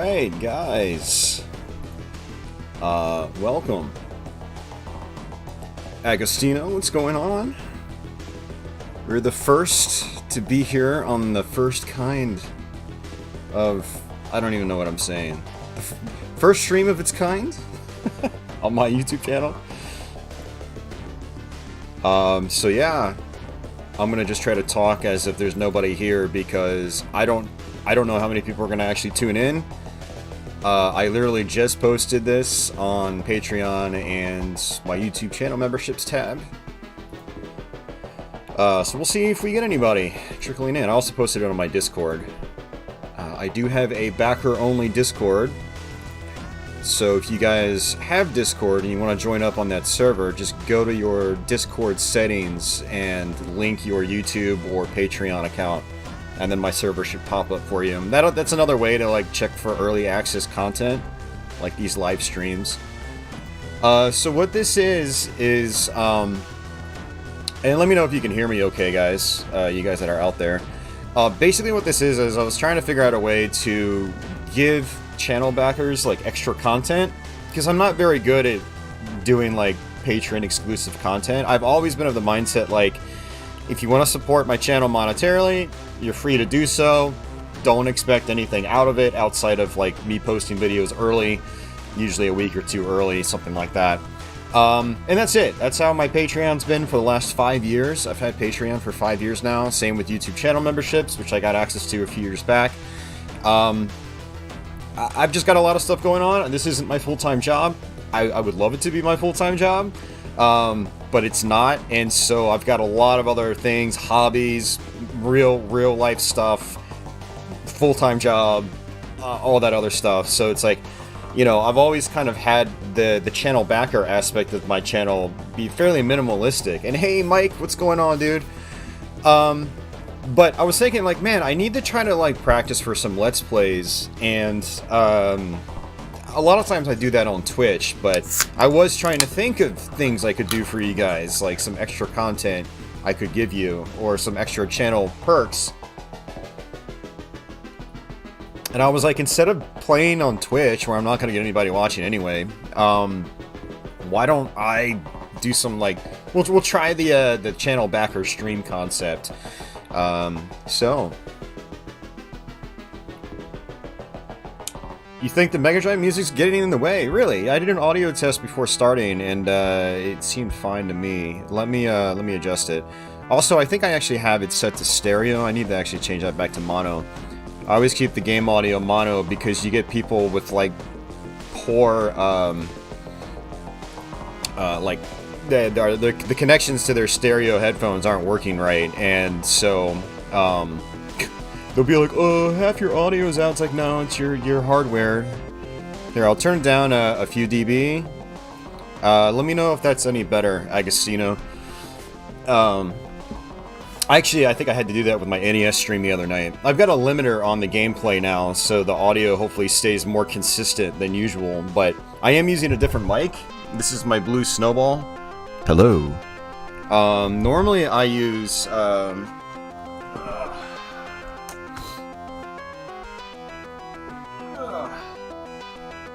Alright, guys. Welcome. Agostino, what's going on? We're the first to be here on the first kind of... I don't even know what I'm saying. The first stream of its kind on my YouTube channel. So yeah, I'm gonna just try to talk as if there's nobody here because I don't know how many people are gonna actually tune in. I literally just posted this on Patreon and my YouTube channel memberships tab. So we'll see if we get anybody trickling in. I also posted it on my Discord. I do have a backer-only Discord. So if you guys have Discord and you want to join up on that server, just go to your Discord settings and link your YouTube or Patreon account. And then my server should pop up for you. And that's another way to like check for early access content, like these live streams. So what this is, and let me know if you can hear me okay, guys, you guys that are out there. Basically what this is I was trying to figure out a way to give channel backers like extra content, because I'm not very good at doing like Patreon exclusive content. I've always been of the mindset like, if you want to support my channel monetarily, you're free to do so. Don't expect anything out of it outside of like me posting videos early, usually a week or two early, something like that. And that's it. That's how my Patreon's been for the last 5 years. I've had Patreon for 5 years now. Same with YouTube channel memberships, which I got access to a few years back. I've just got a lot of stuff going on. This isn't my full-time job. I would love it to be my full-time job. But it's not, and so I've got a lot of other things, hobbies, real life stuff, full-time job, all that other stuff. So it's like, you know, I've always kind of had the channel backer aspect of my channel be fairly minimalistic. And hey, Mike, what's going on, dude? But I was thinking, like, man, I need to try to like practice for some Let's Plays, and a lot of times I do that on Twitch, but I was trying to think of things I could do for you guys, like some extra content I could give you, or some extra channel perks. And I was like, instead of playing on Twitch, where I'm not going to get anybody watching anyway, why don't I do some, like, we'll try the channel backer stream concept. So... You think the Megadrive music's getting in the way? Really? I did an audio test before starting, and it seemed fine to me. Let me adjust it. Also, I think I actually have it set to stereo. I need to actually change that back to mono. I always keep the game audio mono because you get people with like poor, like the connections to their stereo headphones aren't working right, and so they'll be like, oh, half your audio is out. It's like, no, it's your hardware. Here, I'll turn down a few dB. Let me know if that's any better, Agostino. Actually, I think I had to do that with my NES stream the other night. I've got a limiter on the gameplay now, so the audio hopefully stays more consistent than usual, but I am using a different mic. This is my Blue Snowball. Hello. Normally I use...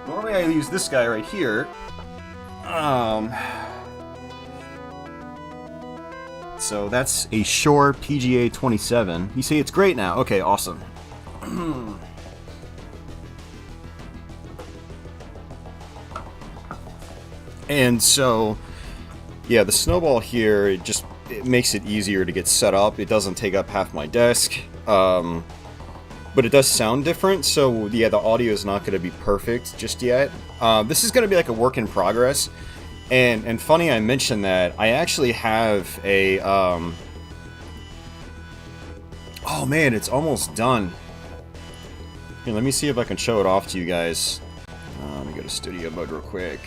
Normally I use this guy right here. So that's a Shure PGA 27. You see, it's great now. Okay, awesome. And so, yeah, the Snowball here, it makes it easier to get set up. It doesn't take up half my desk. But it does sound different, so yeah, the audio is not going to be perfect just yet. This is going to be like a work in progress, and funny I mentioned that, I actually have a, oh man, it's almost done. Here, let me see if I can show it off to you guys. Let me go to studio mode real quick.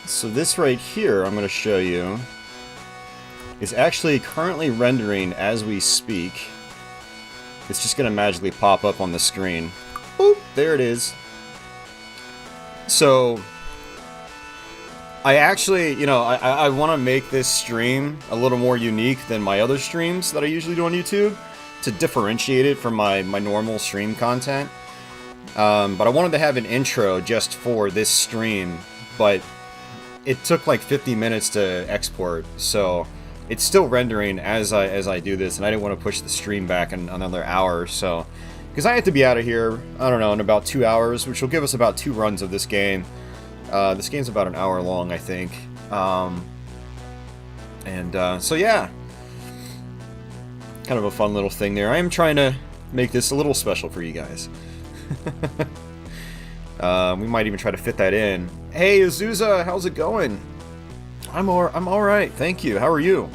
So this right here, I'm going to show you, is actually currently rendering as we speak. It's just going to magically pop up on the screen. Boop, there it is. So I actually, you know, I want to make this stream a little more unique than my other streams that I usually do on YouTube to differentiate it from my normal stream content. But I wanted to have an intro just for this stream, but it took like 50 minutes to export, so it's still rendering as I do this, and I didn't want to push the stream back another hour or so, because I have to be out of here, I don't know, in about 2 hours, which will give us about 2 runs of this game. This game's about an hour long, I think. So yeah. Kind of a fun little thing there. I am trying to make this a little special for you guys. We might even try to fit that in. Hey, Azusa, how's it going? I'm alright, thank you. How are you?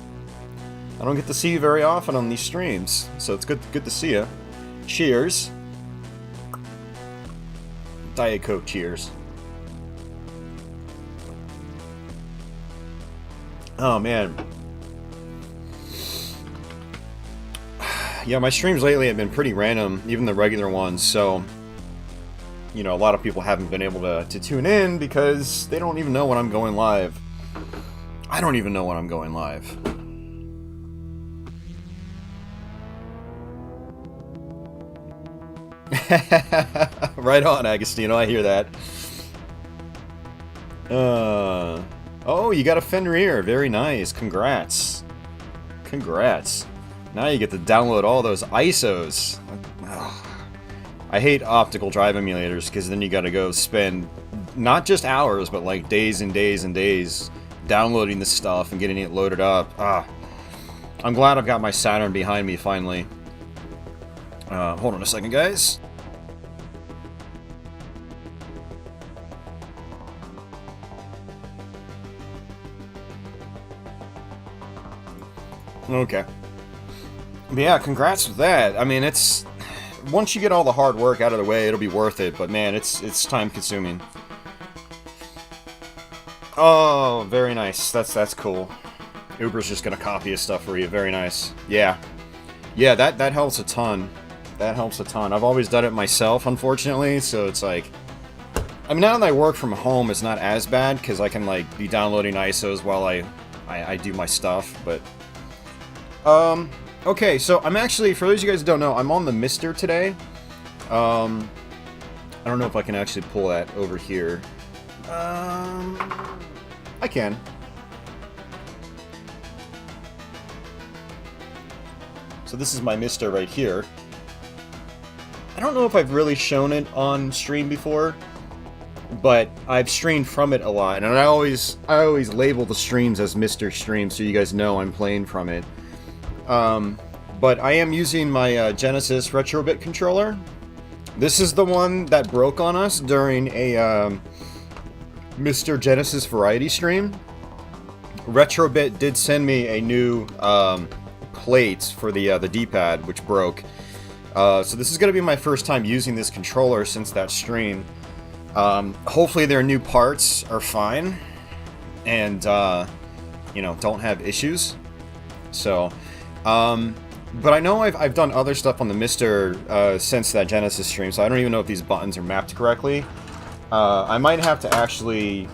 I don't get to see you very often on these streams, so it's good to see you. Cheers. Diet Coke cheers. Oh, man. Yeah, my streams lately have been pretty random, even the regular ones, so... You know, a lot of people haven't been able to tune in because they don't even know when I'm going live. I don't even know when I'm going live. Right on, Agostino, I hear that. Oh, you got a fender ear. Very nice. Congrats. Congrats. Now you get to download all those ISOs. Ugh. I hate optical drive emulators, because then you gotta go spend not just hours, but like days and days and days downloading this stuff and getting it loaded up. I'm glad I've got my Saturn behind me finally. Hold on a second, guys. Okay. But yeah, congrats with that. I mean, it's... Once you get all the hard work out of the way, it'll be worth it, but man, it's time-consuming. Oh, very nice. That's cool. Uber's just gonna copy his stuff for you. Very nice. Yeah. Yeah, that helps a ton. That helps a ton. I've always done it myself, unfortunately, so it's like... I mean, now that I work from home, it's not as bad, because I can, like, be downloading ISOs while I do my stuff, but... Okay, so I'm actually, for those of you guys who don't know, I'm on the Mister today. I don't know if I can actually pull that over here. I can. So this is my Mister right here. I don't know if I've really shown it on stream before, but I've streamed from it a lot, and I always label the streams as Mister Stream, so you guys know I'm playing from it. But I am using my Genesis Retrobit controller. This is the one that broke on us during a Mr. Genesis Variety stream. Retrobit did send me a new plate for the D-pad, which broke. So this is going to be my first time using this controller since that stream. Hopefully their new parts are fine and, you know, don't have issues. So... but I know I've done other stuff on the Mister since that Genesis stream, so I don't even know if these buttons are mapped correctly. I might have to actually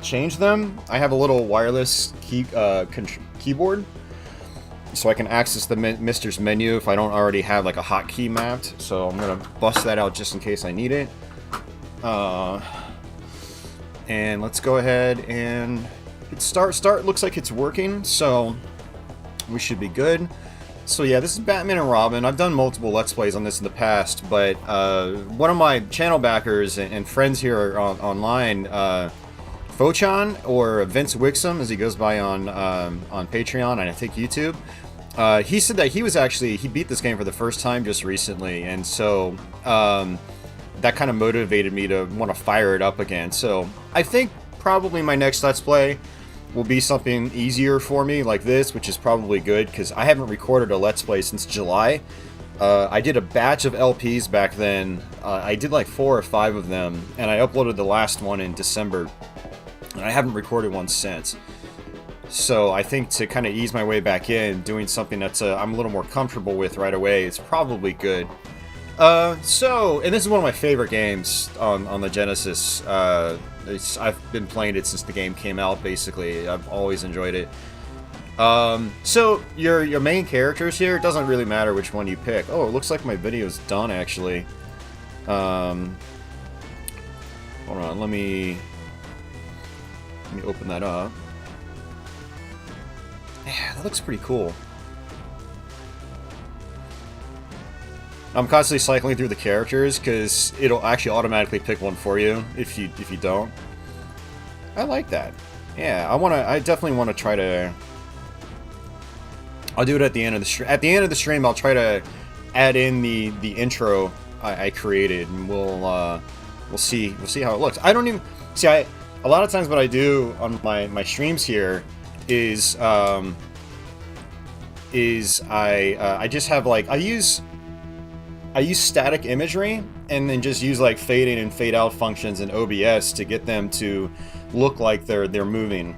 change them. I have a little wireless keyboard, so I can access the Mister's menu if I don't already have like a hotkey mapped. So I'm gonna bust that out just in case I need it. And let's go ahead and hit start. Start looks like it's working, so we should be good. So yeah, this is Batman and Robin. I've done multiple Let's Plays on this in the past, but one of my channel backers and friends here online, Fochan, or Vince Wixom, as he goes by on Patreon and I think YouTube, he said that he beat this game for the first time just recently, and so that kind of motivated me to want to fire it up again. So I think probably my next Let's Play will be something easier for me like this, which is probably good, because I haven't recorded a Let's Play since July. I did a batch of LPs back then. I did like 4 or 5 of them, and I uploaded the last one in December, and I haven't recorded one since. So I think to kind of ease my way back in, doing something that's I'm a little more comfortable with right away is probably good. And this is one of my favorite games on the Genesis. I've been playing it since the game came out, basically. I've always enjoyed it. So, your main characters here, it doesn't really matter which one you pick. Oh, it looks like my video's done, actually. Hold on, let me open that up. Yeah, that looks pretty cool. I'm constantly cycling through the characters because it'll actually automatically pick one for you if you don't. I like that. Yeah, I definitely want to try to. I'll do it at the end of the stream. At the end of the stream, I'll try to add in the intro I created, and we'll see how it looks. I don't even see. A lot of times what I do on my streams here is I just have like I use static imagery and then just use like fade in and fade out functions in OBS to get them to look like they're moving,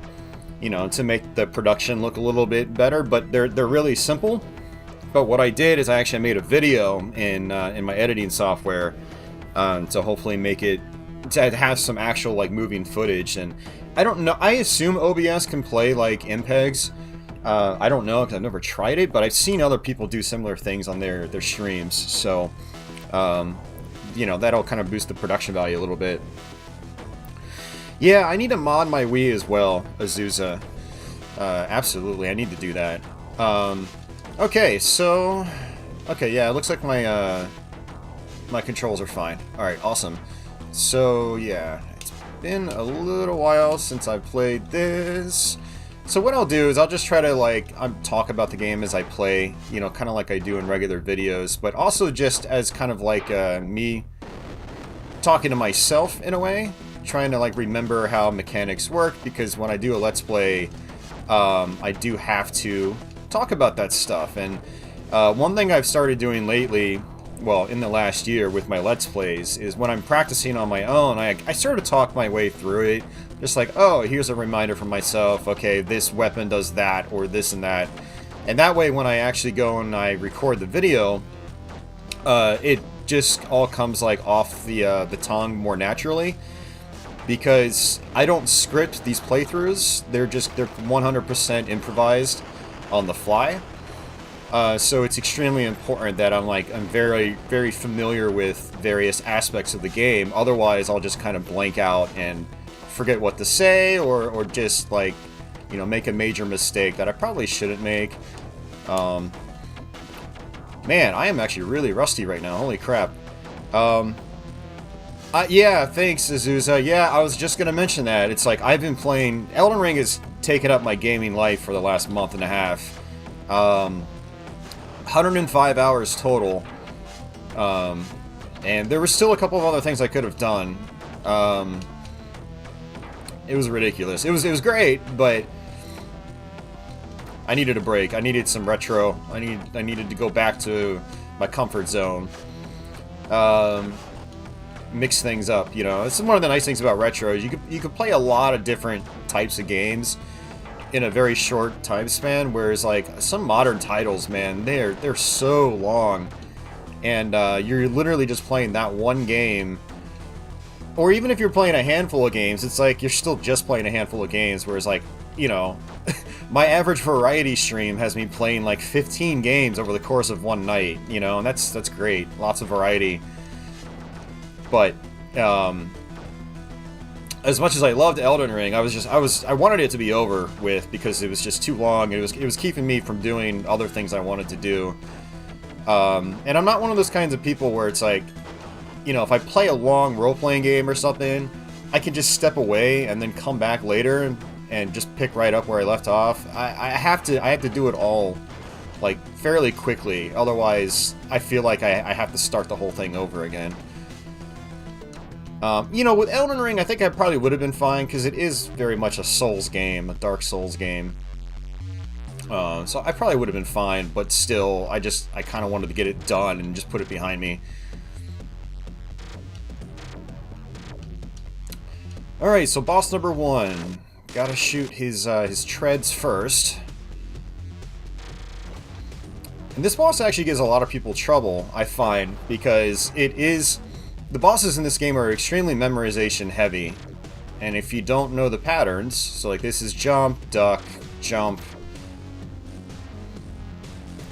you know, to make the production look a little bit better. But they're really simple. But what I did is I actually made a video in my editing software to hopefully make it to have some actual like moving footage. And I don't know. I assume OBS can play like MPEGs. I don't know because I've never tried it, but I've seen other people do similar things on their streams. So, you know, that'll kind of boost the production value a little bit. Yeah, I need to mod my Wii as well, Azusa. Absolutely, I need to do that. Okay, so... Okay, yeah, it looks like my controls are fine. Alright, awesome. So, yeah, it's been a little while since I played this. So what I'll do is I'll just try to, like, talk about the game as I play, you know, kind of like I do in regular videos, but also just as kind of like me talking to myself in a way, trying to, like, remember how mechanics work, because when I do a Let's Play, I do have to talk about that stuff. And one thing I've started doing lately, well, in the last year with my Let's Plays, is when I'm practicing on my own, I sort of talk my way through it. Just like, oh, here's a reminder for myself, okay, this weapon does that, or this and that. And that way, when I actually go and I record the video, it just all comes like off the tongue more naturally. Because I don't script these playthroughs, they're 100% improvised on the fly. So it's extremely important that I'm very, very familiar with various aspects of the game. Otherwise, I'll just kind of blank out and forget what to say, or just, like, you know, make a major mistake that I probably shouldn't make. Man, I am actually really rusty right now. Holy crap. Yeah, thanks, Azusa. Yeah, I was just gonna mention that. It's like, I've been playing... Elden Ring has taken up my gaming life for the last month and a half. 105 hours total. And there were still a couple of other things I could have done. It was ridiculous. It was great, but I needed a break. I needed some retro. I needed to go back to my comfort zone. Mix things up, you know. It's one of the nice things about retro is you could play a lot of different types of games in a very short time span, whereas like some modern titles, man, they're so long, and you're literally just playing that one game. Or even if you're playing a handful of games, it's like you're still just playing a handful of games, whereas, like, you know, my average variety stream has me playing like 15 games over the course of one night, you know, and that's great. Lots of variety. But as much as I loved Elden Ring, I wanted it to be over with because it was just too long. It was keeping me from doing other things I wanted to do. And I'm not one of those kinds of people where it's like, you know, if I play a long role-playing game or something, I can just step away and then come back later and just pick right up where I left off. I have to do it all, like, fairly quickly. Otherwise, I feel like I have to start the whole thing over again. You know, with Elden Ring, I think I probably would have been fine, because it is very much a Souls game, a Dark Souls game. So I probably would have been fine, but still, I kind of wanted to get it done and just put it behind me. Alright, so boss number 1. Gotta shoot his treads first. And this boss actually gives a lot of people trouble, I find, because the bosses in this game are extremely memorization heavy. And if you don't know the patterns, so like this is jump, duck, jump.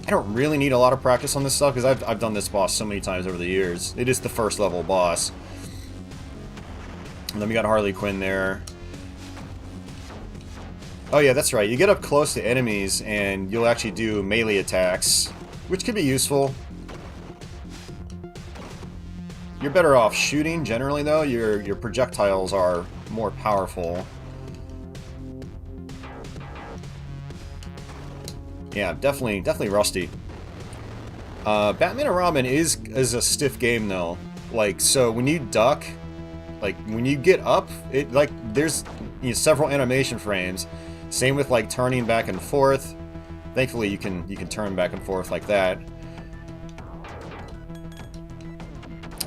I don't really need a lot of practice on this stuff because I've done this boss so many times over the years. It is the first level boss. And then we got Harley Quinn there. Oh yeah, that's right. You get up close to enemies and you'll actually do melee attacks, which can be useful. You're better off shooting generally though. Your projectiles are more powerful. Yeah, definitely rusty. Batman and Robin is a stiff game though. Like, so when you duck, like when you get up, it like there's several animation frames. Same with like turning back and forth. Thankfully you can turn back and forth like that.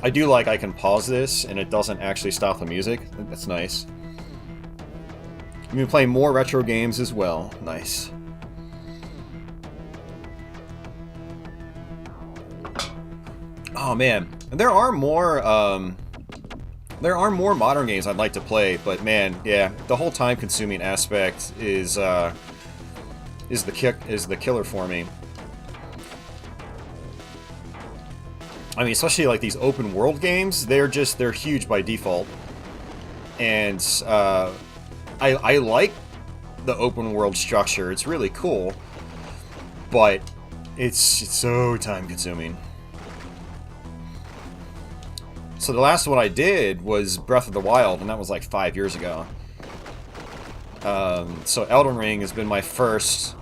I do like I can pause this and it doesn't actually stop the music. That's nice. You've been playing more retro games as well. Nice. Oh man, there are more modern games I'd like to play, but man, yeah, the whole time-consuming aspect is the killer for me. I mean, especially like these open world games, they're huge by default, and I like the open world structure. It's really cool, but it's so time-consuming. So the last one I did was Breath of the Wild, and that was like 5 years ago. So Elden Ring has been my first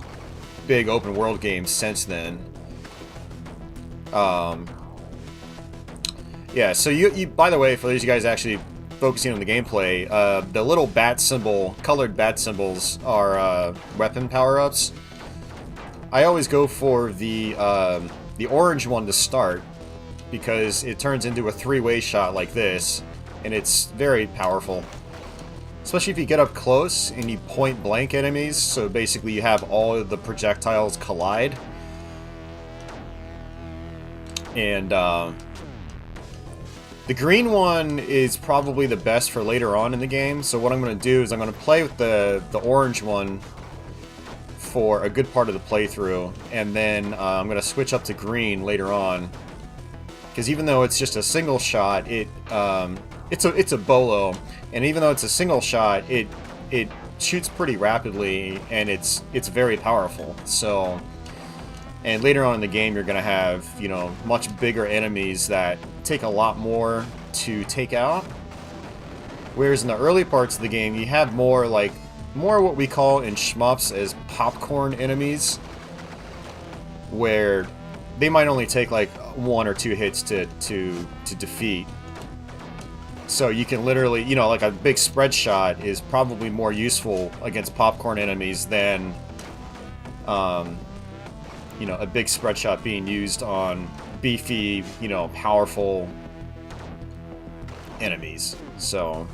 big open world game since then. Yeah, so you by the way, for those of you guys actually focusing on the gameplay, the little bat symbol, colored bat symbols are weapon power-ups. I always go for the orange one to start, because it turns into a three-way shot like this, and it's very powerful. Especially if you get up close and you point blank enemies, so basically you have all of the projectiles collide. And the green one is probably the best for later on in the game, so what I'm going to do is I'm going to play with the orange one for a good part of the playthrough, and then I'm going to switch up to green later on. Because even though it's just a single shot, it's a bolo, and even though it's a single shot, it shoots pretty rapidly, and it's very powerful. So, and later on in the game, you're gonna have much bigger enemies that take a lot more to take out. Whereas in the early parts of the game, you have more what we call in shmups as popcorn enemies, where they might only take like 1 or 2 hits to defeat. So you can literally, like a big spread shot is probably more useful against popcorn enemies than, a big spread shot being used on beefy, powerful enemies. So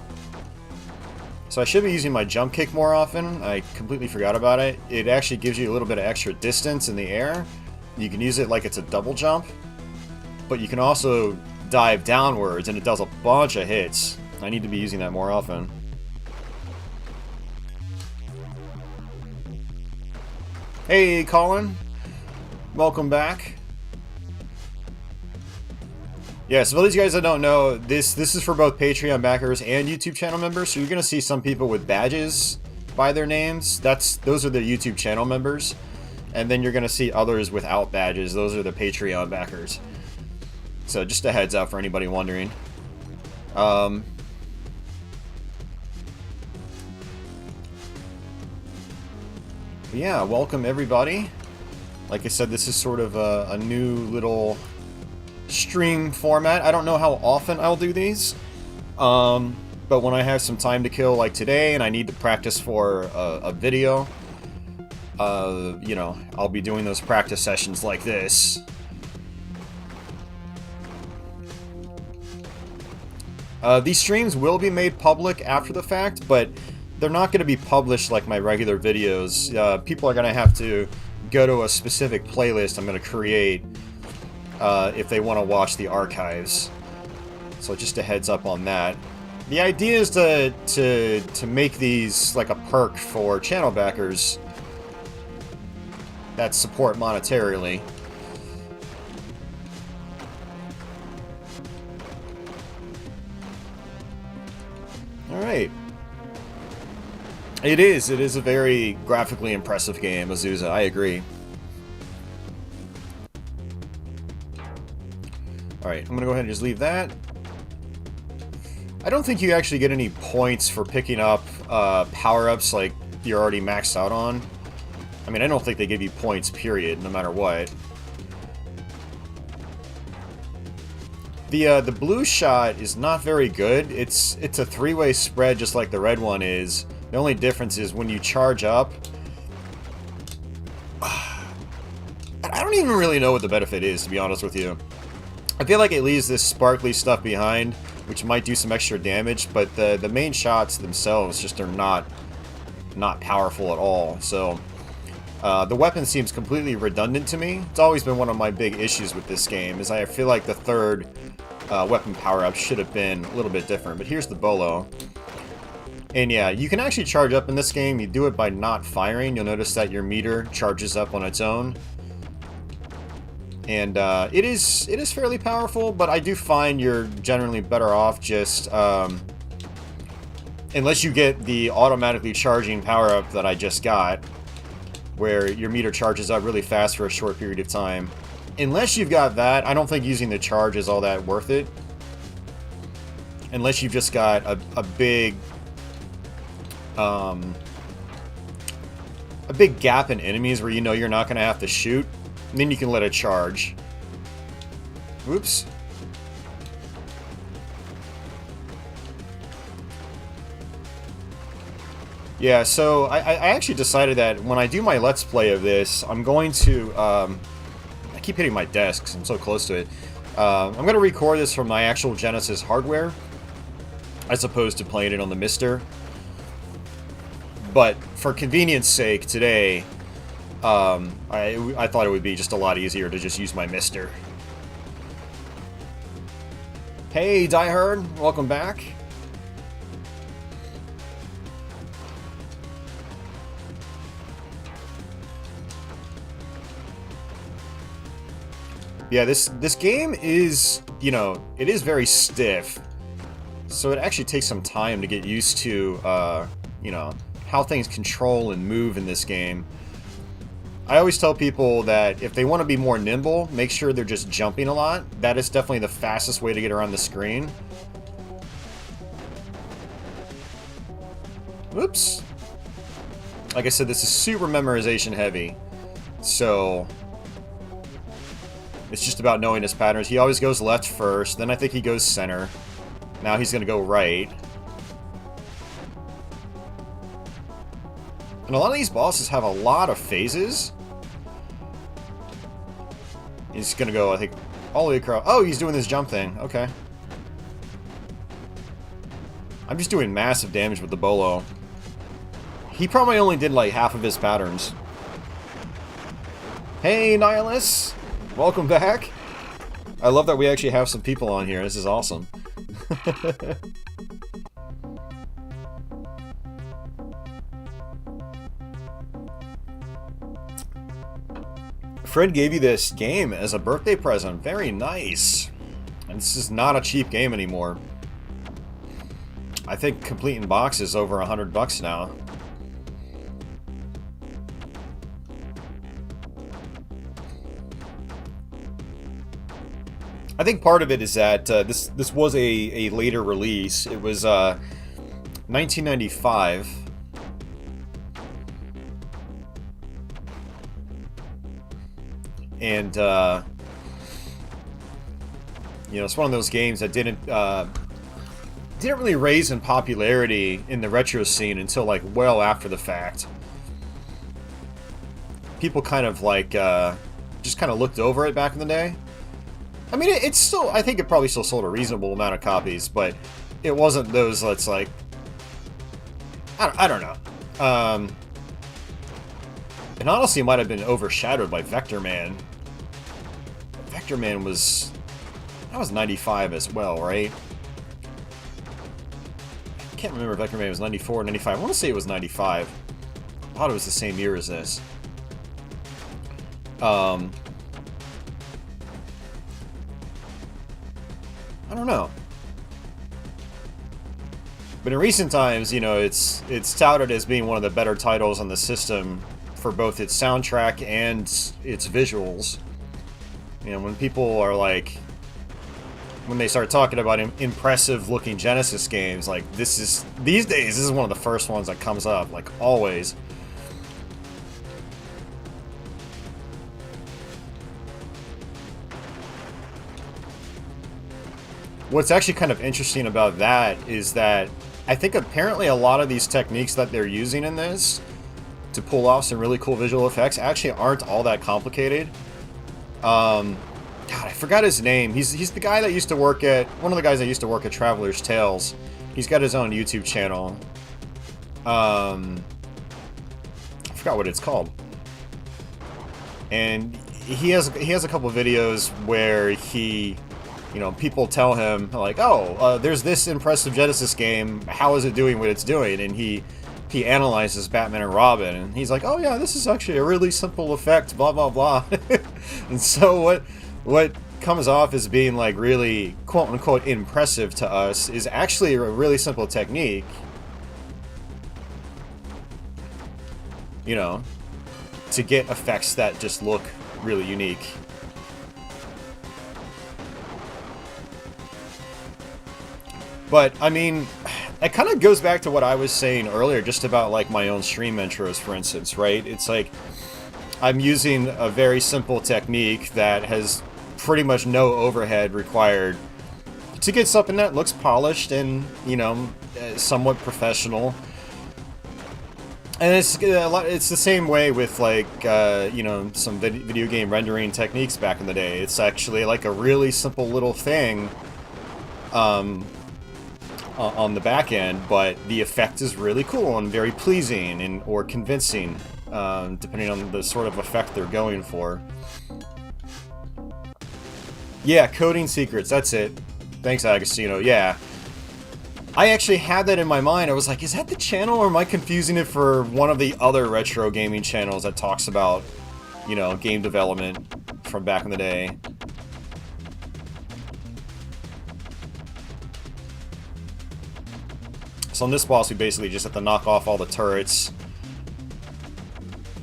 I should be using my jump kick more often. I completely forgot about it. It actually gives you a little bit of extra distance in the air. You can use it like it's a double jump, but you can also dive downwards, and it does a bunch of hits. I need to be using that more often. Hey, Colin. Welcome back. Yeah, so for those of you guys that don't know, this is for both Patreon backers and YouTube channel members, so you're going to see some people with badges by their names. Those are the YouTube channel members. And then you're going to see others without badges. Those are the Patreon backers. So just a heads up for anybody wondering. Yeah, welcome everybody. Like I said, this is sort of a new little stream format. I don't know how often I'll do these. But when I have some time to kill like today and I need to practice for a video, I'll be doing those practice sessions like this. These streams will be made public after the fact, but they're not going to be published like my regular videos. People are going to have to go to a specific playlist I'm going to create if they want to watch the archives. So just a heads up on that. The idea is to make these like a perk for channel backers that support monetarily. Alright. It is a very graphically impressive game, Azusa, I agree. Alright, I'm gonna go ahead and just leave that. I don't think you actually get any points for picking up power-ups like you're already maxed out on. I mean, I don't think they give you points, period, no matter what. The blue shot is not very good. It's a three-way spread just like the red one is. The only difference is when you charge up... I don't even really know what the benefit is, to be honest with you. I feel like it leaves this sparkly stuff behind, which might do some extra damage, but the main shots themselves just are not powerful at all. So the weapon seems completely redundant to me. It's always been one of my big issues with this game, is I feel like the third weapon power-up should have been a little bit different. But here's the bolo. And yeah, you can actually charge up in this game. You do it by not firing. You'll notice that your meter charges up on its own. And it is fairly powerful, but I do find you're generally better off just... unless you get the automatically charging power-up that I just got, where your meter charges up really fast for a short period of time. Unless you've got that, I don't think using the charge is all that worth it. Unless you've just got a big gap in enemies where you know you're not going to have to shoot, and then you can let it charge. Oops. Yeah, so I actually decided that when I do my Let's Play of this, I'm going to... I keep hitting my desk because I'm so close to it. I'm going to record this from my actual Genesis hardware, as opposed to playing it on the Mister. But for convenience sake, today, I thought it would be just a lot easier to just use my Mister. Hey, Diehard, welcome back. Yeah, this game is, you know, it is very stiff, so it actually takes some time to get used to, you know, how things control and move in this game. I always tell people that if they want to be more nimble, make sure they're just jumping a lot. That is definitely the fastest way to get around the screen. Whoops. Like I said, this is super memorization heavy, so it's just about knowing his patterns. He always goes left first, then I think he goes center. Now he's going to go right. And a lot of these bosses have a lot of phases. He's going to go, I think, all the way across. Oh, he's doing this jump thing. Okay. I'm just doing massive damage with the bolo. He probably only did like half of his patterns. Hey, Nihilus! Welcome back. I love that we actually have some people on here. This is awesome. Fred gave you this game as a birthday present. Very nice. And this is not a cheap game anymore. I think complete in box is over $100 now. I think part of it is that this was a later release. It was 1995. And, you know, it's one of those games that didn't really raise in popularity in the retro scene until, like, well after the fact. People kind of, like, just kind of looked over it back in the day. I mean, it's still, I think it probably still sold a reasonable amount of copies, but it wasn't those that's like, I don't know. And honestly, it might have been overshadowed by Vector Man. Vector Man was... That was 95 as well, right? I can't remember if Vector Man was 94 or 95. I want to say it was 95. I thought it was the same year as this. I don't know. But in recent times, you know, it's touted as being one of the better titles on the system for both its soundtrack and its visuals. You know, when people are like, when they start talking about impressive looking Genesis games, like these days, this is one of the first ones that comes up, like always. What's actually kind of interesting about that is that I think apparently a lot of these techniques that they're using in this to pull off some really cool visual effects actually aren't all that complicated. God, I forgot his name. He's the guy that used to work at, one of the guys that used to work at Traveler's Tales. He's got his own YouTube channel. I forgot what it's called. And he has a couple of videos where he, you know, people tell him like, oh, there's this impressive Genesis game. How is it doing what it's doing? And he analyzes Batman and Robin, and he's like, oh yeah, this is actually a really simple effect, blah blah blah. And so what comes off as being like really quote unquote impressive to us is actually a really simple technique. You know, to get effects that just look really unique. But, I mean, it kind of goes back to what I was saying earlier, just about, like, my own stream intros, for instance, right? It's like, I'm using a very simple technique that has pretty much no overhead required to get something that looks polished and, you know, somewhat professional. And it's the same way with, like, you know, some video game rendering techniques back in the day. It's actually, like, a really simple little thing, on the back end, but the effect is really cool and very pleasing and or convincing, depending on the sort of effect they're going for. Yeah, Coding Secrets, that's it. Thanks, Agostino. Yeah. I actually had that in my mind. I was like, is that the channel, or am I confusing it for one of the other retro gaming channels that talks about, you know, game development from back in the day? So on this boss, we basically just have to knock off all the turrets.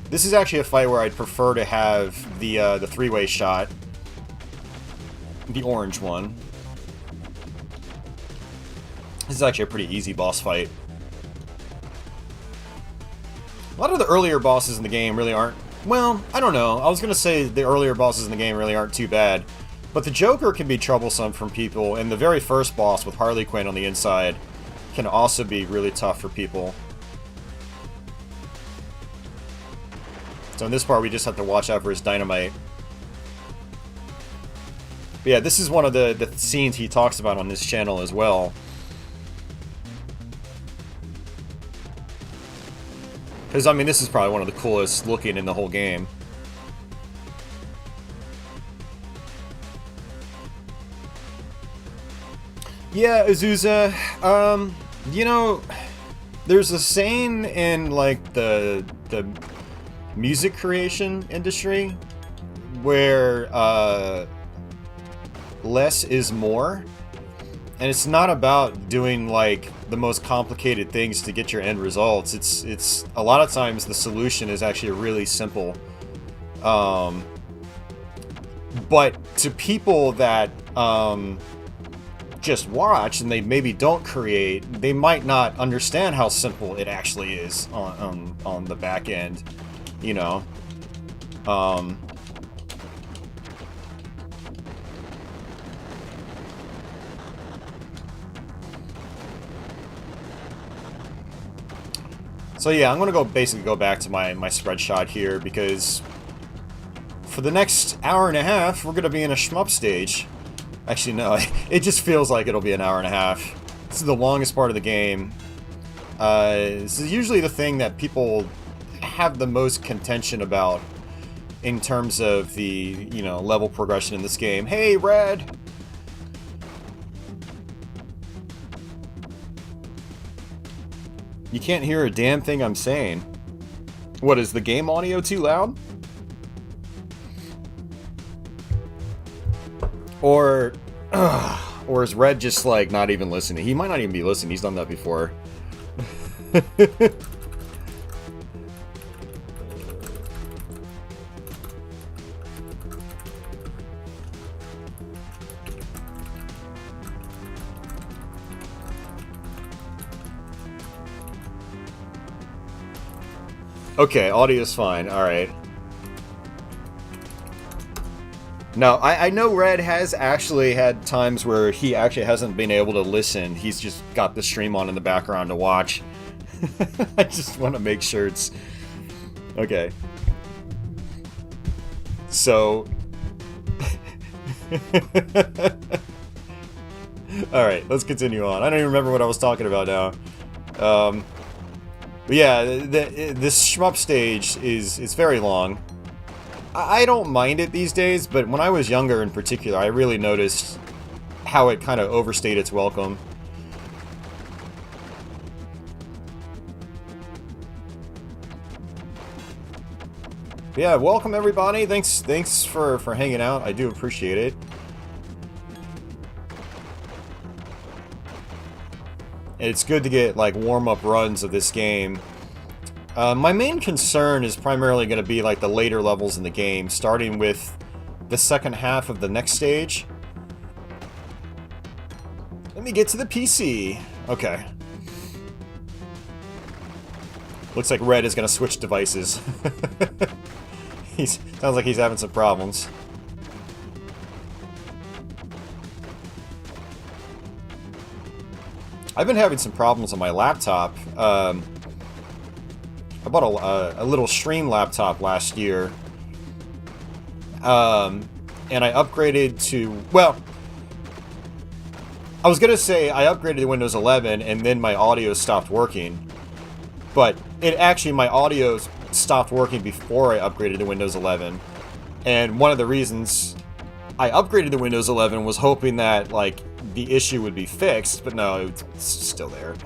This is actually a fight where I'd prefer to have the three-way shot. The orange one. This is actually a pretty easy boss fight. A lot of the earlier bosses in the game really aren't... Well, I don't know. I was going to say the earlier bosses in the game really aren't too bad. But the Joker can be troublesome for people, and the very first boss with Harley Quinn on the inside can also be really tough for people. So in this part, we just have to watch out for his dynamite. But yeah, this is one of the scenes he talks about on this channel as well. Because, I mean, this is probably one of the coolest looking in the whole game. Yeah, Azusa, you know, there's a saying in, like, the music creation industry where, less is more. And it's not about doing, like, the most complicated things to get your end results. It's a lot of times the solution is actually really simple. But to people that, just watch and they maybe don't create, they might not understand how simple it actually is on the back end, you know. So yeah, I'm gonna basically go back to my spread shot here, because for the next hour and a half we're gonna be in a shmup stage. Actually, no, it just feels like it'll be an hour and a half. This is the longest part of the game. This is usually the thing that people have the most contention about in terms of the, you know, level progression in this game. Hey, Red! You can't hear a damn thing I'm saying. What, is the game audio too loud? Or is Red just, like, not even listening? He might not even be listening. He's done that before. Okay, audio's fine. Alright. Now, I know Red has actually had times where he actually hasn't been able to listen. He's just got the stream on in the background to watch. I just want to make sure it's... Okay. So... Alright, let's continue on. I don't even remember what I was talking about now. But yeah, this shmup stage is very long. I don't mind it these days, but when I was younger in particular, I really noticed how it kind of overstayed its welcome. But yeah, welcome everybody. Thanks for hanging out. I do appreciate it. It's good to get, like, warm-up runs of this game. My main concern is primarily going to be, like, the later levels in the game, starting with the second half of the next stage. Let me get to the PC. Okay. Looks like Red is going to switch devices. Sounds like he's having some problems. I've been having some problems on my laptop. I bought a little stream laptop last year. And I upgraded to... Well, I was going to say I upgraded to Windows 11 and then my audio stopped working. But it actually, my audio stopped working before I upgraded to Windows 11. And one of the reasons I upgraded to Windows 11 was hoping that, like, the issue would be fixed, but no, it's still there.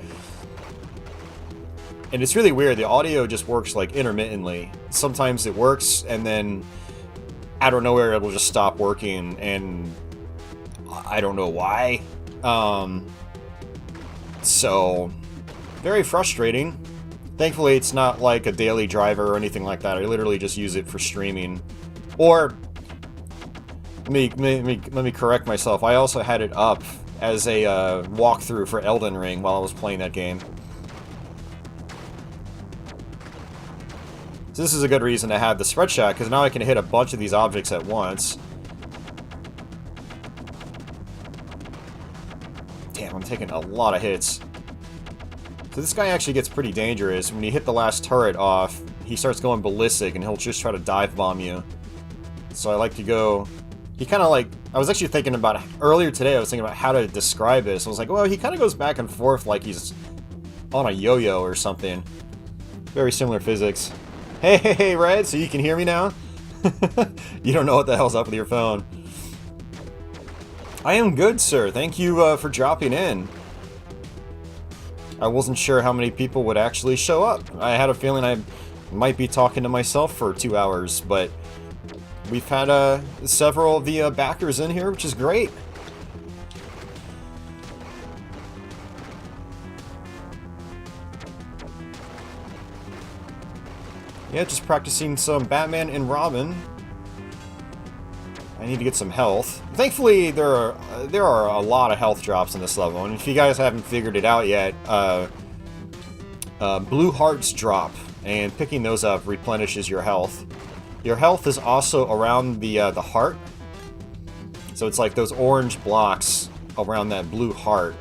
And it's really weird, the audio just works, like, intermittently. Sometimes it works, and then out of nowhere it'll just stop working, and I don't know why. So, very frustrating. Thankfully, it's not like a daily driver or anything like that. I literally just use it for streaming. Or... Let me correct myself. I also had it up as a walkthrough for Elden Ring while I was playing that game. So this is a good reason to have the spread shot, because now I can hit a bunch of these objects at once. Damn, I'm taking a lot of hits. So this guy actually gets pretty dangerous. When you hit the last turret off, he starts going ballistic and he'll just try to dive bomb you. So I like to go... He kind of like... I was actually thinking about... Earlier today I was thinking about how to describe this. I was like, well, he kind of goes back and forth like he's on a yo-yo or something. Very similar physics. Hey, Red, so you can hear me now? You don't know what the hell's up with your phone. I am good, sir. Thank you for dropping in. I wasn't sure how many people would actually show up. I had a feeling I might be talking to myself for 2 hours, but... We've had several of the backers in here, which is great. Yeah, just practicing some Batman and Robin. I need to get some health. Thankfully, there are a lot of health drops in this level, and if you guys haven't figured it out yet, blue hearts drop, and picking those up replenishes your health. Your health is also around the heart. So it's like those orange blocks around that blue heart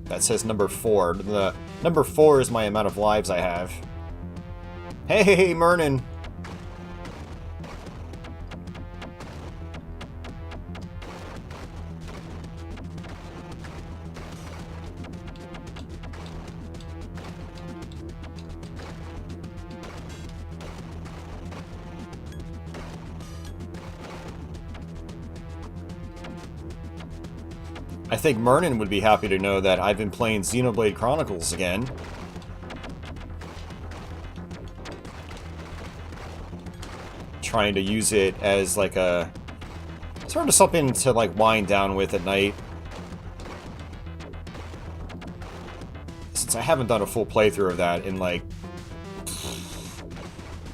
that says number 4. The number 4 is my amount of lives I have. Hey, Mernin! I think Mernon would be happy to know that I've been playing Xenoblade Chronicles again. Trying to use it as like a sort of something to like wind down with at night. Since I haven't done a full playthrough of that in like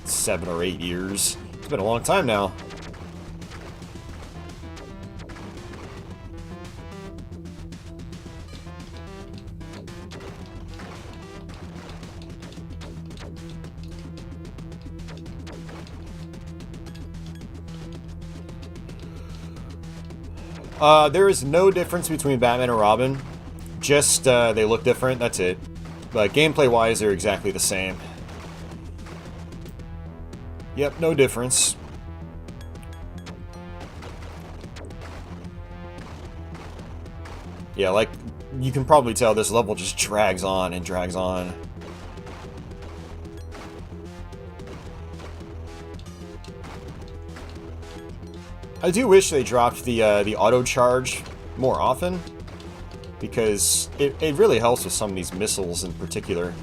7 or 8 years. It's been a long time now. There is no difference between Batman and Robin. Just, they look different, that's it. But gameplay-wise, they're exactly the same. Yep, no difference. Yeah, like, you can probably tell this level just drags on and drags on. I do wish they dropped the auto charge more often, because it really helps with some of these missiles in particular.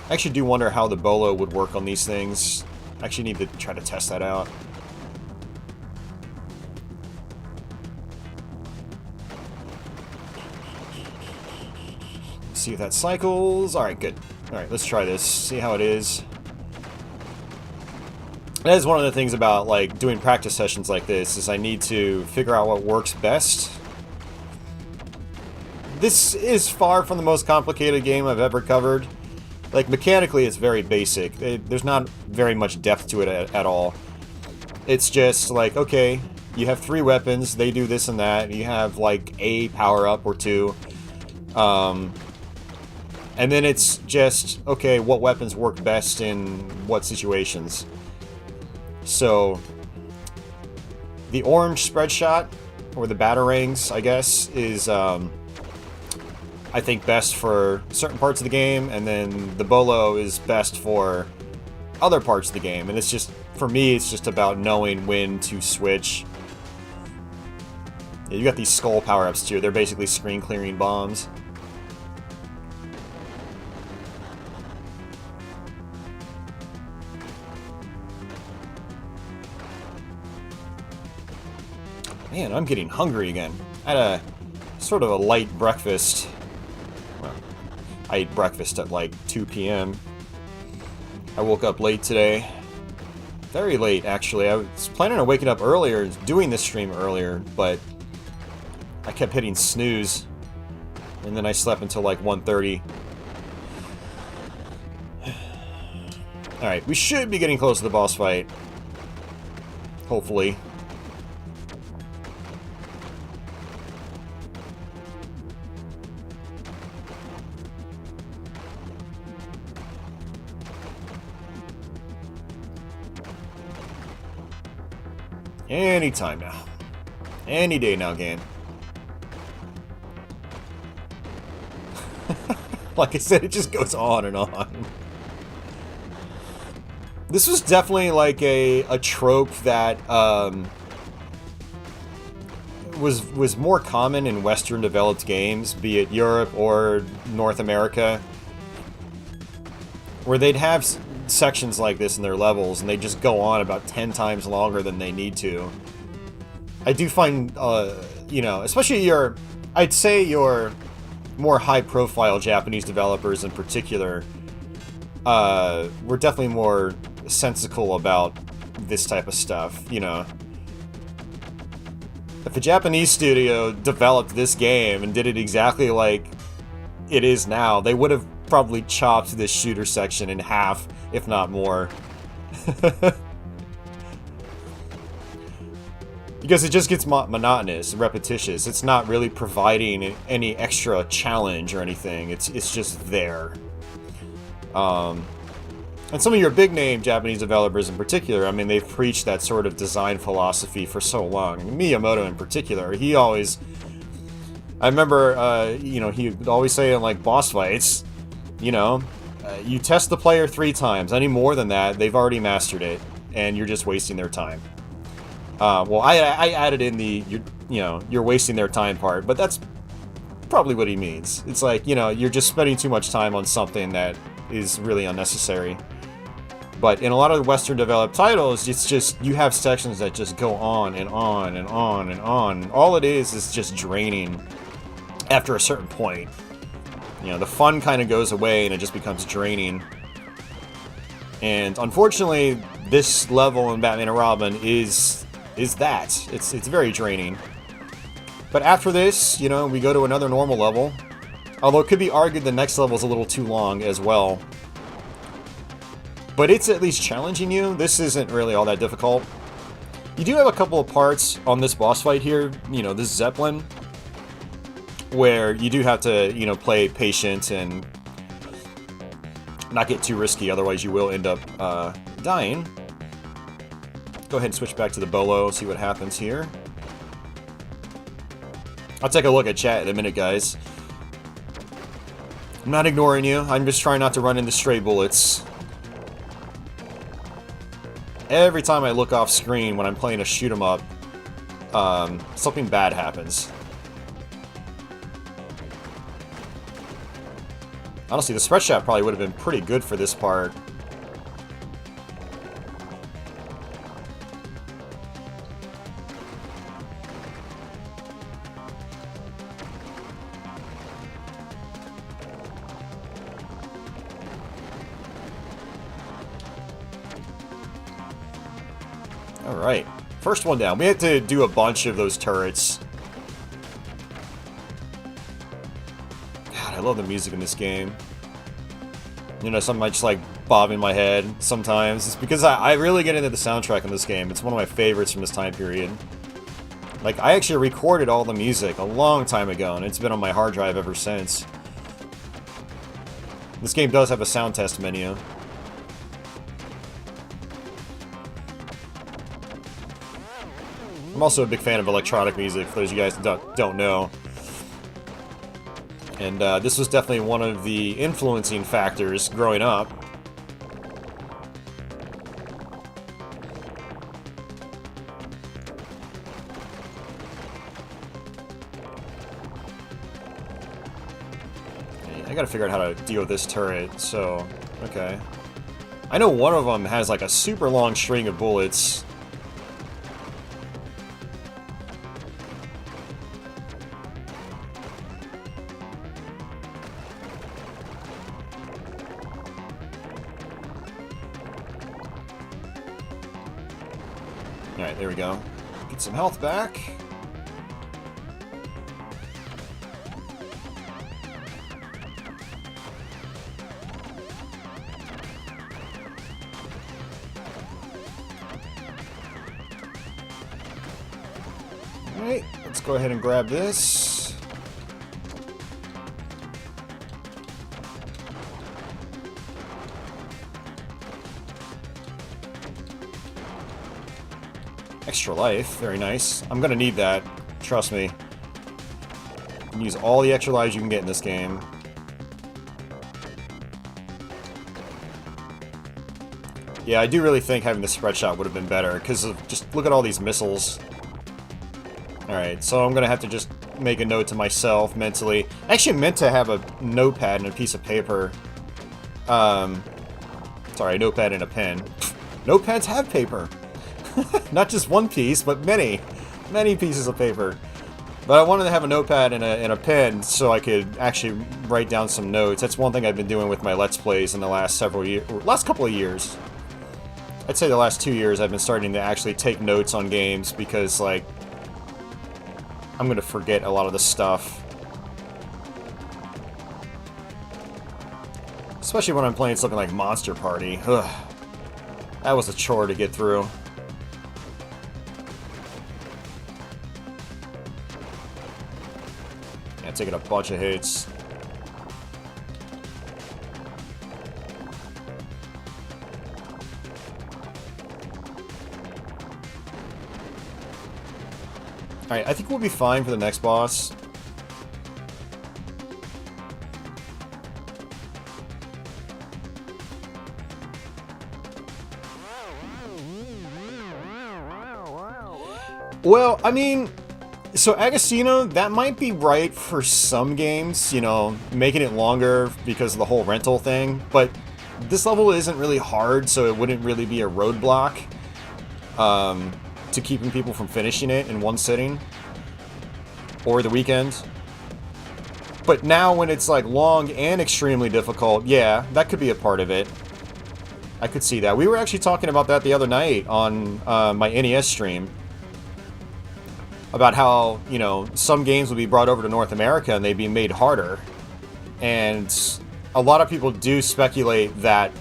I actually do wonder how the bolo would work on these things. I actually need to try to test that out. See if that cycles. Alright, good. Alright, let's try this. See how it is. That is one of the things about like doing practice sessions like this, is I need to figure out what works best. This is far from the most complicated game I've ever covered. Like, mechanically, it's very basic. There's not very much depth to it at all. It's just like, okay, you have 3 weapons, they do this and that, and you have, like, a power-up or 2. And then it's just, okay, what weapons work best in what situations. So, the orange spread shot, or the batarangs, I guess, is, I think best for certain parts of the game, and then the bolo is best for other parts of the game. And it's just, for me, it's just about knowing when to switch. Yeah, you got these skull power-ups too. They're basically screen-clearing bombs. Man, I'm getting hungry again. I had a sort of a light breakfast. Well, I ate breakfast at like 2 p.m. I woke up late today. Very late, actually. I was planning on waking up earlier, doing this stream earlier, but I kept hitting snooze. And then I slept until like 1:30. Alright, we should be getting close to the boss fight. Hopefully. Any time now. Any day now, game. Like I said, it just goes on and on. This was definitely like a trope that was more common in Western developed games, be it Europe or North America, where they'd have sections like this in their levels, and they just go on about 10 times longer than they need to. I do find, you know, especially I'd say your more high-profile Japanese developers in particular, were definitely more sensical about this type of stuff, you know. If a Japanese studio developed this game and did it exactly like it is now, they would have probably chopped this shooter section in half, if not more. Because it just gets monotonous and repetitious. It's not really providing any extra challenge or anything. It's just there. And some of your big-name Japanese developers in particular, I mean, they've preached that sort of design philosophy for so long. Miyamoto in particular, he always... I remember, you know, he would always say in, like, boss fights, you know, you test the player 3 times. Any more than that, they've already mastered it, and you're just wasting their time. Well, I added in the, you're wasting their time part, but that's probably what he means. It's like, you're just spending too much time on something that is really unnecessary. But in a lot of Western developed titles, it's just, you have sections that just go on and on and on and on. All it is just draining after a certain point. The fun kind of goes away and it just becomes draining. And unfortunately, this level in Batman and Robin is that. It's very draining. But after this, we go to another normal level. Although it could be argued the next level is a little too long as well. But it's at least challenging you. This isn't really all that difficult. You do have a couple of parts on this boss fight here, this Zeppelin, where you do have to, play patient and not get too risky, otherwise you will end up dying. Go ahead and switch back to the Bolo, see what happens here. I'll take a look at chat in a minute, guys. I'm not ignoring you, I'm just trying not to run into stray bullets. Every time I look off screen when I'm playing a shoot 'em up, something bad happens. Honestly, the spread shot probably would have been pretty good for this part. Alright, first one down. We had to do a bunch of those turrets. God, I love the music in this game. Something I just like bob in my head sometimes. It's because I really get into the soundtrack in this game. It's one of my favorites from this time period. Like, I actually recorded all the music a long time ago, and it's been on my hard drive ever since. This game does have a sound test menu. I'm also a big fan of electronic music, for those of you guys that don't know. And this was definitely one of the influencing factors growing up. I gotta figure out how to deal with this turret, so, okay. I know one of them has like a super long string of bullets. Alright, there we go. Get some health back. Alright, let's go ahead and grab this. Extra life, very nice. I'm gonna need that, trust me. You can use all the extra lives you can get in this game. Yeah, I do really think having the spread shot would have been better, because just look at all these missiles. Alright, so I'm gonna have to just make a note to myself mentally. I actually meant to have a notepad and a piece of paper. Sorry, a notepad and a pen. Notepads have paper! Not just one piece, but many pieces of paper. But I wanted to have a notepad and a pen so I could actually write down some notes. That's one thing I've been doing with my Let's Plays in the last couple of years. I'd say the last 2 years I've been starting to actually take notes on games because, like, I'm gonna forget a lot of the stuff. Especially when I'm playing something like Monster Party. Ugh. That was a chore to get through. Yeah, taking a bunch of hits. Alright, I think we'll be fine for the next boss. Well, I mean, so Agostino, that might be right for some games, you know, making it longer because of the whole rental thing, but this level isn't really hard, so it wouldn't really be a roadblock to keeping people from finishing it in one sitting or the weekend. But now when it's like long and extremely difficult, yeah, that could be a part of it. I could see that. We were actually talking about that the other night on my NES stream. About how, you know, some games would be brought over to North America and they'd be made harder. And a lot of people do speculate that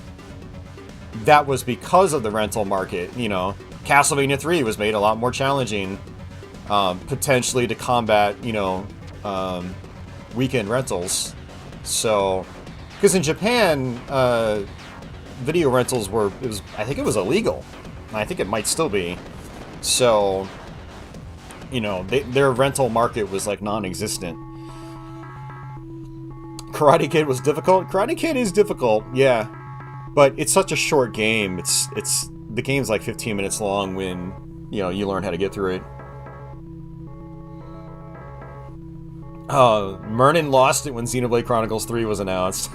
that was because of the rental market. You know, Castlevania 3 was made a lot more challenging, potentially to combat, you know, weekend rentals. So, because in Japan, video rentals were, I think it was illegal. I think it might still be. So, you know, their rental market was like non-existent. Karate Kid was difficult. Karate Kid is difficult, yeah, but it's such a short game. It's the game's like 15 minutes long when, you know, you learn how to get through it. Mernon lost it when Xenoblade Chronicles 3 was announced.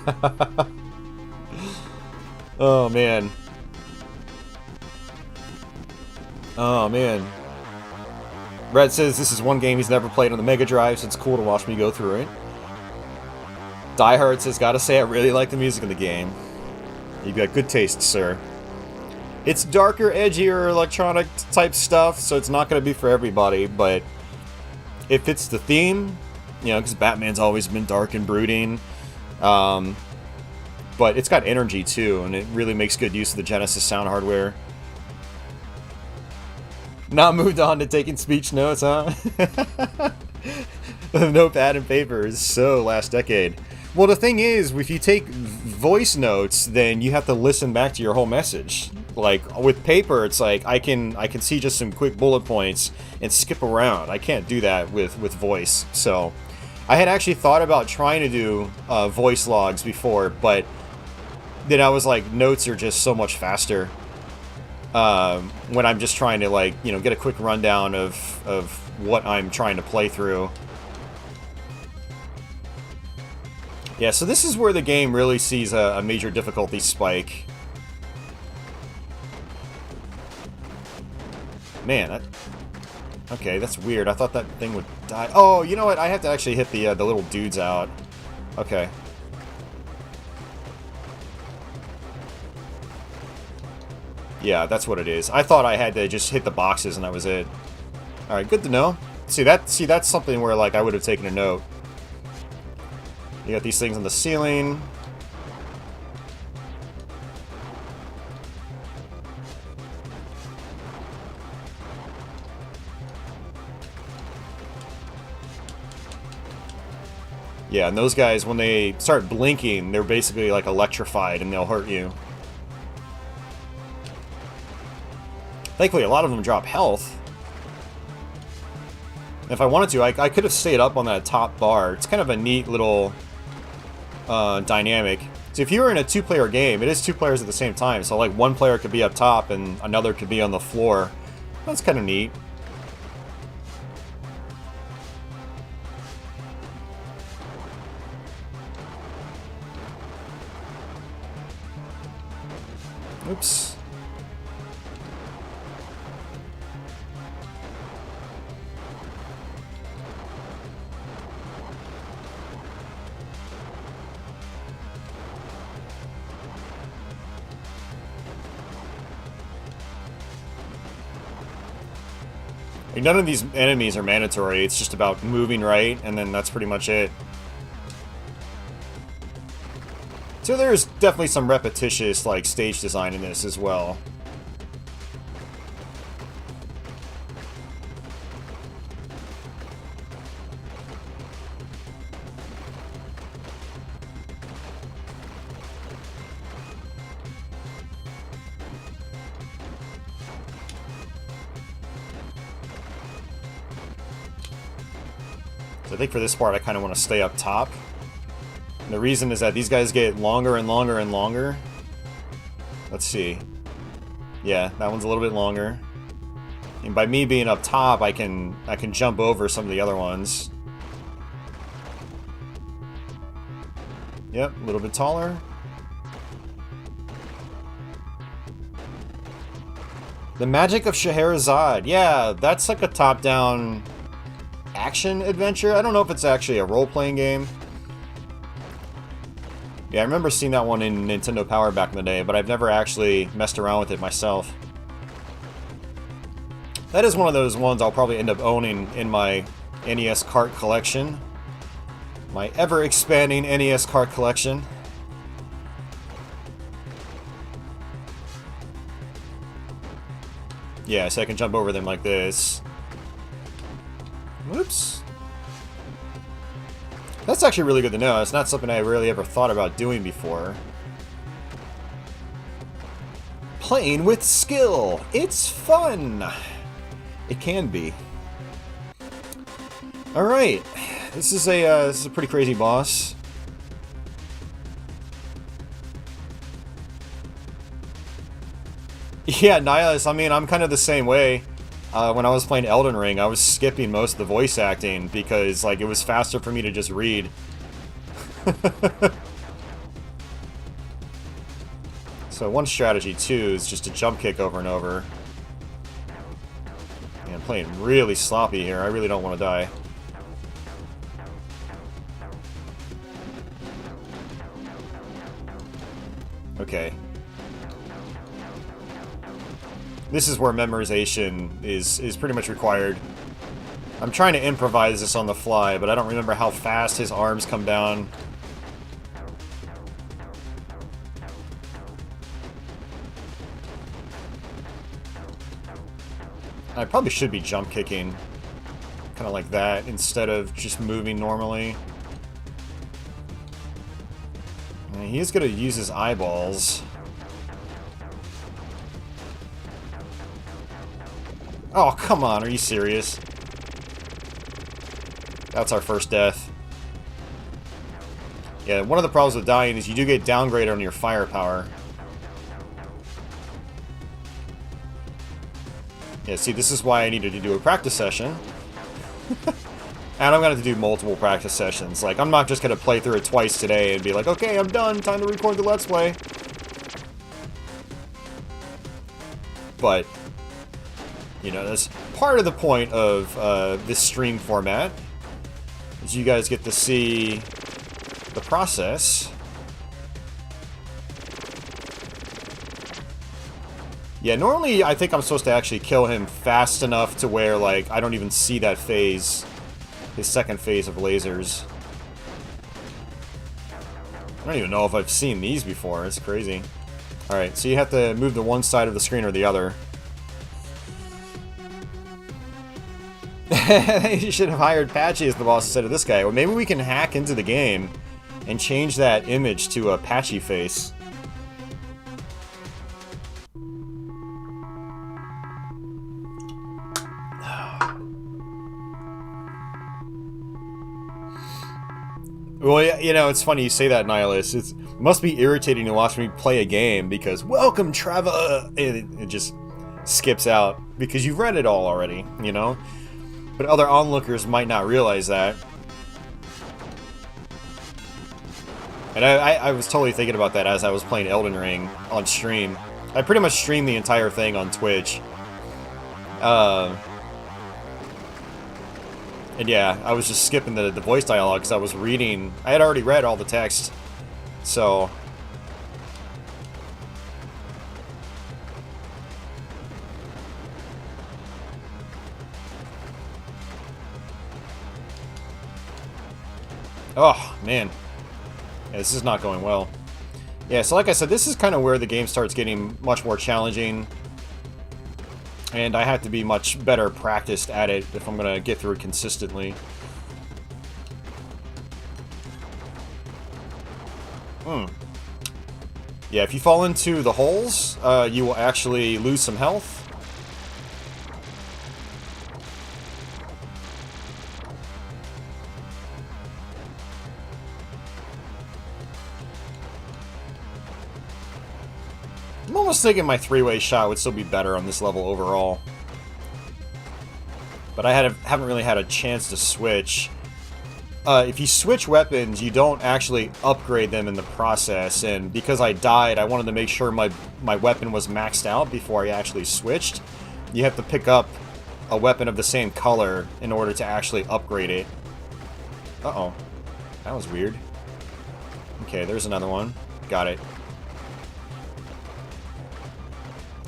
Oh man. Oh man. Red says this is one game he's never played on the Megadrive, so it's cool to watch me go through it. Die Hard says, gotta say I really like the music in the game. You've got good taste, sir. It's darker, edgier, electronic type stuff, so it's not gonna be for everybody, but it fits the theme, you know, because Batman's always been dark and brooding. But it's got energy too, and it really makes good use of the Genesis sound hardware. Not moved on to taking speech notes, huh? Notepad and paper is so last decade. Well, the thing is, if you take voice notes, then you have to listen back to your whole message. Like, with paper, it's like, I can see just some quick bullet points and skip around. I can't do that with voice. So, I had actually thought about trying to do voice logs before, but then I was like, notes are just so much faster. When I'm just trying to, like, you know, get a quick rundown of what I'm trying to play through. Yeah, so this is where the game really sees a major difficulty spike. Man, okay, that's weird. I thought that thing would die. Oh, you know what? I have to actually hit the little dudes out. Okay. Yeah, that's what it is. I thought I had to just hit the boxes and that was it. Alright, good to know. See, that's something where, like, I would have taken a note. You got these things on the ceiling. Yeah, and those guys, when they start blinking, they're basically, like, electrified and they'll hurt you. Thankfully, a lot of them drop health. If I wanted to, I could have stayed up on that top bar. It's kind of a neat little dynamic. So if you were in a two-player game, it is two players at the same time. So, like, one player could be up top and another could be on the floor. That's kind of neat. Oops. None of these enemies are mandatory, it's just about moving right, and then that's pretty much it. So there's definitely some repetitious, like, stage design in this as well. I think for this part I kind of want to stay up top. And the reason is that these guys get longer and longer and longer. Let's see. Yeah, that one's a little bit longer. And by me being up top, I can jump over some of the other ones. Yep, a little bit taller. The Magic of Scheherazade. Yeah, that's like a top-down action adventure. I don't know if it's actually a role-playing game. Yeah, I remember seeing that one in Nintendo Power back in the day, but I've never actually messed around with it myself. That is one of those ones I'll probably end up owning in my NES cart collection. My ever-expanding NES cart collection. Yeah, so I can jump over them like this. Whoops. That's actually really good to know. It's not something I really ever thought about doing before. Playing with skill. It's fun. It can be. Alright. This is a pretty crazy boss. Yeah, Nihilus, I mean, I'm kind of the same way. When I was playing Elden Ring, I was skipping most of the voice acting because, like, it was faster for me to just read. So one strategy, too, is just to jump kick over and over. Man, I'm playing really sloppy here. I really don't want to die. Okay. This is where memorization is pretty much required. I'm trying to improvise this on the fly, but I don't remember how fast his arms come down. I probably should be jump kicking. Kind of like that, instead of just moving normally. And he is going to use his eyeballs. Oh, come on, are you serious? That's our first death. Yeah, one of the problems with dying is you do get downgraded on your firepower. Yeah, see, this is why I needed to do a practice session. And I'm going to have to do multiple practice sessions. Like, I'm not just going to play through it twice today and be like, okay, I'm done, time to record the Let's Play. But, you know, that's part of the point of this stream format, is you guys get to see the process. Yeah, normally I think I'm supposed to actually kill him fast enough to where, like, I don't even see that phase. His second phase of lasers. I don't even know if I've seen these before. It's crazy. Alright, so you have to move to one side of the screen or the other. You should have hired Patchy as the boss instead of this guy. Well, maybe we can hack into the game and change that image to a Patchy face. Well, you know, it's funny you say that, Nihilus. It must be irritating to watch me play a game because, welcome, Trevor! It just skips out because you've read it all already, you know? But other onlookers might not realize that. And I was totally thinking about that as I was playing Elden Ring on stream. I pretty much streamed the entire thing on Twitch. And yeah, I was just skipping the voice dialogue because I was reading. I had already read all the text. So. Oh, man. Yeah, this is not going well. Yeah, so like I said, this is kind of where the game starts getting much more challenging. And I have to be much better practiced at it if I'm going to get through it consistently. Yeah, if you fall into the holes, you will actually lose some health. I'm almost thinking my three-way shot would still be better on this level overall. but I haven't really had a chance to switch. If you switch weapons, you don't actually upgrade them in the process, and because I died, I wanted to make sure my weapon was maxed out before I actually switched. You have to pick up a weapon of the same color in order to actually upgrade it. Uh-oh. That was weird. Okay, there's another one. Got it.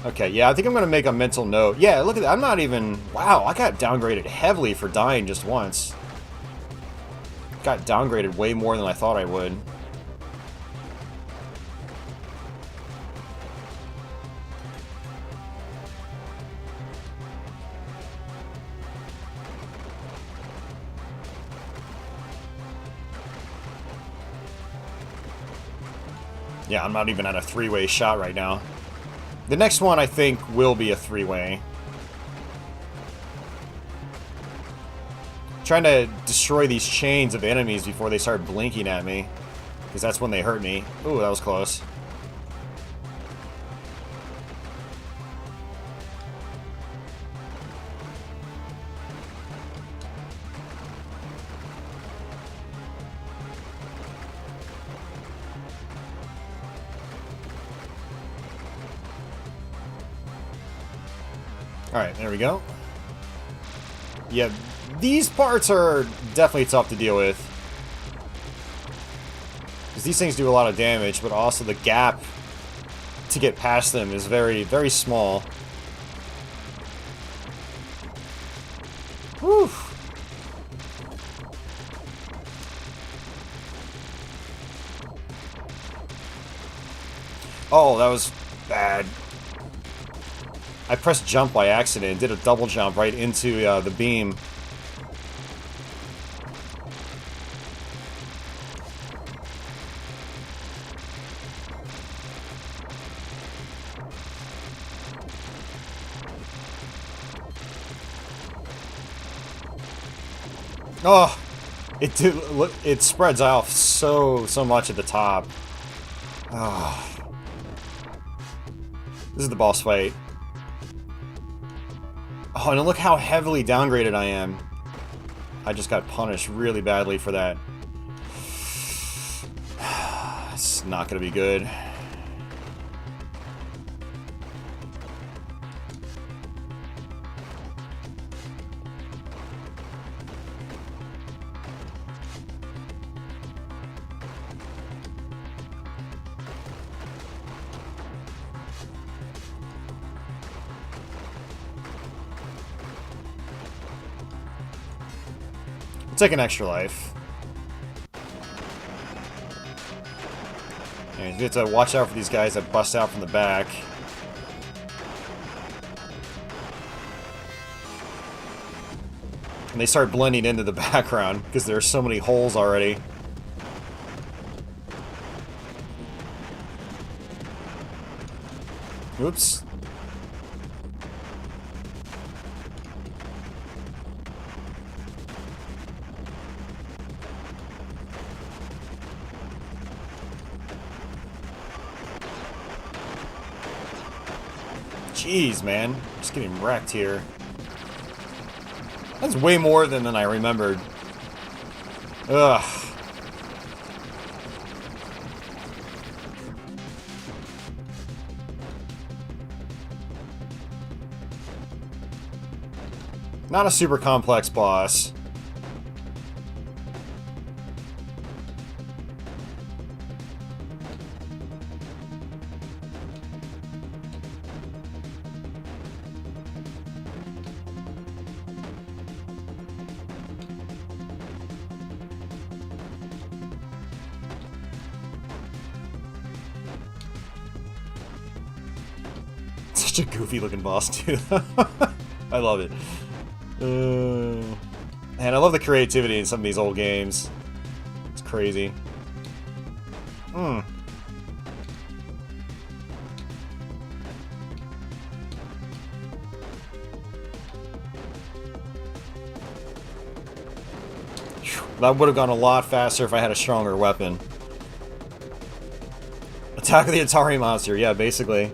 Okay, yeah, I think I'm going to make a mental note. Yeah, look at that. I'm not even... Wow, I got downgraded heavily for dying just once. Got downgraded way more than I thought I would. Yeah, I'm not even at a three-way shot right now. The next one, I think, will be a three-way. Trying to destroy these chains of enemies before they start blinking at me, because that's when they hurt me. Ooh, that was close. Alright, there we go. Yeah, these parts are definitely tough to deal with. Because these things do a lot of damage, but also the gap to get past them is very, very small. Whew. Oh, that was bad. I pressed jump by accident and did a double jump right into the beam. Oh, it spreads off so much at the top. Oh. This is the boss fight. Oh, and look how heavily downgraded I am. I just got punished really badly for that. It's not gonna be good. I'll take an extra life. And you have to watch out for these guys that bust out from the back. And they start blending into the background because there are so many holes already. Oops. Jeez, man. Just getting wrecked here. That's way more than I remembered. Ugh. Not a super complex boss. Such a goofy looking boss, too. I love it. And I love the creativity in some of these old games. It's crazy. That would have gone a lot faster if I had a stronger weapon. Attack of the Atari monster, yeah, basically.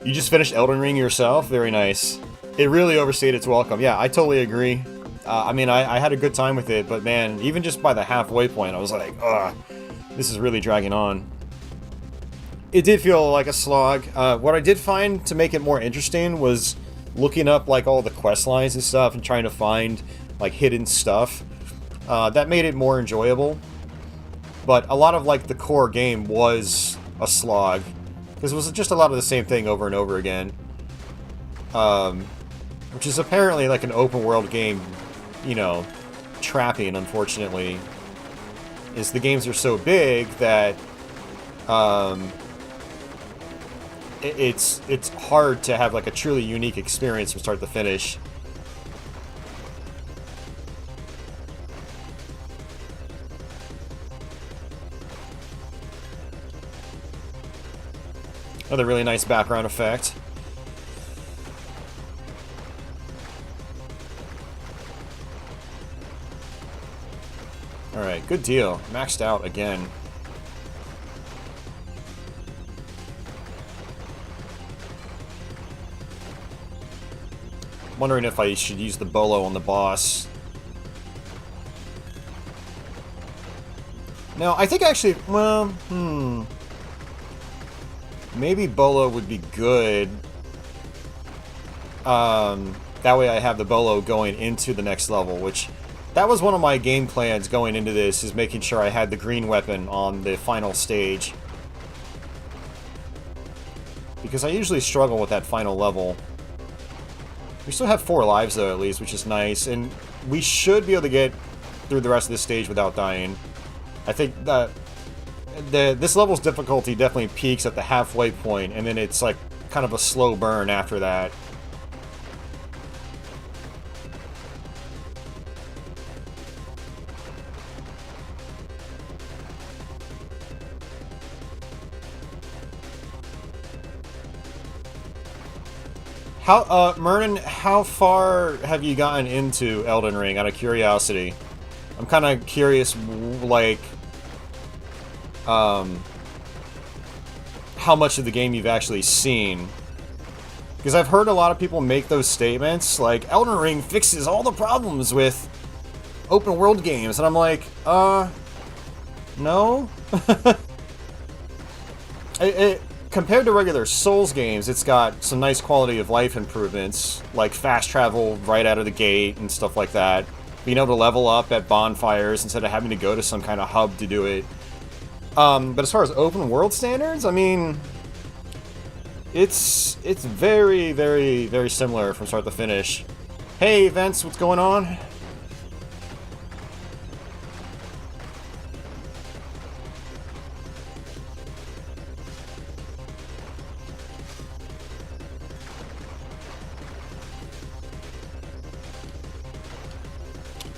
You just finished Elden Ring yourself? Very nice. It really overstayed its welcome. Yeah, I totally agree. I mean, I had a good time with it, but man, even just by the halfway point, I was like, ugh, this is really dragging on. It did feel like a slog. What I did find to make it more interesting was looking up like all the quest lines and stuff and trying to find like hidden stuff. That made it more enjoyable. But a lot of like the core game was a slog, because it was just a lot of the same thing over and over again. Which is apparently like an open world game, you know, trapping, unfortunately, is the games are so big that it's hard to have like a truly unique experience from start to finish. Another really nice background effect. Alright, good deal. Maxed out again. Wondering if I should use the bolo on the boss. No, I think actually, well, maybe bolo would be good. That way I have the bolo going into the next level, which that was one of my game plans going into this, is making sure I had the green weapon on the final stage. Because I usually struggle with that final level. We still have 4 lives though, at least, which is nice, and we should be able to get through the rest of this stage without dying. I think that this level's difficulty definitely peaks at the halfway point, and then it's like kind of a slow burn after that. How, Mernon, how far have you gotten into Elden Ring, out of curiosity? I'm kind of curious, like, how much of the game you've actually seen. Because I've heard a lot of people make those statements, like, Elden Ring fixes all the problems with open world games, and I'm like, no? Compared to regular Souls games, it's got some nice quality of life improvements, like fast travel right out of the gate and stuff like that. Being able to level up at bonfires instead of having to go to some kind of hub to do it. But as far as open world standards, I mean, it's very, very, very similar from start to finish. Hey, Vince, what's going on?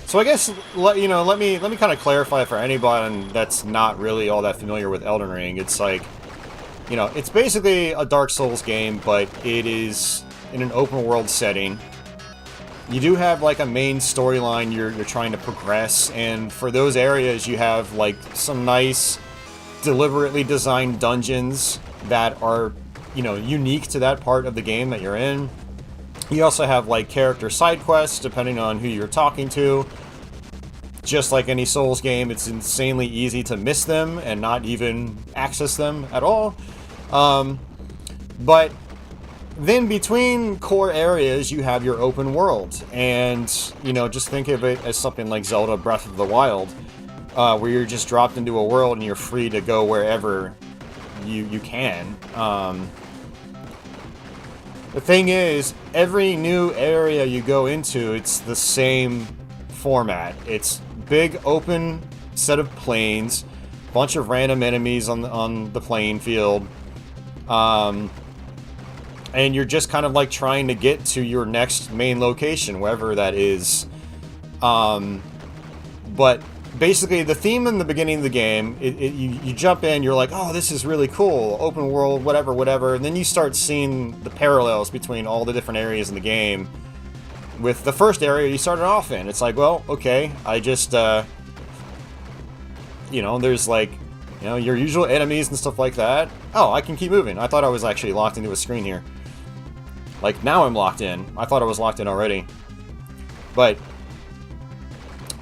So I guess, let me kind of clarify for anybody that's not really all that familiar with Elden Ring. It's like, it's basically a Dark Souls game, but it is in an open world setting. You do have like a main storyline you're trying to progress, and for those areas you have like some nice, deliberately designed dungeons that are, unique to that part of the game that you're in. You also have like character side quests depending on who you're talking to. Just like any Souls game, it's insanely easy to miss them and not even access them at all. But then between core areas, you have your open world. And, just think of it as something like Zelda Breath of the Wild, where you're just dropped into a world and you're free to go wherever you can. The thing is, every new area you go into, it's the same format. It's big open set of plains, bunch of random enemies on the playing field, and you're just kind of like trying to get to your next main location, wherever that is. But basically, the theme in the beginning of the game, you jump in, you're like, oh, this is really cool, open world, whatever, and then you start seeing the parallels between all the different areas in the game. With the first area you started off in, it's like, well, okay, I just, there's like, your usual enemies and stuff like that. Oh, I can keep moving. I thought I was actually locked into a screen here. Like, now I'm locked in. I thought I was locked in already. But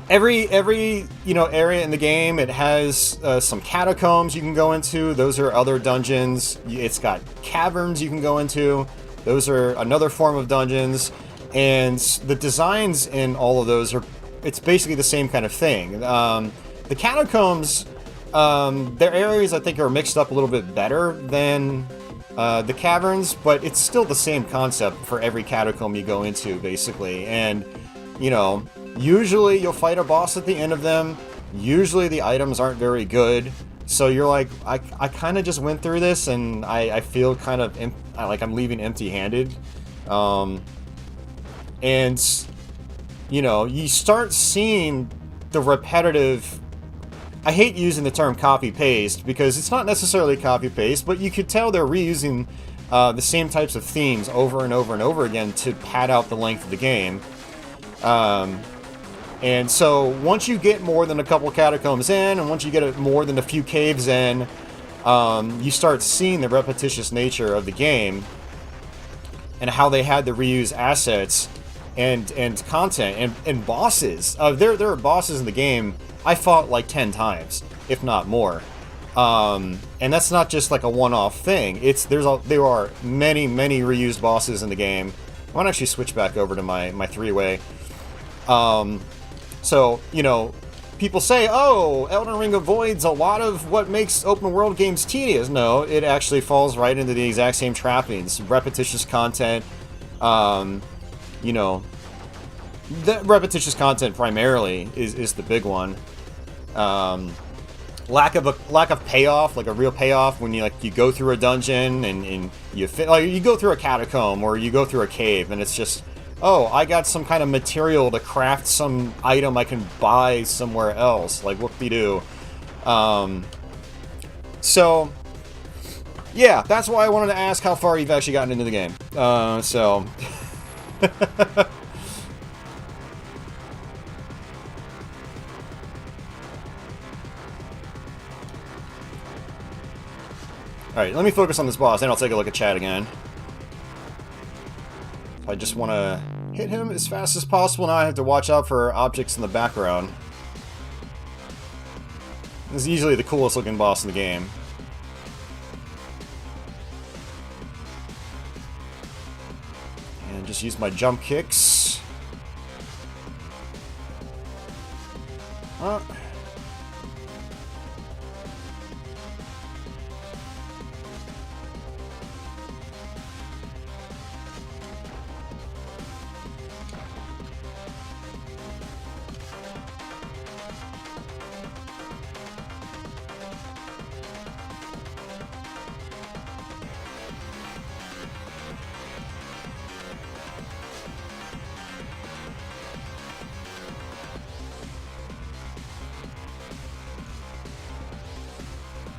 every area in the game, it has some catacombs you can go into. Those are other dungeons. It's got caverns you can go into. Those are another form of dungeons. And the designs in all of those it's basically the same kind of thing. The catacombs, their areas I think are mixed up a little bit better than the caverns, but it's still the same concept for every catacomb you go into, basically. And, usually you'll fight a boss at the end of them. Usually the items aren't very good. So you're like, I kind of just went through this, and I feel kind of like I'm leaving empty-handed. And, you start seeing the repetitive... I hate using the term copy-paste, because it's not necessarily copy-paste, but you could tell they're reusing the same types of themes over and over and over again to pad out the length of the game. And so, once you get more than a couple catacombs in, and once you get more than a few caves in, you start seeing the repetitious nature of the game, and how they had to reuse assets and content and bosses. There are bosses in the game I fought like 10 times, if not more. And that's not just like a one-off thing. There are many reused bosses in the game. I want to actually switch back over to my three-way. So, people say, oh, Elden Ring avoids a lot of what makes open world games tedious. No, it actually falls right into the exact same trappings. Repetitious content, the repetitious content primarily is the big one. Lack of payoff, like a real payoff when you go through a dungeon and you go through a catacomb or you go through a cave, and it's just, oh, I got some kind of material to craft some item I can buy somewhere else. Like, whoop-de-doo. So, yeah, that's why I wanted to ask how far you've actually gotten into the game. So... Alright, let me focus on this boss, then I'll take a look at chat again. I just want to hit him as fast as possible. Now I have to watch out for objects in the background. This is easily the coolest looking boss in the game. And just use my jump kicks.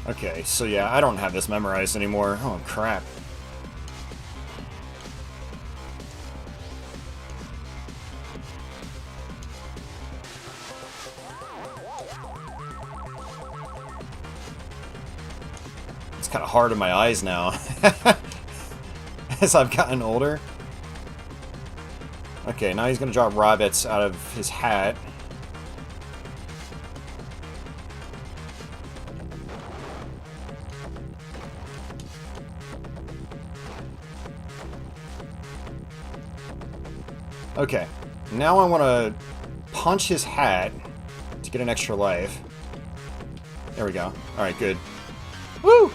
Okay, so yeah, I don't have this memorized anymore. Oh, crap. It's kind of hard on my eyes now. As I've gotten older. Okay, now he's gonna drop rabbits out of his hat. Okay, now I want to punch his hat to get an extra life. There we go. Alright, good. Woo!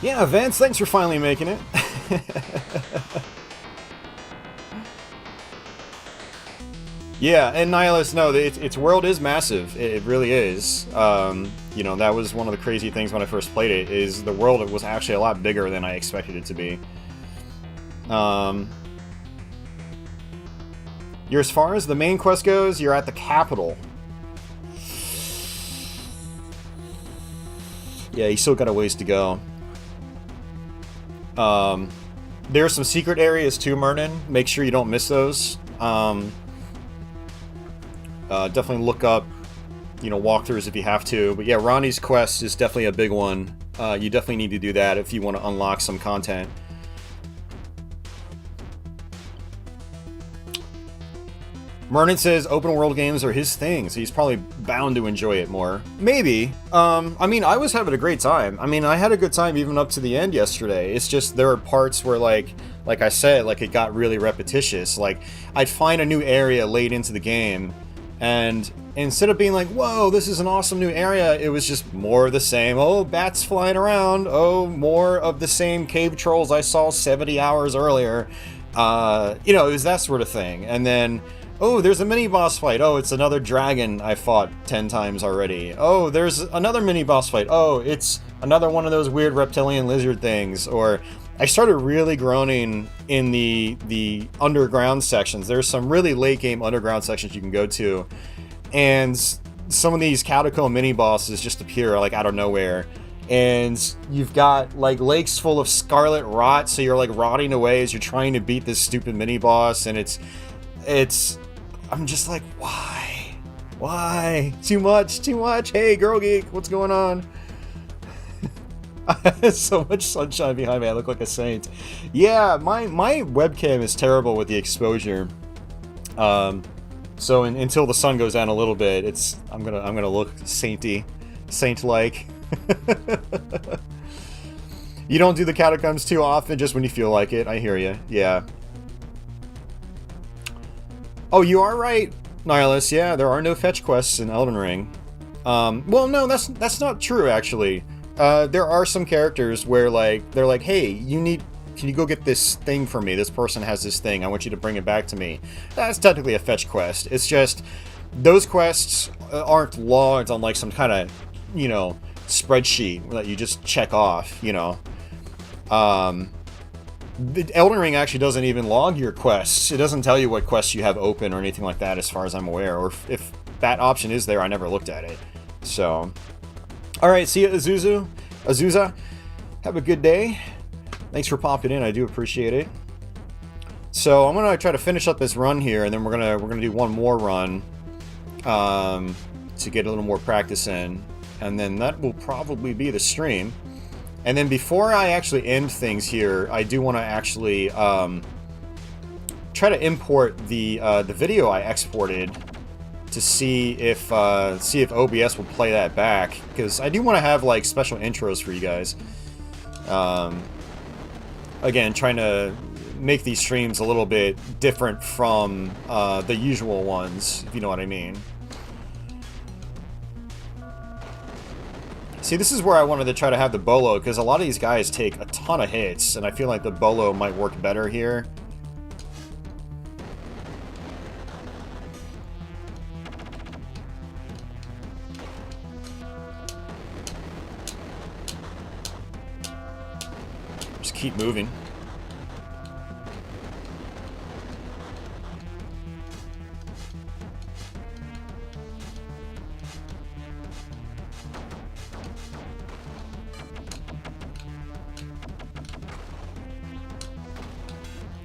Yeah, Vance, thanks for finally making it. Yeah, and Nihilus, no, its world is massive. It really is. That was one of the crazy things when I first played it, is the world was actually a lot bigger than I expected it to be. You're as far as the main quest goes, you're at the capital. Yeah, you still got a ways to go. There are some secret areas too, Mernon. Make sure you don't miss those. Definitely look up you know, walkthroughs if you have to. But yeah, Ronnie's quest is definitely a big one. You definitely need to do that if you want to unlock some content. Mernon says open world games are his thing, so he's probably bound to enjoy it more. Maybe. I mean, I was having a great time. I mean, I had a good time even up to the end yesterday. It's just there are parts where, like I said, like it got really repetitious. Like, I'd find a new area late into the game, and instead of being like, whoa, this is an awesome new area, it was just more of the same. Oh, bats flying around. Oh, more of the same cave trolls I saw 70 hours earlier. You know, it was that sort of thing. And then, oh, there's a mini-boss fight. Oh, it's another dragon I fought 10 times already. Oh, there's another mini-boss fight. Oh, it's another one of those weird reptilian lizard things. Or I started really groaning in the underground sections. There's some really late-game underground sections you can go to. And some of these catacomb mini-bosses just appear, like, out of nowhere. And you've got, like, lakes full of scarlet rot, so you're, like, rotting away as you're trying to beat this stupid mini-boss. And it's... I'm just like, why? Why? Too much, too much. Hey, Girl Geek, what's going on? So much sunshine behind me, I look like a saint. Yeah, my webcam is terrible with the exposure. So until the sun goes down a little bit, I'm gonna look saint-like. You don't do the catacombs too often, just when you feel like it. I hear you. Yeah. Oh, you are right, Nihilus. Yeah, there are no fetch quests in Elden Ring. Well, no, that's not true, actually. There are some characters where, like, they're like, hey, can you go get this thing for me? This person has this thing. I want you to bring it back to me. That's technically a fetch quest. It's just, those quests aren't logged on, like, some kind of, you know, spreadsheet that you just check off, you know. The Elden Ring actually doesn't even log your quests. It doesn't tell you what quests you have open or anything like that, as far as I'm aware. Or if that option is there, I never looked at it. So, alright, see you, Azusa. Have a good day. Thanks for popping in, I do appreciate it. So, I'm gonna try to finish up this run here, and then we're gonna do one more run to get a little more practice in. And then that will probably be the stream. And then before I actually end things here, I do want to actually try to import the video I exported to see if OBS will play that back, because I do want to have, like, special intros for you guys. Again, trying to make these streams a little bit different from the usual ones, if you know what I mean. See, this is where I wanted to try to have the bolo, because a lot of these guys take a ton of hits, and I feel like the bolo might work better here. Just keep moving.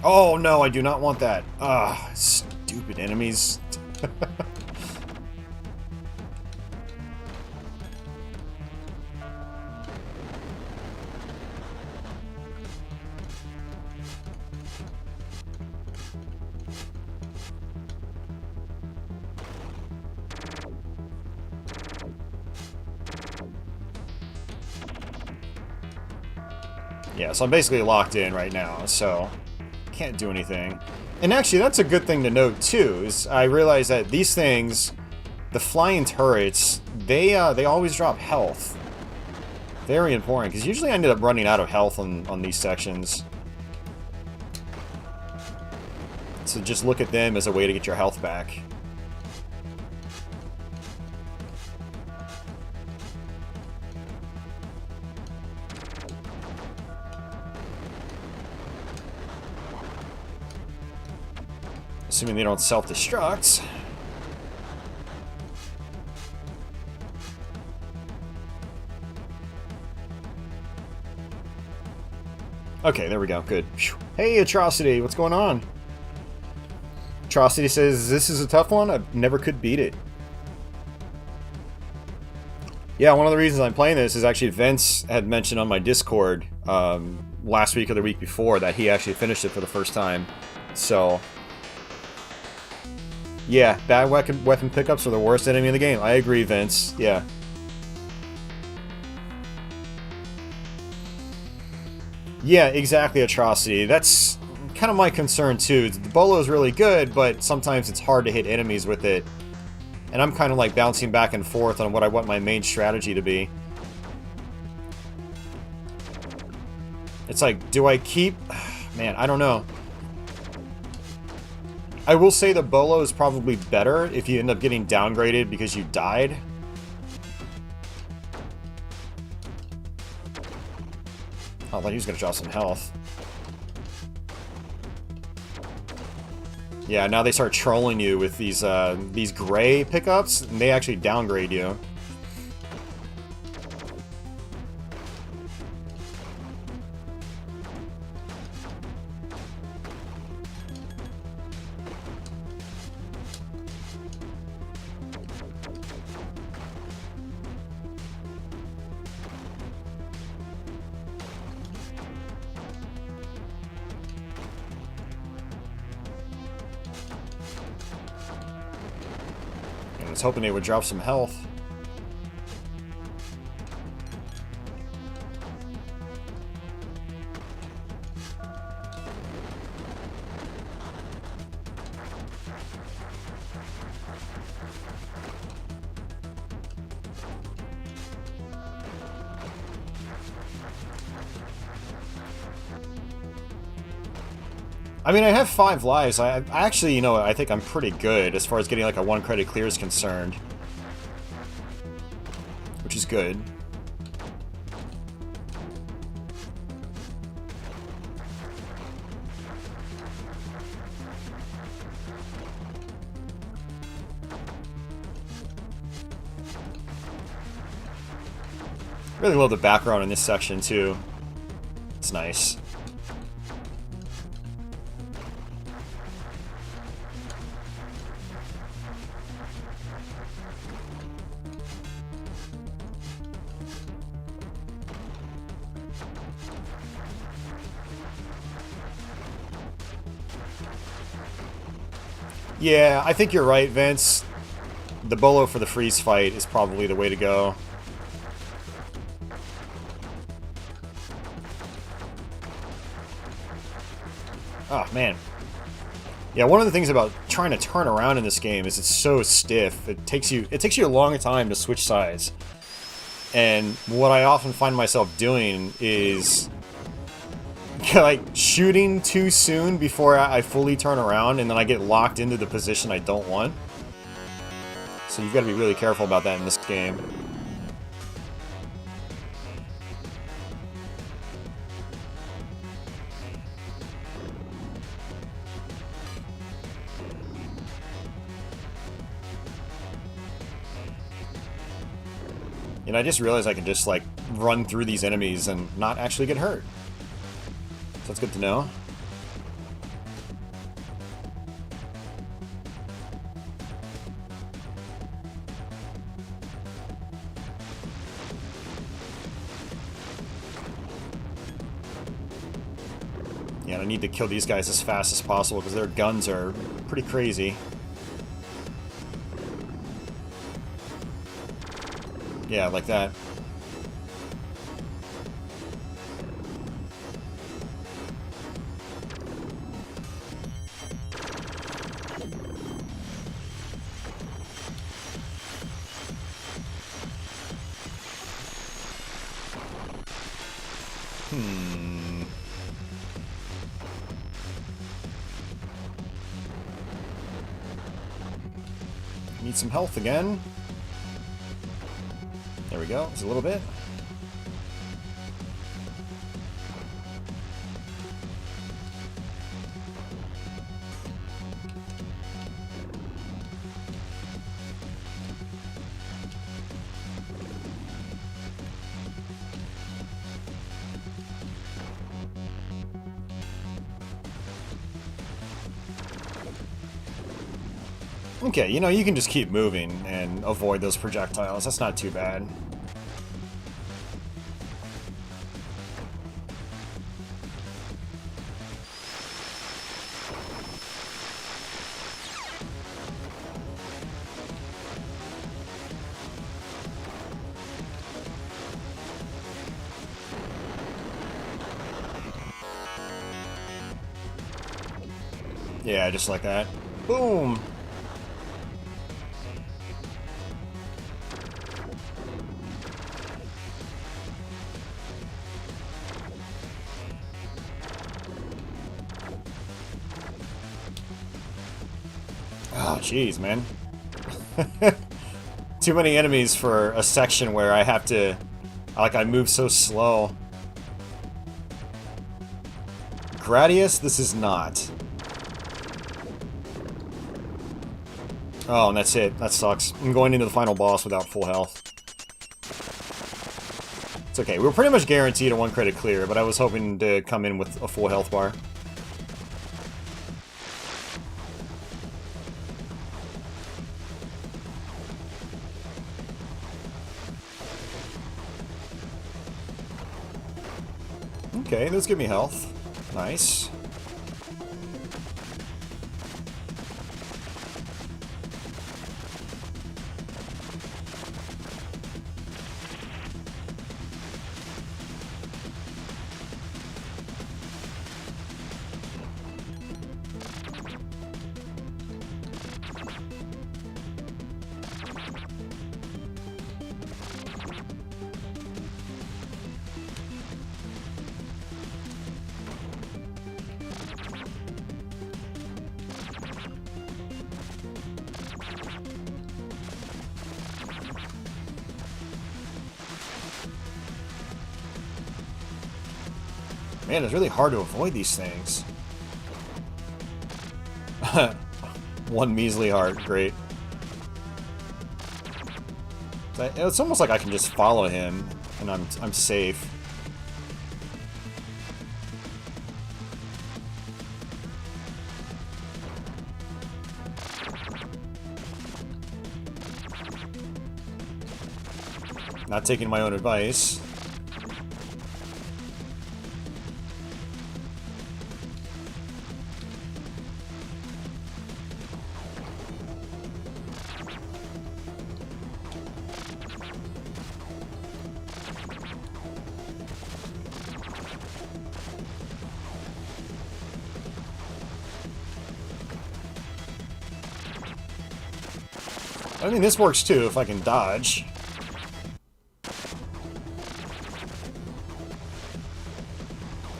Oh no, I do not want that. Ah, stupid enemies. Yeah, so I'm basically locked in right now, so can't do anything. And actually, that's a good thing to note too, is I realize that these things, the flying turrets, they always drop health. Very important, because usually I ended up running out of health on these sections. So just look at them as a way to get your health back. Assuming they don't self-destruct. Okay, there we go. Good. Hey, Atrocity, what's going on? Atrocity says, this is a tough one. I never could beat it. Yeah, one of the reasons I'm playing this is actually Vince had mentioned on my Discord last week or the week before that he actually finished it for the first time. So, yeah, bad weapon pickups are the worst enemy in the game. I agree, Vince. Yeah. Yeah, exactly, Atrocity. That's kind of my concern too. The bolo is really good, but sometimes it's hard to hit enemies with it. And I'm kind of like bouncing back and forth on what I want my main strategy to be. It's like, do I keep... Man, I don't know. I will say the bolo is probably better if you end up getting downgraded because you died. Oh, I thought he was going to drop some health. Yeah, now they start trolling you with these gray pickups, and they actually downgrade you. I was hoping they would drop some health. I mean, I have 5 lives. I actually, you know, I think I'm pretty good as far as getting like a 1 credit clear is concerned. Which is good. Really love the background in this section too. It's nice. Yeah, I think you're right, Vince. The bolo for the freeze fight is probably the way to go. Oh, man. Yeah, one of the things about trying to turn around in this game is it's so stiff. It takes you a long time to switch sides. And what I often find myself doing is like shooting too soon before I fully turn around, and then I get locked into the position I don't want. So you've got to be really careful about that in this game. And I just realized I can just like run through these enemies and not actually get hurt. So that's good to know. Yeah, and I need to kill these guys as fast as possible because their guns are pretty crazy. Yeah, like that. Need some health again. There we go, just a little bit. Okay, you know, you can just keep moving and avoid those projectiles. That's not too bad. Yeah, just like that. Boom! Oh, jeez, man. Too many enemies for a section where I have to... Like, I move so slow. Gradius, this is not. Oh, and that's it. That sucks. I'm going into the final boss without full health. It's okay. We were pretty much guaranteed a 1 credit clear, but I was hoping to come in with a full health bar. Okay, those give me health. Nice. Man, it's really hard to avoid these things. 1 measly heart, great. It's almost like I can just follow him, and I'm safe. Not taking my own advice. I mean, this works too if I can dodge.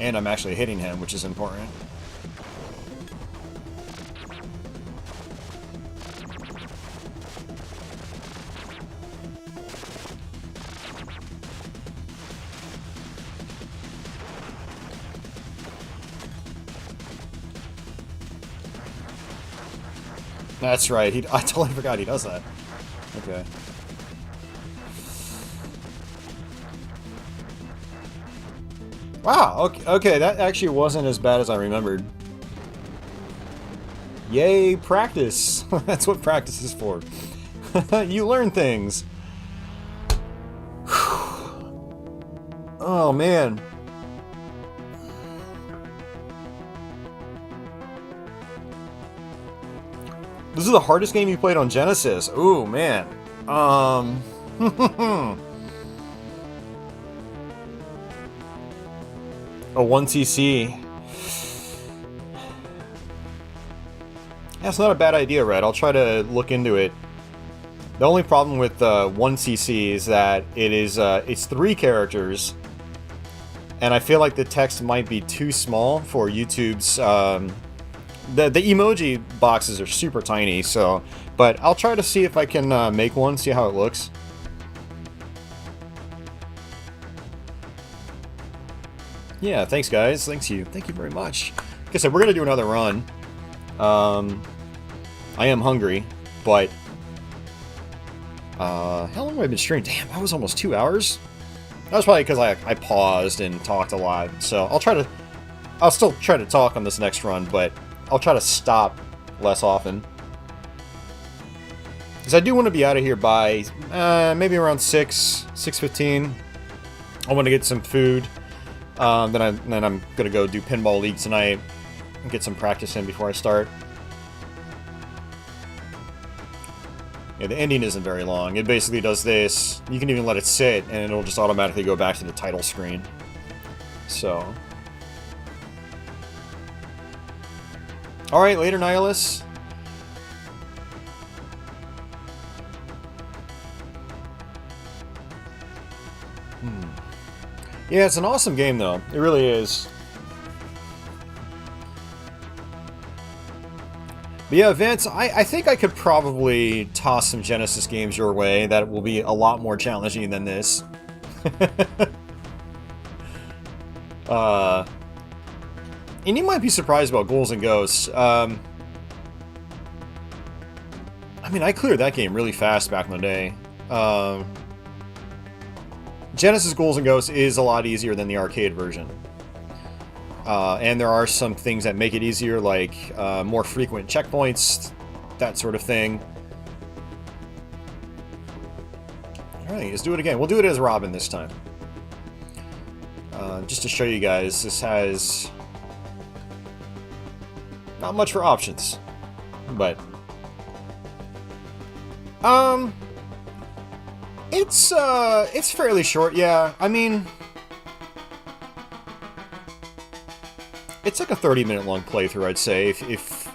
And I'm actually hitting him, which is important. That's right, I totally forgot he does that. Okay. Wow, okay, that actually wasn't as bad as I remembered. Yay, practice! That's what practice is for. You learn things. Oh, man. This is the hardest game you played on Genesis. Ooh, man. A 1cc. That's not a bad idea, Red. I'll try to look into it. The only problem with 1cc is that it's 3 characters, and I feel like the text might be too small for YouTube's. The emoji boxes are super tiny, so. But I'll try to see if I can make one, see how it looks. Yeah, thanks guys. Thank you very much. Like I said, we're gonna do another run. I am hungry, but how long have I been streaming? Damn, that was almost 2 hours. That was probably because I paused and talked a lot. So I'll still try to talk on this next run, but I'll try to stop less often. Because I do want to be out of here by maybe around 6:15. I want to get some food. Then I'm gonna go do Pinball League tonight and get some practice in before I start. Yeah, the ending isn't very long. It basically does this. You can even let it sit, and it'll just automatically go back to the title screen. So Alright, later, Nihilus. Yeah, it's an awesome game, though. It really is. But yeah, Vince, I think I could probably toss some Genesis games your way that will be a lot more challenging than this. And you might be surprised about Ghouls and Ghosts. I mean, I cleared that game really fast back in the day. Genesis Ghouls and Ghosts is a lot easier than the arcade version. And there are some things that make it easier, like more frequent checkpoints, that sort of thing. Alright, let's do it again. We'll do it as Robin this time. Just to show you guys, this has not much for options, but it's fairly short, yeah. I mean, it's like a 30-minute long playthrough, I'd say. If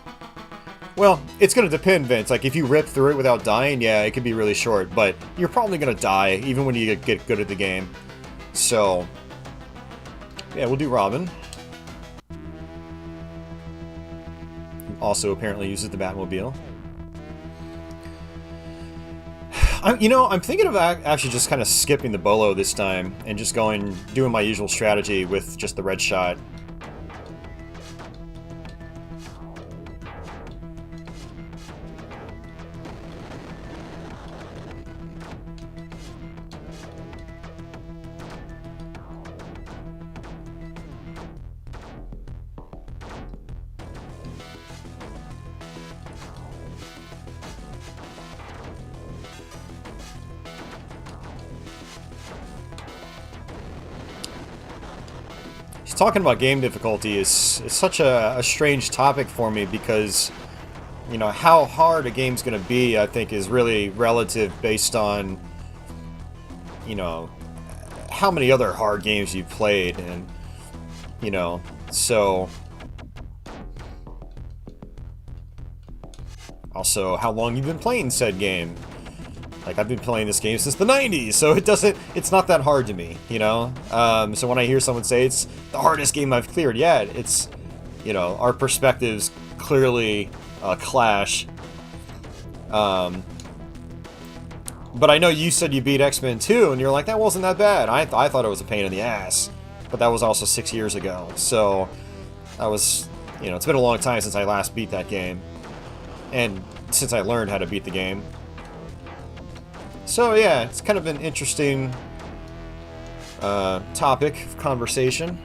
well, it's gonna depend, Vince. Like, if you rip through it without dying, yeah, it could be really short, but you're probably gonna die even when you get good at the game. So, yeah, we'll do Robin. Also, apparently uses the Batmobile. I'm thinking of actually just kind of skipping the Bolo this time and just doing my usual strategy with just the red shot. Talking about game difficulty is such a strange topic for me because, you know, how hard a game's going to be, I think, is really relative based on, you know, how many other hard games you've played, and, you know, so also how long you've been playing said game. Like, I've been playing this game since the 90s, so it's not that hard to me, you know? So when I hear someone say it's the hardest game I've cleared, yeah, it's, you know, our perspectives clearly clash. But I know you said you beat X-Men 2, and you're like, that wasn't that bad. I thought it was a pain in the ass. But that was also 6 years ago, so that was, you know, it's been a long time since I last beat that game. And since I learned how to beat the game. So yeah, it's kind of an interesting topic of conversation.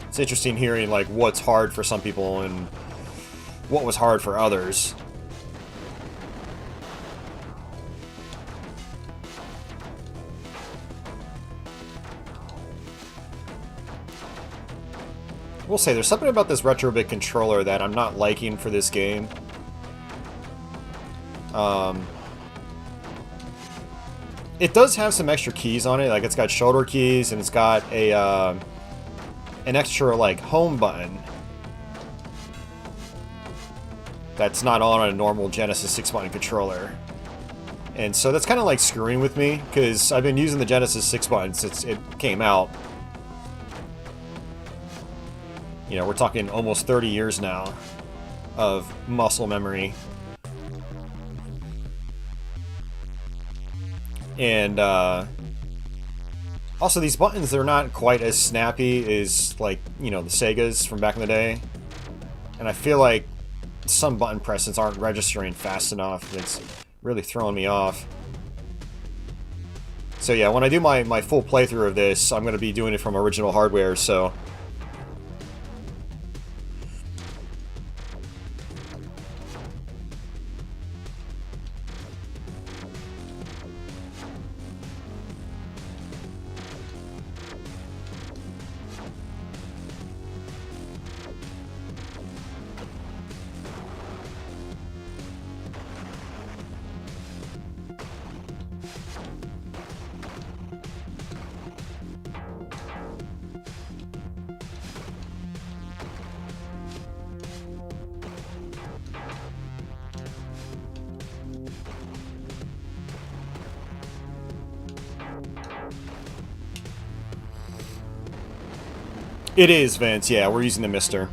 It's interesting hearing like what's hard for some people and what was hard for others. I will say, there's something about this Retrobit controller that I'm not liking for this game. It does have some extra keys on it, like it's got shoulder keys and it's got a an extra like home button that's not on a normal Genesis 6-button controller. And so that's kind of like screwing with me, because I've been using the Genesis 6-button since it came out. You know, we're talking almost 30 years now of muscle memory. And also these buttons, they're not quite as snappy as, like, you know, the Segas from back in the day. And I feel like some button presses aren't registering fast enough. It's really throwing me off. So yeah, when I do my full playthrough of this, I'm going to be doing it from original hardware, so... It is, Vince. Yeah, we're using the Mister.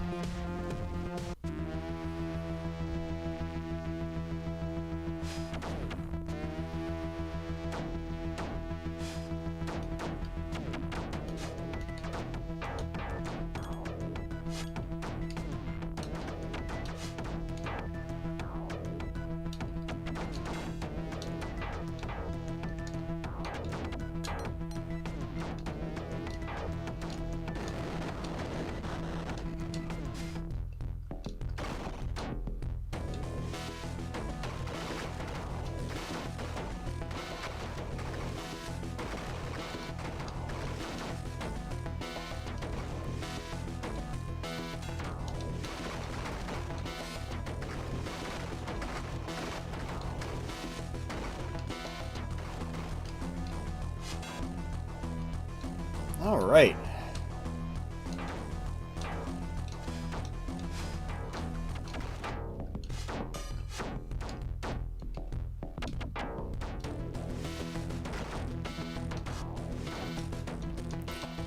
All right.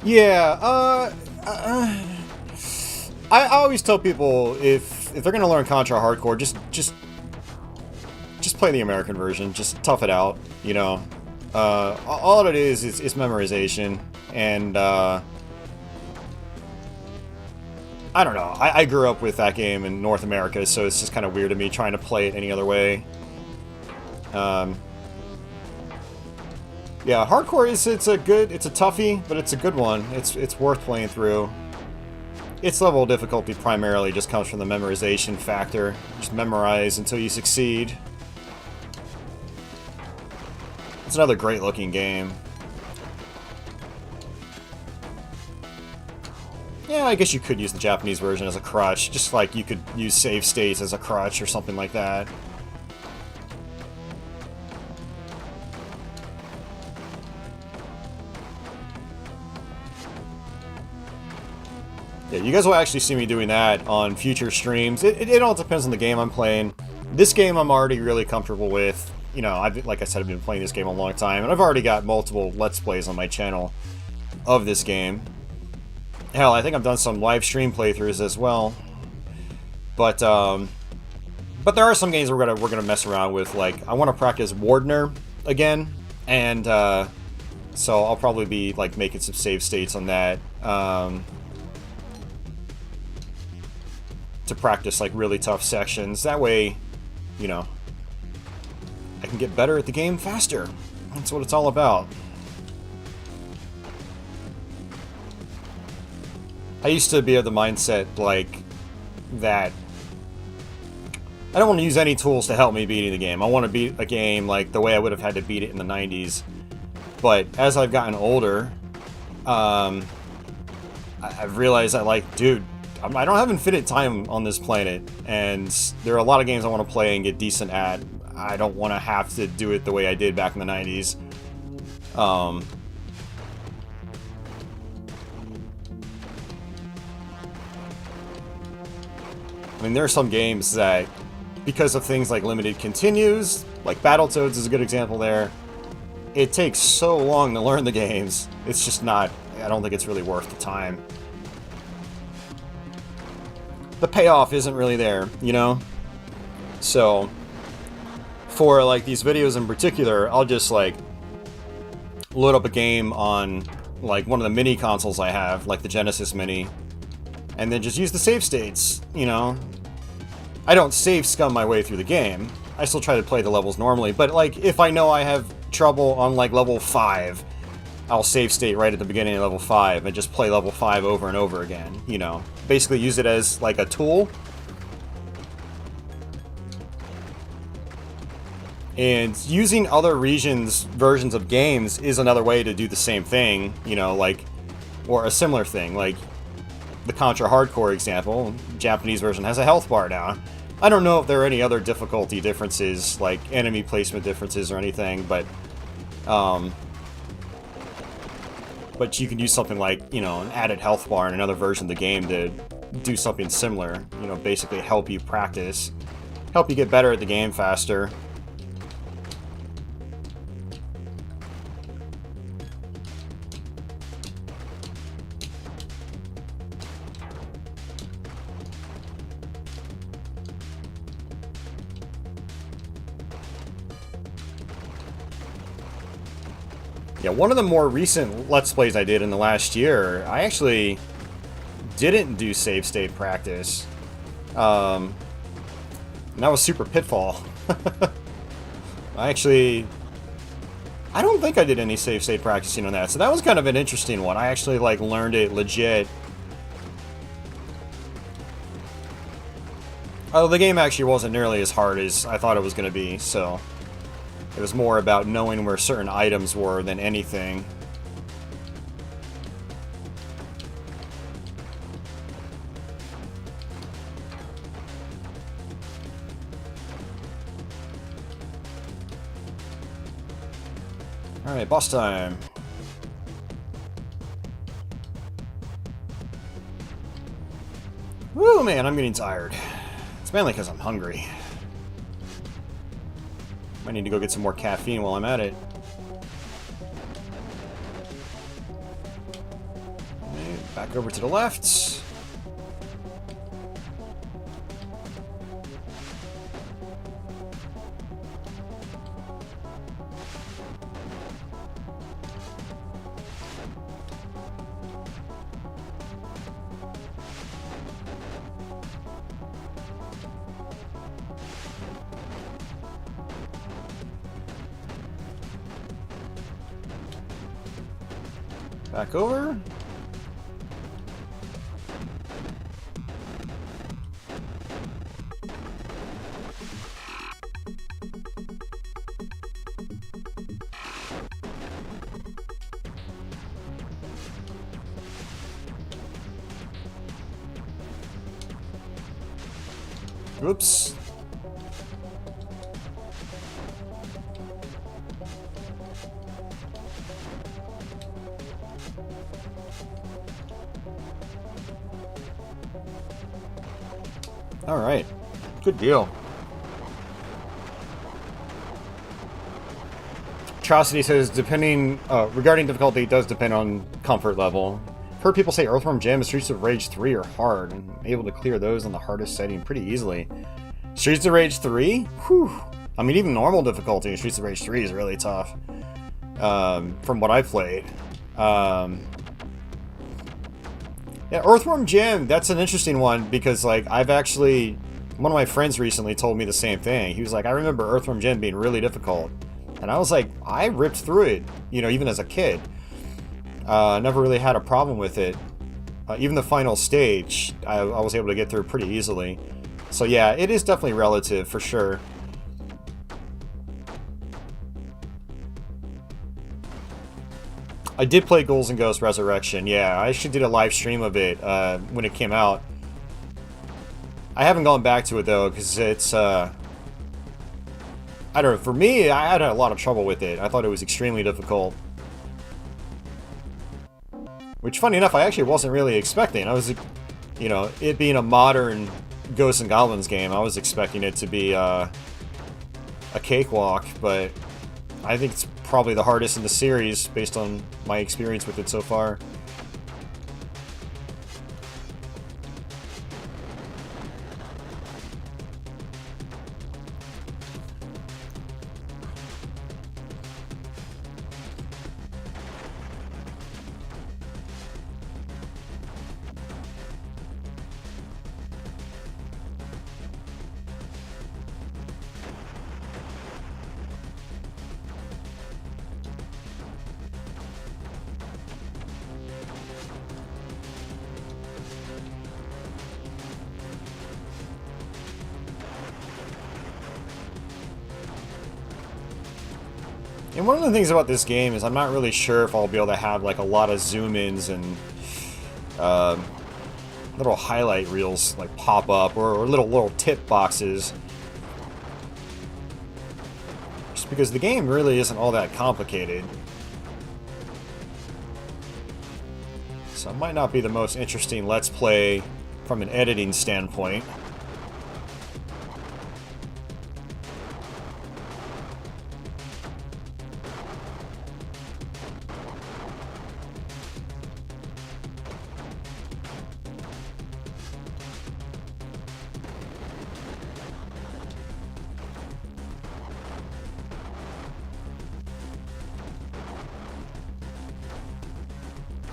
Yeah, I always tell people if they're gonna learn Contra Hardcore, just play the American version. Just tough it out, you know. All it is memorization, and I don't know. I grew up with that game in North America, so it's just kind of weird to me trying to play it any other way. Yeah, Hardcore it's a toughie, but it's a good one. It's worth playing through. Its level of difficulty primarily just comes from the memorization factor. Just memorize until you succeed. It's another great looking game. Yeah, I guess you could use the Japanese version as a crutch, just like you could use save states as a crutch or something like that. Yeah, you guys will actually see me doing that on future streams. It all depends on the game I'm playing. This game I'm already really comfortable with. You know, like I said, I've been playing this game a long time, and I've already got multiple Let's Plays on my channel of this game. Hell, I think I've done some live stream playthroughs as well. But there are some games we're gonna mess around with. Like, I want to practice Wardener again, and so I'll probably be like making some save states on that. To practice like really tough sections. That way, you know, I can get better at the game faster. That's what it's all about. I used to be of the mindset like that I don't want to use any tools to help me beating the game. I want to beat a game like the way I would have had to beat it in the 90s. But as I've gotten older, I've realized that, like, dude, I don't have infinite time on this planet, and there are a lot of games I want to play and get decent at. I don't want to have to do it the way I did back in the 90s. I mean, there are some games that, because of things like limited continues, like Battletoads is a good example there, it takes so long to learn the games. It's just not, I don't think it's really worth the time. The payoff isn't really there, you know? So, for like these videos in particular, I'll just like load up a game on like one of the mini consoles I have, like the Genesis Mini, and then just use the save states, you know? I don't save scum my way through the game. I still try to play the levels normally, but like if I know I have trouble on like level 5, I'll save state right at the beginning of level 5 and just play level 5 over and over again, you know? Basically use it as like a tool. And using other versions of games is another way to do the same thing, you know, like, or a similar thing, like the Contra Hardcore example. Japanese version has a health bar now. I don't know if there are any other difficulty differences, like enemy placement differences or anything, but you can use something like, you know, an added health bar in another version of the game to do something similar, you know, basically help you practice, help you get better at the game faster. Yeah, one of the more recent Let's Plays I did in the last year, I actually didn't do save state practice. And that was Super Pitfall. I don't think I did any save state practicing on that, so that was kind of an interesting one. I actually, like, learned it legit. Oh, the game actually wasn't nearly as hard as I thought it was going to be, so it was more about knowing where certain items were than anything. Alright, boss time. Woo, man, I'm getting tired. It's mainly because I'm hungry. Might need to go get some more caffeine while I'm at it. Okay, back over to the left. Back over. Oops. Alright. Good deal. Atrocity says, regarding difficulty, it does depend on comfort level. I've heard people say Earthworm Jim and Streets of Rage 3 are hard, and I'm able to clear those on the hardest setting pretty easily. Streets of Rage 3? Whew. I mean, even normal difficulty in Streets of Rage 3 is really tough. From what I've played. Yeah, Earthworm Jim, that's an interesting one because, like, one of my friends recently told me the same thing. He was like, I remember Earthworm Jim being really difficult. And I was like, I ripped through it, you know, even as a kid. Never really had a problem with it. Even the final stage, I was able to get through pretty easily. So yeah, it is definitely relative, for sure. I did play Ghouls and Ghosts Resurrection, yeah. I actually did a live stream of it when it came out. I haven't gone back to it, though, because it's, I don't know, for me, I had a lot of trouble with it. I thought it was extremely difficult. Which, funny enough, I actually wasn't really expecting. I was, you know, it being a modern Ghosts and Goblins game, I was expecting it to be a cakewalk, but I think it's probably the hardest in the series based on my experience with it so far. And one of the things about this game is I'm not really sure if I'll be able to have like a lot of zoom-ins and little highlight reels like pop up or little tip boxes. Just because the game really isn't all that complicated. So it might not be the most interesting Let's Play from an editing standpoint.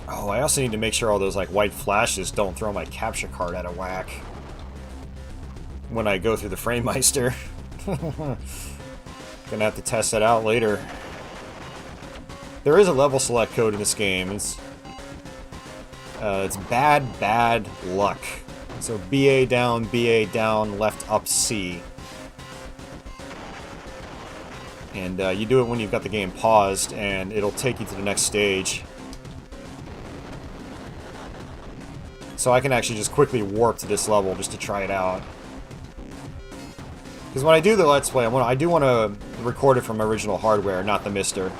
Oh, I also need to make sure all those like white flashes don't throw my capture card out of whack when I go through the FrameMeister. Gonna have to test that out later. There is a level select code in this game. It's bad luck. So BA down, left up C. And you do it when you've got the game paused, and it'll take you to the next stage. So I can actually just quickly warp to this level just to try it out. Because when I do the Let's Play, I do want to record it from original hardware, not the Mister.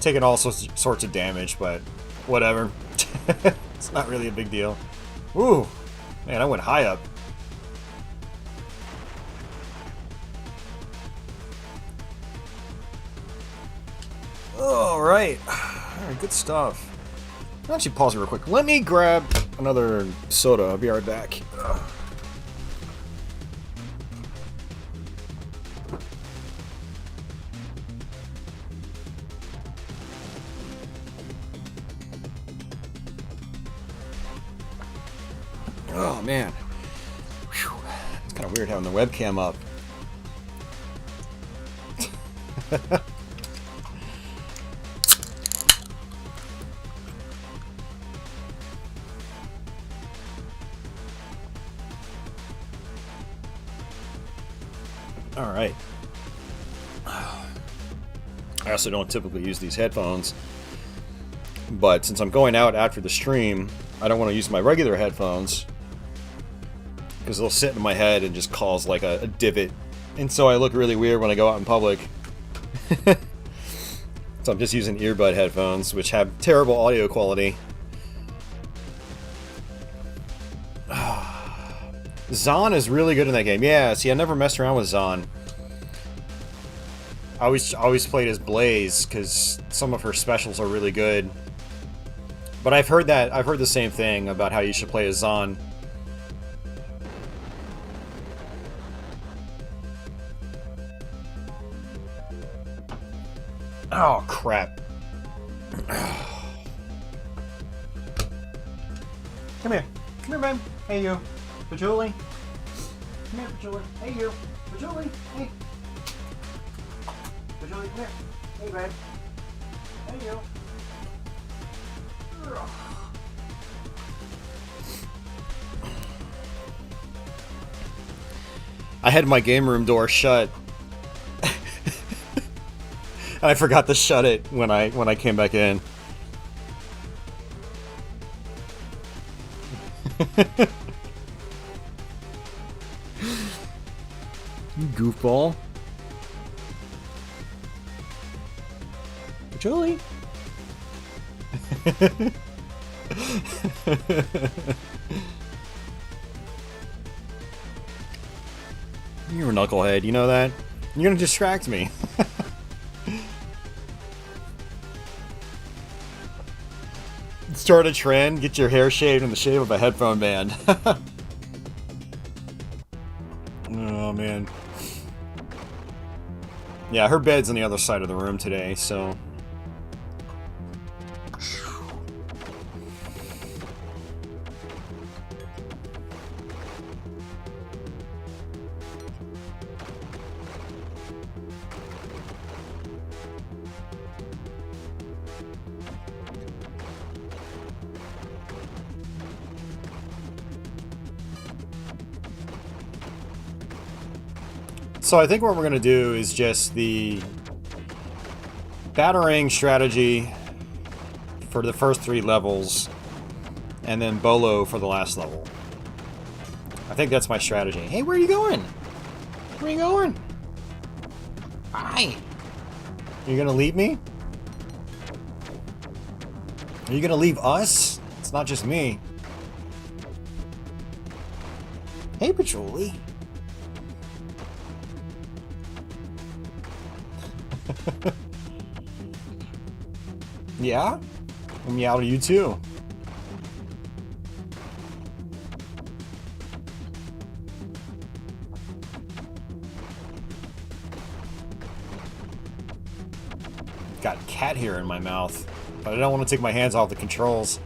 Taking all sorts of damage, but whatever. It's not really a big deal. Ooh, man, I went high up. Alright, good stuff. I'll actually pause it real quick. Let me grab another soda. I'll be right back. Oh man, whew. It's kind of weird having the webcam up. All right. I also don't typically use these headphones, but since I'm going out after the stream, I don't want to use my regular headphones because they'll sit in my head and just cause like a divot, and so I look really weird when I go out in public. So I'm just using earbud headphones, which have terrible audio quality. Zahn is really good in that game. Yeah, see, I never messed around with Zahn. I always played as Blaze because some of her specials are really good. But I've heard the same thing about how you should play as Zahn. Oh crap! Come here, man. Hey you, Patchouli. Come here, Patchouli. Hey you, Patchouli. Hey. Patchouli, come here. Hey, man. Hey you. I had my game room door shut. I forgot to shut it when I came back in. You goofball. Julie. You're a knucklehead, you know that? You're gonna distract me. Start a trend, get your hair shaved in the shape of a headphone band. Oh man. Yeah, her bed's on the other side of the room today, so... So I think what we're going to do is just the batarang strategy for the first 3 levels, and then Bolo for the last level. I think that's my strategy. Hey, where are you going? Where are you going? Hi. Are you gonna leave me? Are you gonna leave us? It's not just me. Hey, Patchouli. Yeah? I'll meow to you too. Got cat hair in my mouth, but I don't want to take my hands off the controls.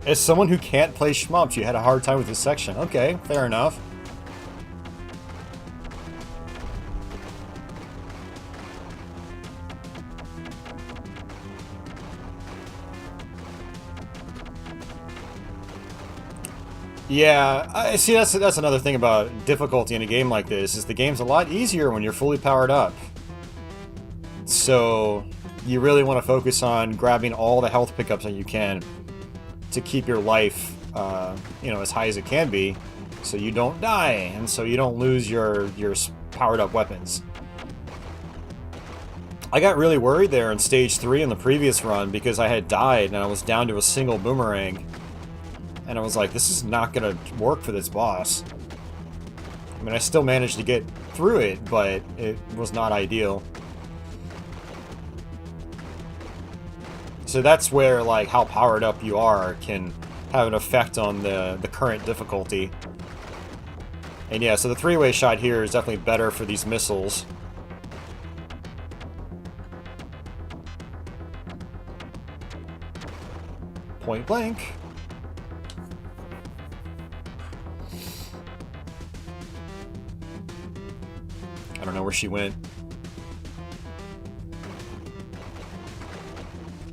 As someone who can't play shmups, you had a hard time with this section. Okay, fair enough. Yeah, I see. That's another thing about difficulty in a game like this, is the game's a lot easier when you're fully powered up. So you really want to focus on grabbing all the health pickups that you can to keep your life, you know, as high as it can be, so you don't die, and so you don't lose your powered up weapons. I got really worried there in stage 3 in the previous run because I had died and I was down to a single boomerang. And I was like, this is not going to work for this boss. I mean, I still managed to get through it, but it was not ideal. So that's where, like, how powered up you are can have an effect on the current difficulty. And yeah, so the three-way shot here is definitely better for these missiles. Point blank. I don't know where she went.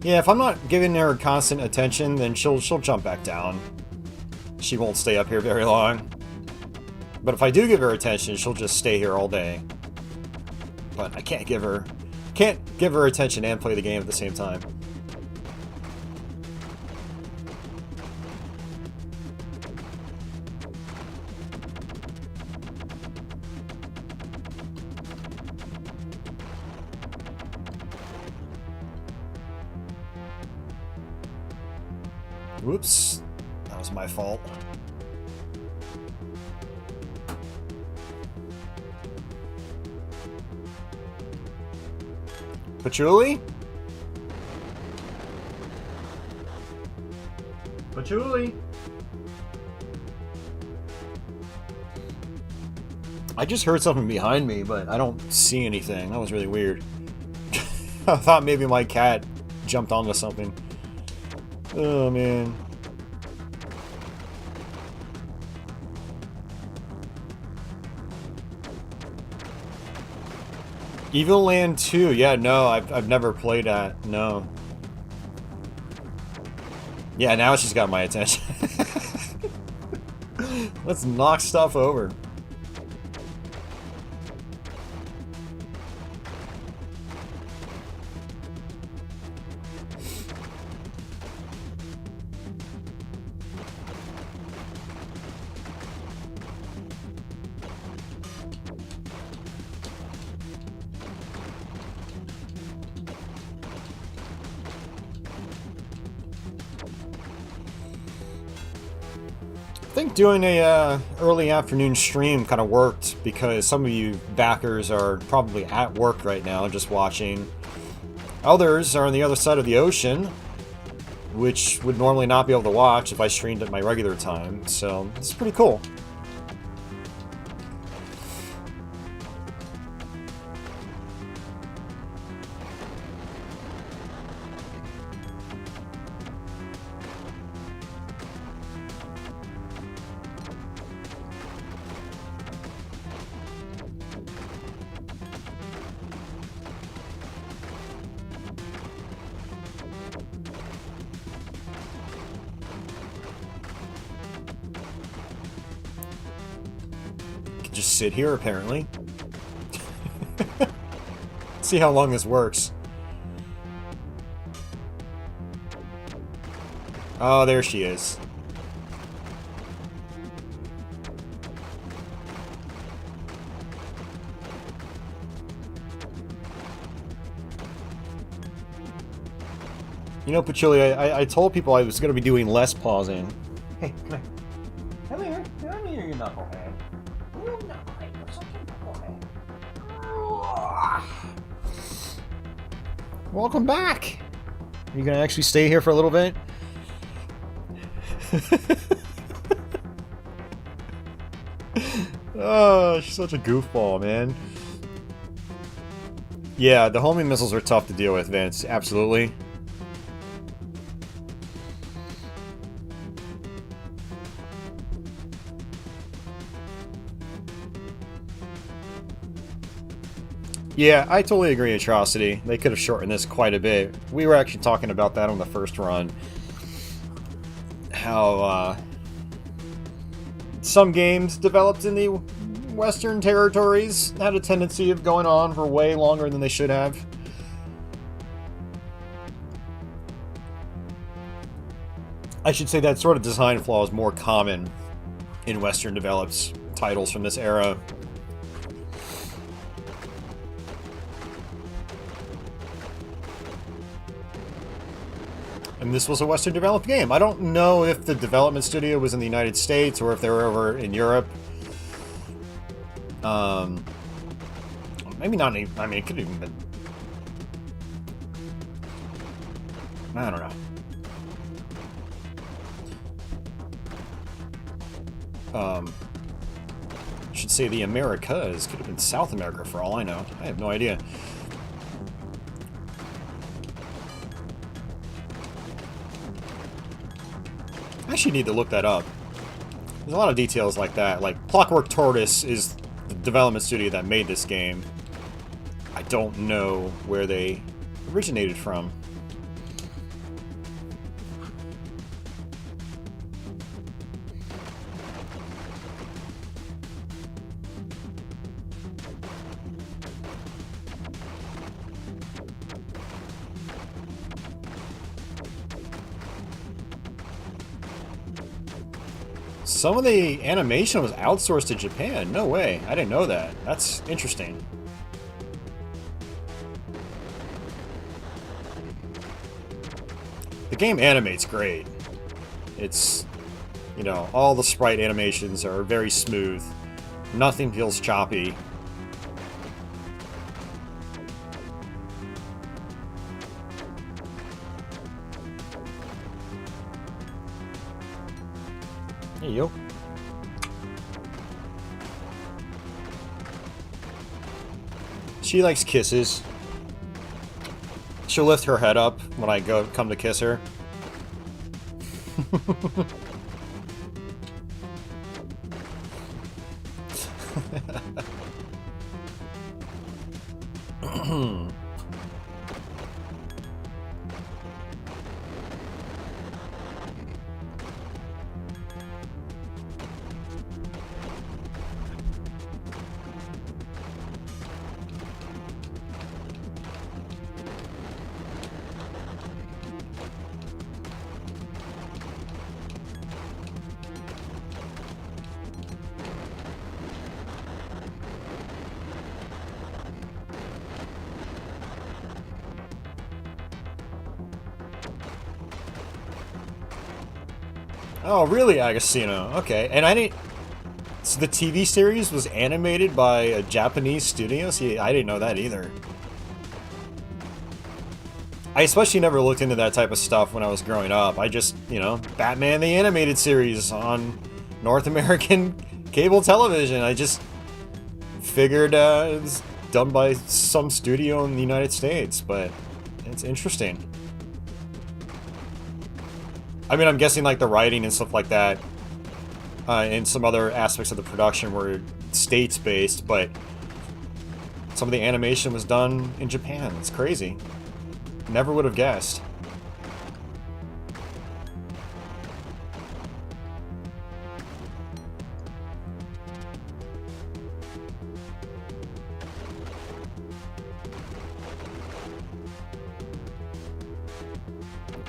Yeah, if I'm not giving her constant attention, then she'll jump back down. She won't stay up here very long. But if I do give her attention, she'll just stay here all day. But I can't give her attention and play the game at the same time. Whoops, that was my fault. Patchouli? Patchouli? I just heard something behind me, but I don't see anything. That was really weird. I thought maybe my cat jumped onto something. Oh, man. Evil Land 2. Yeah, no, I've never played that. No. Yeah, now she's got my attention. Let's knock stuff over. I think doing a early afternoon stream kind of worked because some of you backers are probably at work right now just watching. Others are on the other side of the ocean, which would normally not be able to watch if I streamed at my regular time, so it's pretty cool. just sit here, apparently. See how long this works. Oh, there she is. You know, Patchouli, I told people I was going to be doing less pausing. Hey, come here. Come here. Come here, you knucklehead. You knucklehead. You're such a knucklehead. Welcome back. Are you going to actually stay here for a little bit? Oh, she's such a goofball, man. Yeah, the homing missiles are tough to deal with, Vince. Absolutely. Yeah, I totally agree, Atrocity. They could have shortened this quite a bit. We were actually talking about that on the first run. How, some games developed in the Western territories had a tendency of going on for way longer than they should have. I should say that sort of design flaw is more common in Western developed titles from this era. And this was a Western developed game. I don't know if the development studio was in the United States or if they were over in Europe. Maybe not even, I mean, it could have even been... I don't know. I should say the Americas. Could have been South America for all I know. I have no idea. I actually need to look that up. There's a lot of details like that. Like, Clockwork Tortoise is the development studio that made this game. I don't know where they originated from. Some of the animation was outsourced to Japan. No way. I didn't know that. That's interesting. The game animates great. It's, you know, all the sprite animations are very smooth. Nothing feels choppy. Hey, yo. She likes kisses. She'll lift her head up when I come to kiss her. Oh, really, Agostino? Okay, and I didn't... So the TV series was animated by a Japanese studio? See, I didn't know that either. I especially never looked into that type of stuff when I was growing up. I just, you know, Batman the Animated Series on North American cable television. I just figured it was done by some studio in the United States, but it's interesting. I mean, I'm guessing like the writing and stuff like that, and some other aspects of the production were states-based, but some of the animation was done in Japan. It's crazy. Never would have guessed.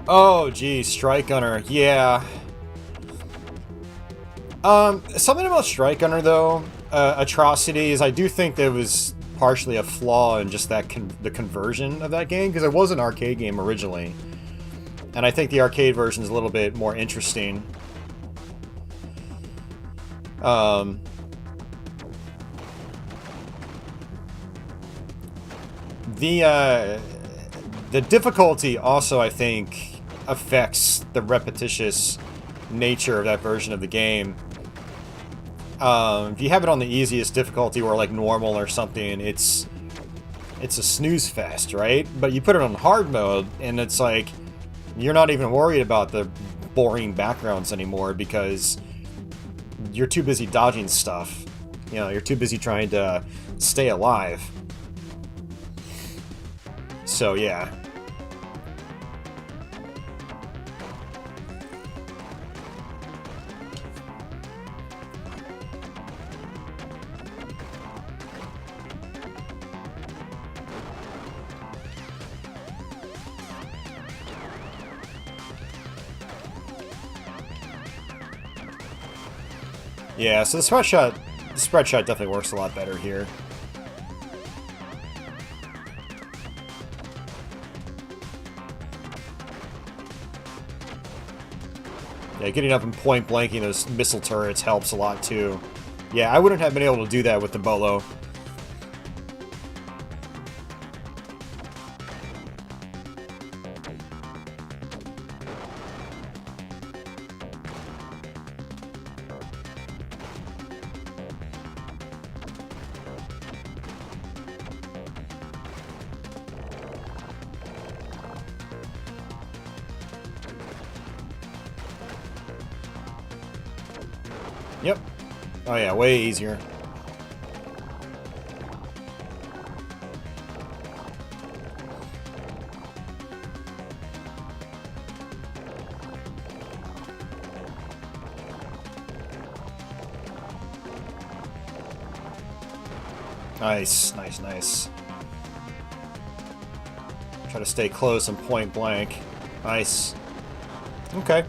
Oh, geez, Strike Gunner. Yeah. Something about Strike Gunner, though, Atrocities, I do think there was partially a flaw in just that the conversion of that game, because it was an arcade game originally. And I think the arcade version is a little bit more interesting. The difficulty also, I think, affects the repetitious nature of that version of the game. If you have it on the easiest difficulty or like normal or something, it's a snooze fest, right? But you put it on hard mode and it's like you're not even worried about the boring backgrounds anymore because you're too busy dodging stuff. You know, you're too busy trying to stay alive. So yeah. Yeah, so the spread shot definitely works a lot better here. Yeah, getting up and point blanking those missile turrets helps a lot too. Yeah, I wouldn't have been able to do that with the Bolo. Yep. Oh yeah, way easier. Nice, nice, nice. Try to stay close and point blank. Nice. Okay.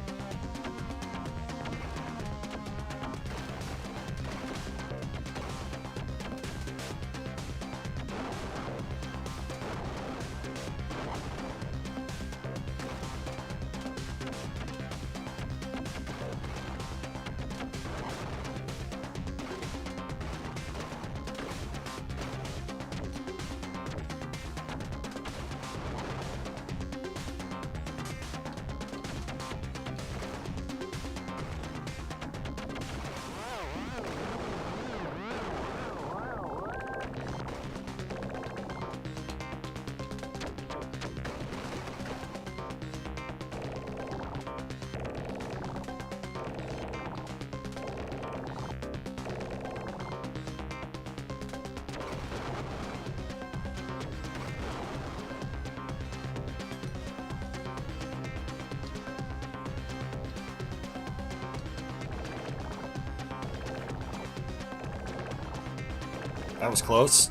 That was close.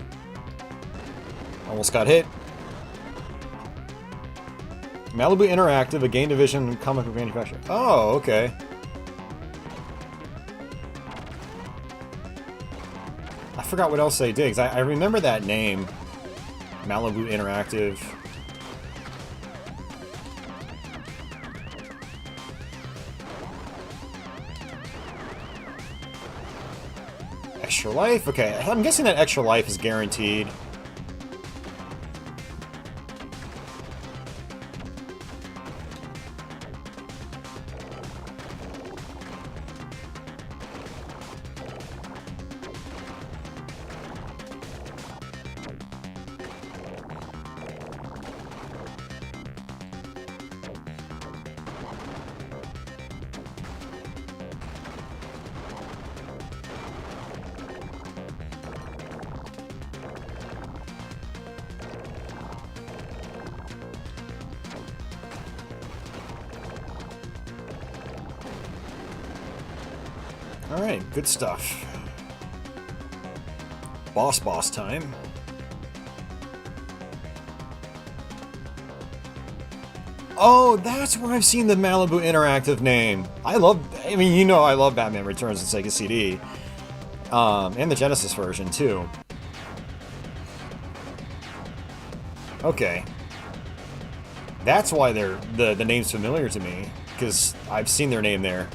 Almost got hit. Malibu Interactive, a game division comic book manufacturer. Oh, okay. I forgot what else they did, 'cause I remember that name. Malibu Interactive. Extra life? Okay, I'm guessing that extra life is guaranteed. Alright, good stuff. Boss time. Oh, that's where I've seen the Malibu Interactive name. I mean, you know I love Batman Returns and Sega CD. And the Genesis version, too. Okay. That's why the name's familiar to me, because I've seen their name there.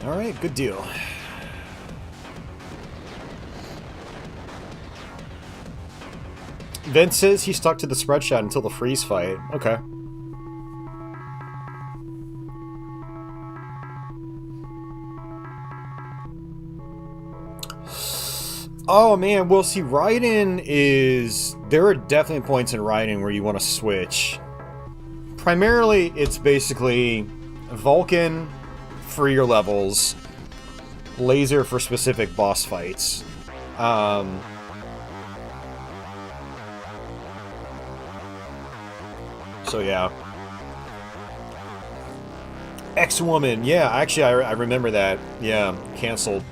Alright, good deal. Vince says he stuck to the spread shot until the freeze fight. Okay. Oh man, well see, Raiden is... There are definitely points in Raiden where you want to switch. Primarily, it's basically Vulcan for your levels, Laser for specific boss fights. So yeah. X-Woman, yeah, actually I remember that. Yeah, canceled.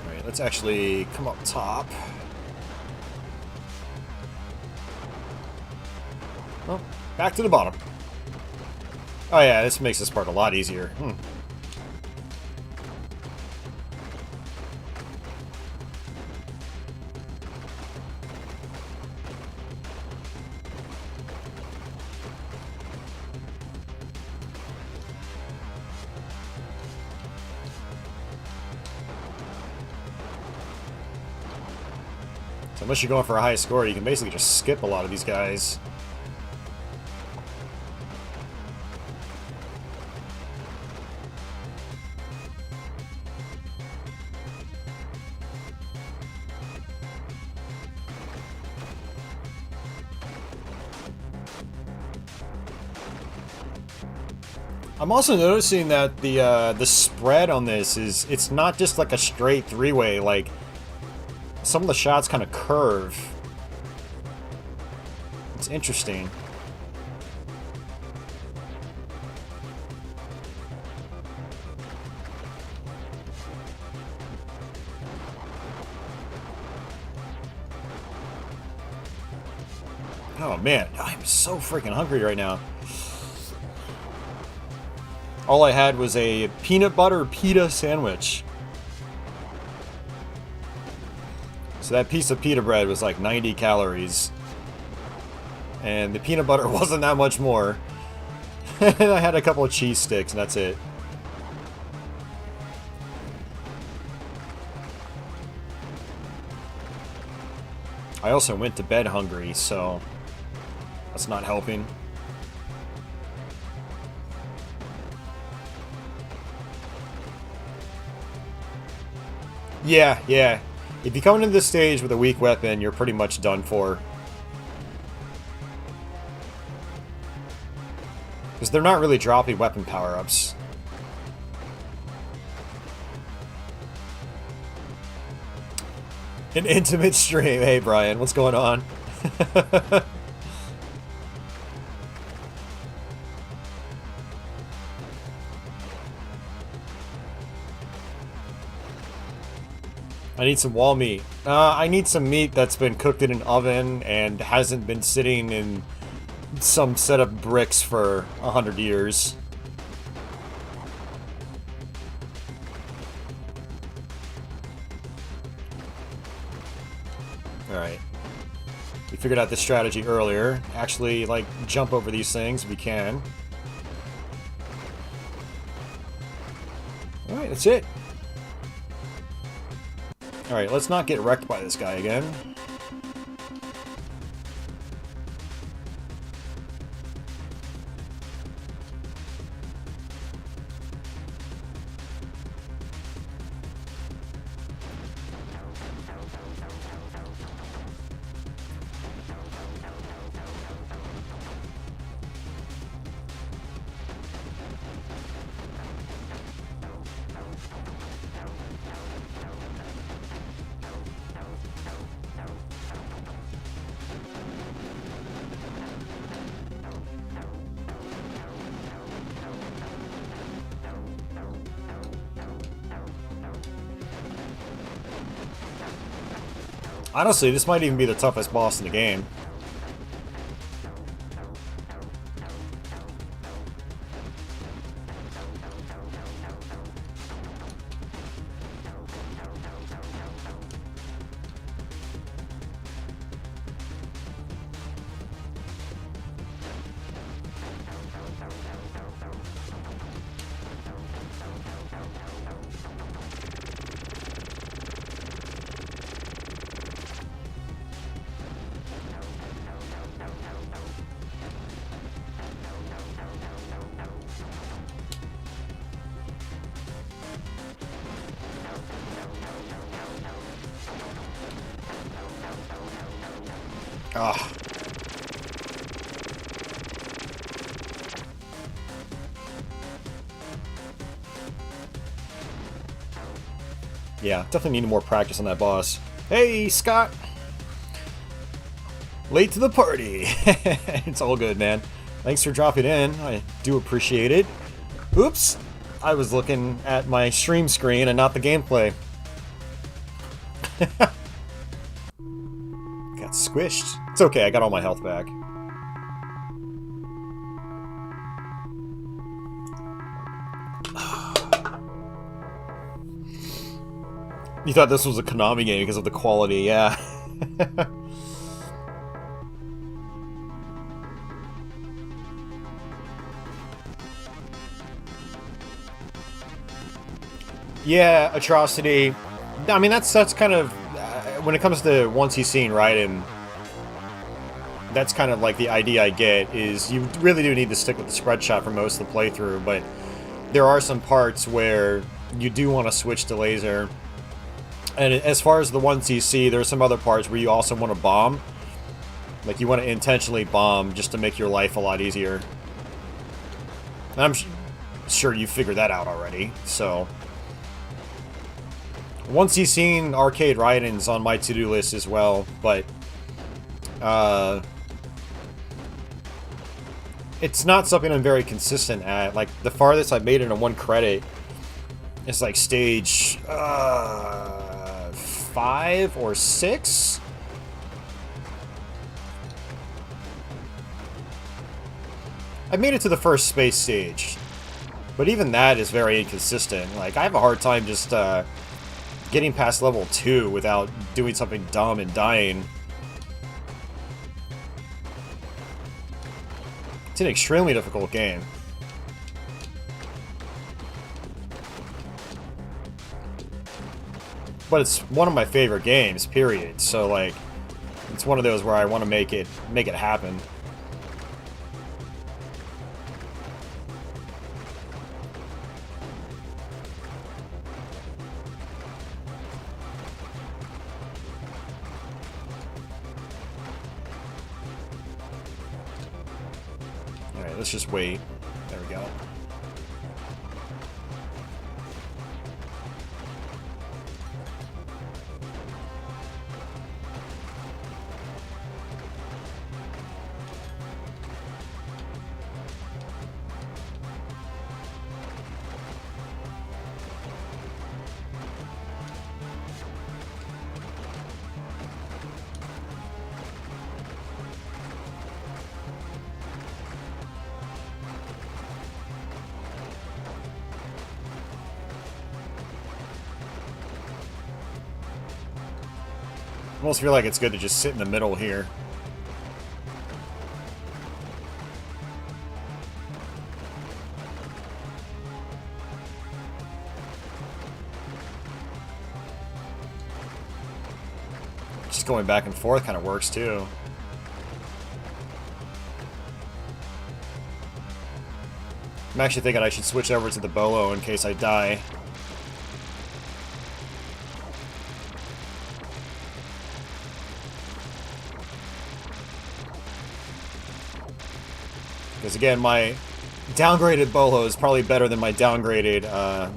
Alright, let's actually come up top. Well, back to the bottom. Oh yeah, this makes this part a lot easier. So unless you're going for a high score, you can basically just skip a lot of these guys. I'm also noticing that the spread on this is, it's not just like a straight three-way, like some of the shots kind of curve. It's interesting. Oh man, I'm so freaking hungry right now. All I had was a peanut butter pita sandwich. So that piece of pita bread was like 90 calories. And the peanut butter wasn't that much more. And I had a couple of cheese sticks and that's it. I also went to bed hungry, so that's not helping. Yeah, yeah. If you come into this stage with a weak weapon, you're pretty much done for. Because they're not really dropping weapon power-ups. An intimate stream. Hey, Brian, what's going on? I need some wall meat. I need some meat that's been cooked in an oven and hasn't been sitting in some set of bricks for 100 years. Alright. We figured out this strategy earlier. Actually, like, jump over these things if we can. Alright, that's it. Alright, let's not get wrecked by this guy again. Honestly, this might even be the toughest boss in the game. Ah. Yeah, definitely need more practice on that boss. Hey, Scott! Late to the party! It's all good, man. Thanks for dropping in. I do appreciate it. Oops! I was looking at my stream screen and not the gameplay. Got squished. It's okay, I got all my health back. You thought this was a Konami game because of the quality, yeah. Yeah, Atrocity. I mean, that's kind of when it comes to once you've seen Raiden, that's kind of like the idea I get is you really do need to stick with the spread shot for most of the playthrough, but there are some parts where you do want to switch to laser. And as far as the ones you see, there's some other parts where you also want to bomb. Like, you want to intentionally bomb just to make your life a lot easier. And I'm sure you figured that out already, so... Once you've seen Arcade Raiden's on my to-do list as well, but... it's not something I'm very consistent at. Like, the farthest I've made it in one credit is like stage... 5 or 6? I made it to the first space stage, but even that is very inconsistent. Like, I have a hard time just getting past level 2 without doing something dumb and dying. It's an extremely difficult game. But it's one of my favorite games, period. So, like, it's one of those where I want to make it happen. Alright, let's just wait. There we go. I almost feel like it's good to just sit in the middle here. Just going back and forth kind of works too. I'm actually thinking I should switch over to the Bolo in case I die. Because again, my downgraded Bolo is probably better than my downgraded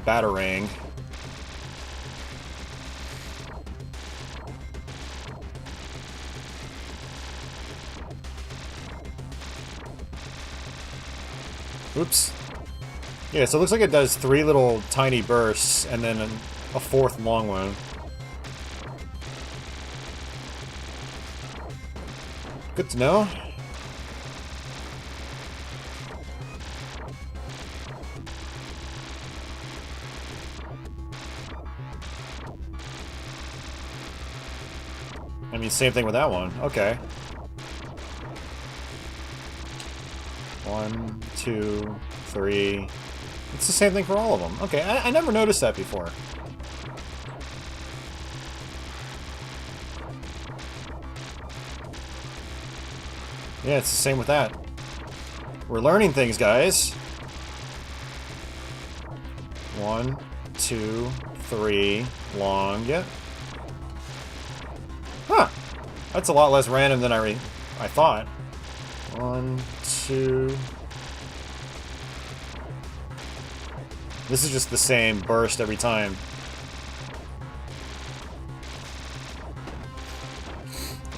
Batarang. Oops. Yeah, so it looks like it does 3 little tiny bursts and then a 4th long one. Good to know. I mean, same thing with that one. Okay. 1, 2, 3. It's the same thing for all of them. Okay, I never noticed that before. Yeah, it's the same with that. We're learning things, guys. 1, 2, 3, long. Yep. Huh. That's a lot less random than I thought. 1, 2. This is just the same burst every time.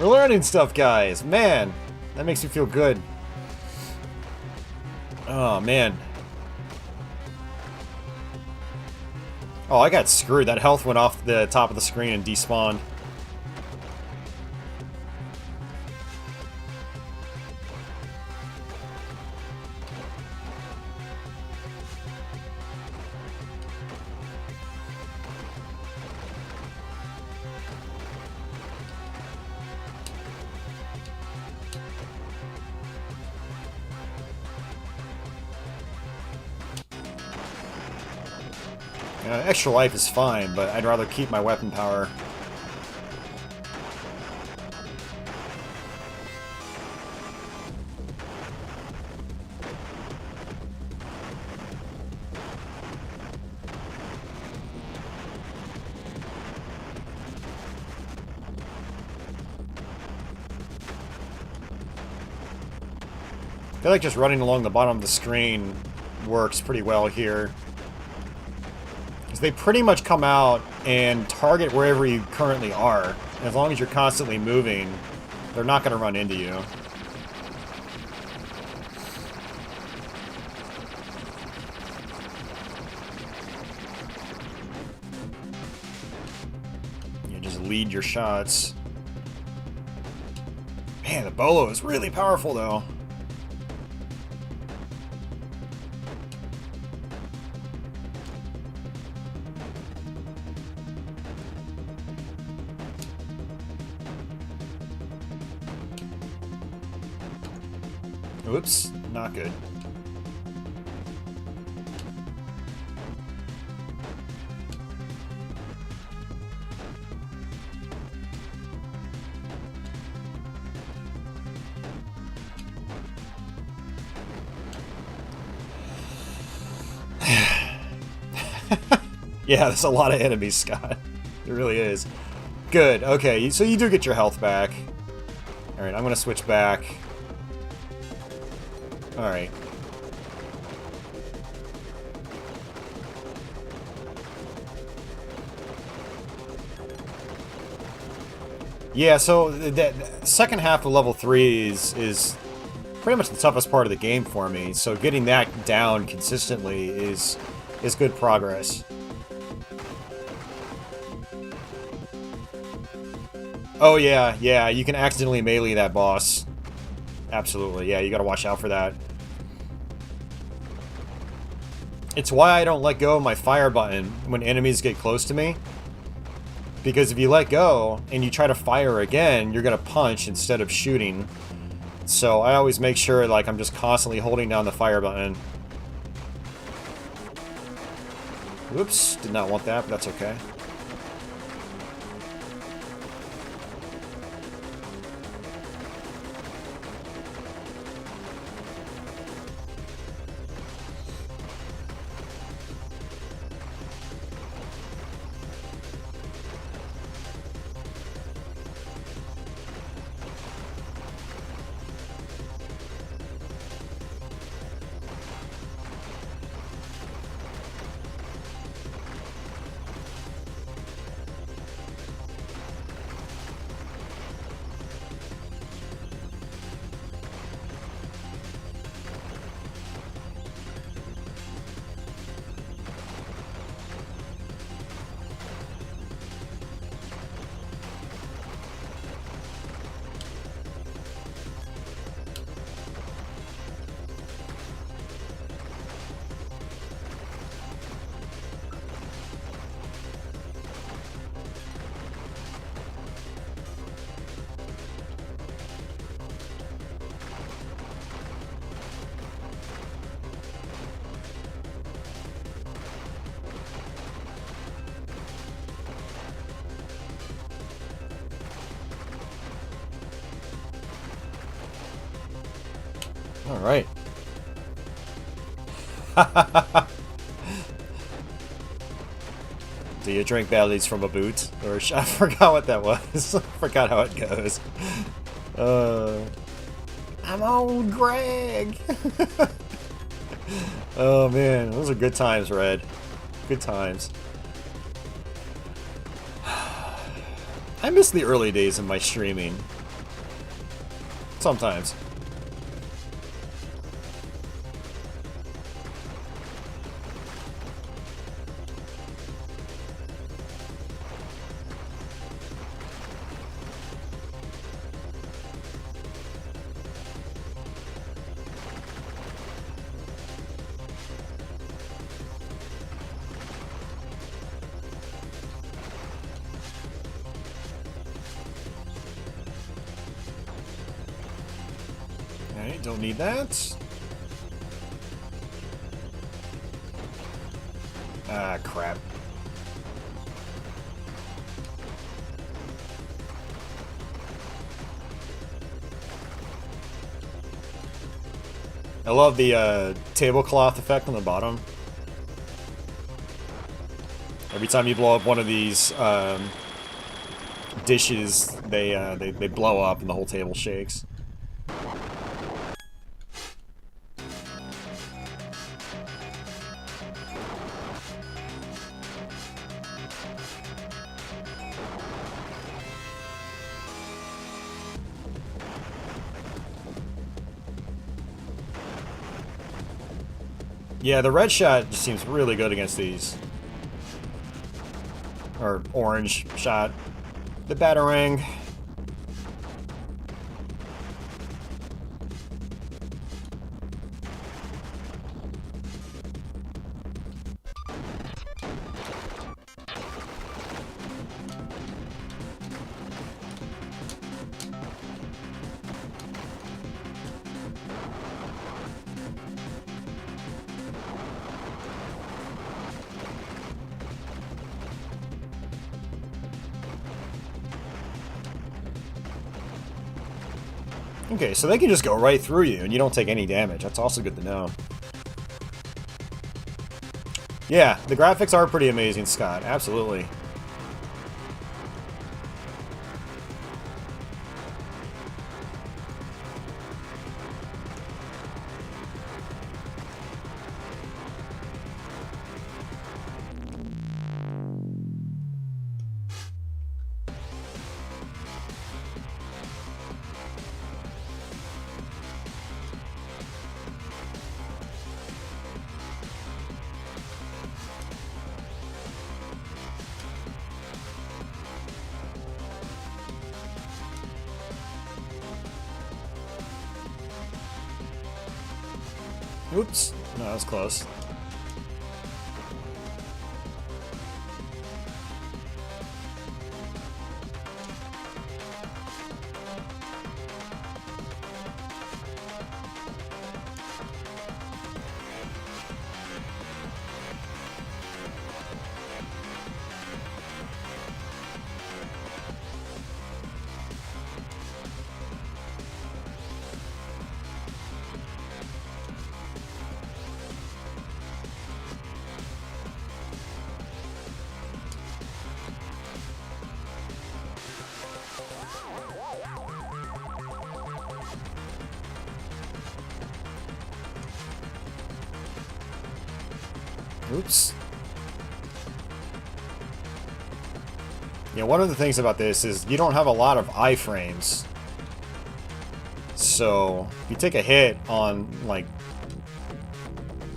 We're learning stuff, guys. Man, that makes me feel good. Oh, man. Oh, I got screwed. That health went off the top of the screen and despawned. Extra life is fine, but I'd rather keep my weapon power. I feel like just running along the bottom of the screen works pretty well here. They pretty much come out and target wherever you currently are. And as long as you're constantly moving, they're not going to run into you. You just lead your shots. Man, the bolo is really powerful, though. Oops, not good. Yeah, there's a lot of enemies, Scott. It really is. Good, okay, so you do get your health back. Alright, I'm gonna switch back. Alright. Yeah, so that second half of level 3 is pretty much the toughest part of the game for me, so getting that down consistently is good progress. Oh yeah, you can accidentally melee that boss. Absolutely, yeah, you gotta watch out for that. It's why I don't let go of my fire button when enemies get close to me. Because if you let go and you try to fire again, you're gonna punch instead of shooting. So I always make sure like I'm just constantly holding down the fire button. Whoops, did not want that, but that's okay. Alright. Do you drink bellies from a boot? Or I forgot what that was. I forgot how it goes. I'm old Greg! Oh man, those are good times, Red. Good times. I miss the early days of my streaming. Sometimes. Alright, don't need that. Ah, crap. I love the tablecloth effect on the bottom. Every time you blow up one of these dishes, they blow up and the whole table shakes. Yeah, the red shot just seems really good against these. Or orange shot. The batarang. Okay, so they can just go right through you and you don't take any damage. That's also good to know. Yeah, the graphics are pretty amazing, Scott. Absolutely. Oops. No, that was close. Oops. Yeah, one of the things about this is you don't have a lot of iframes. So, if you take a hit on, like,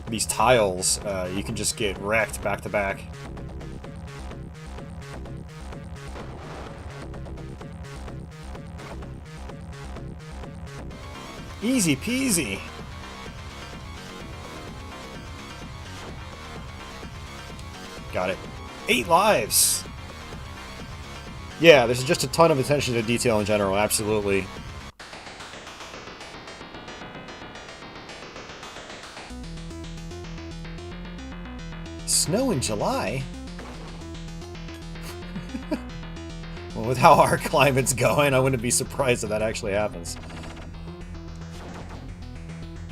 these tiles, you can just get wrecked back to back. Easy peasy. Got it. 8 lives! Yeah, there's just a ton of attention to detail in general, absolutely. Snow in July? Well, with how our climate's going, I wouldn't be surprised if that actually happens.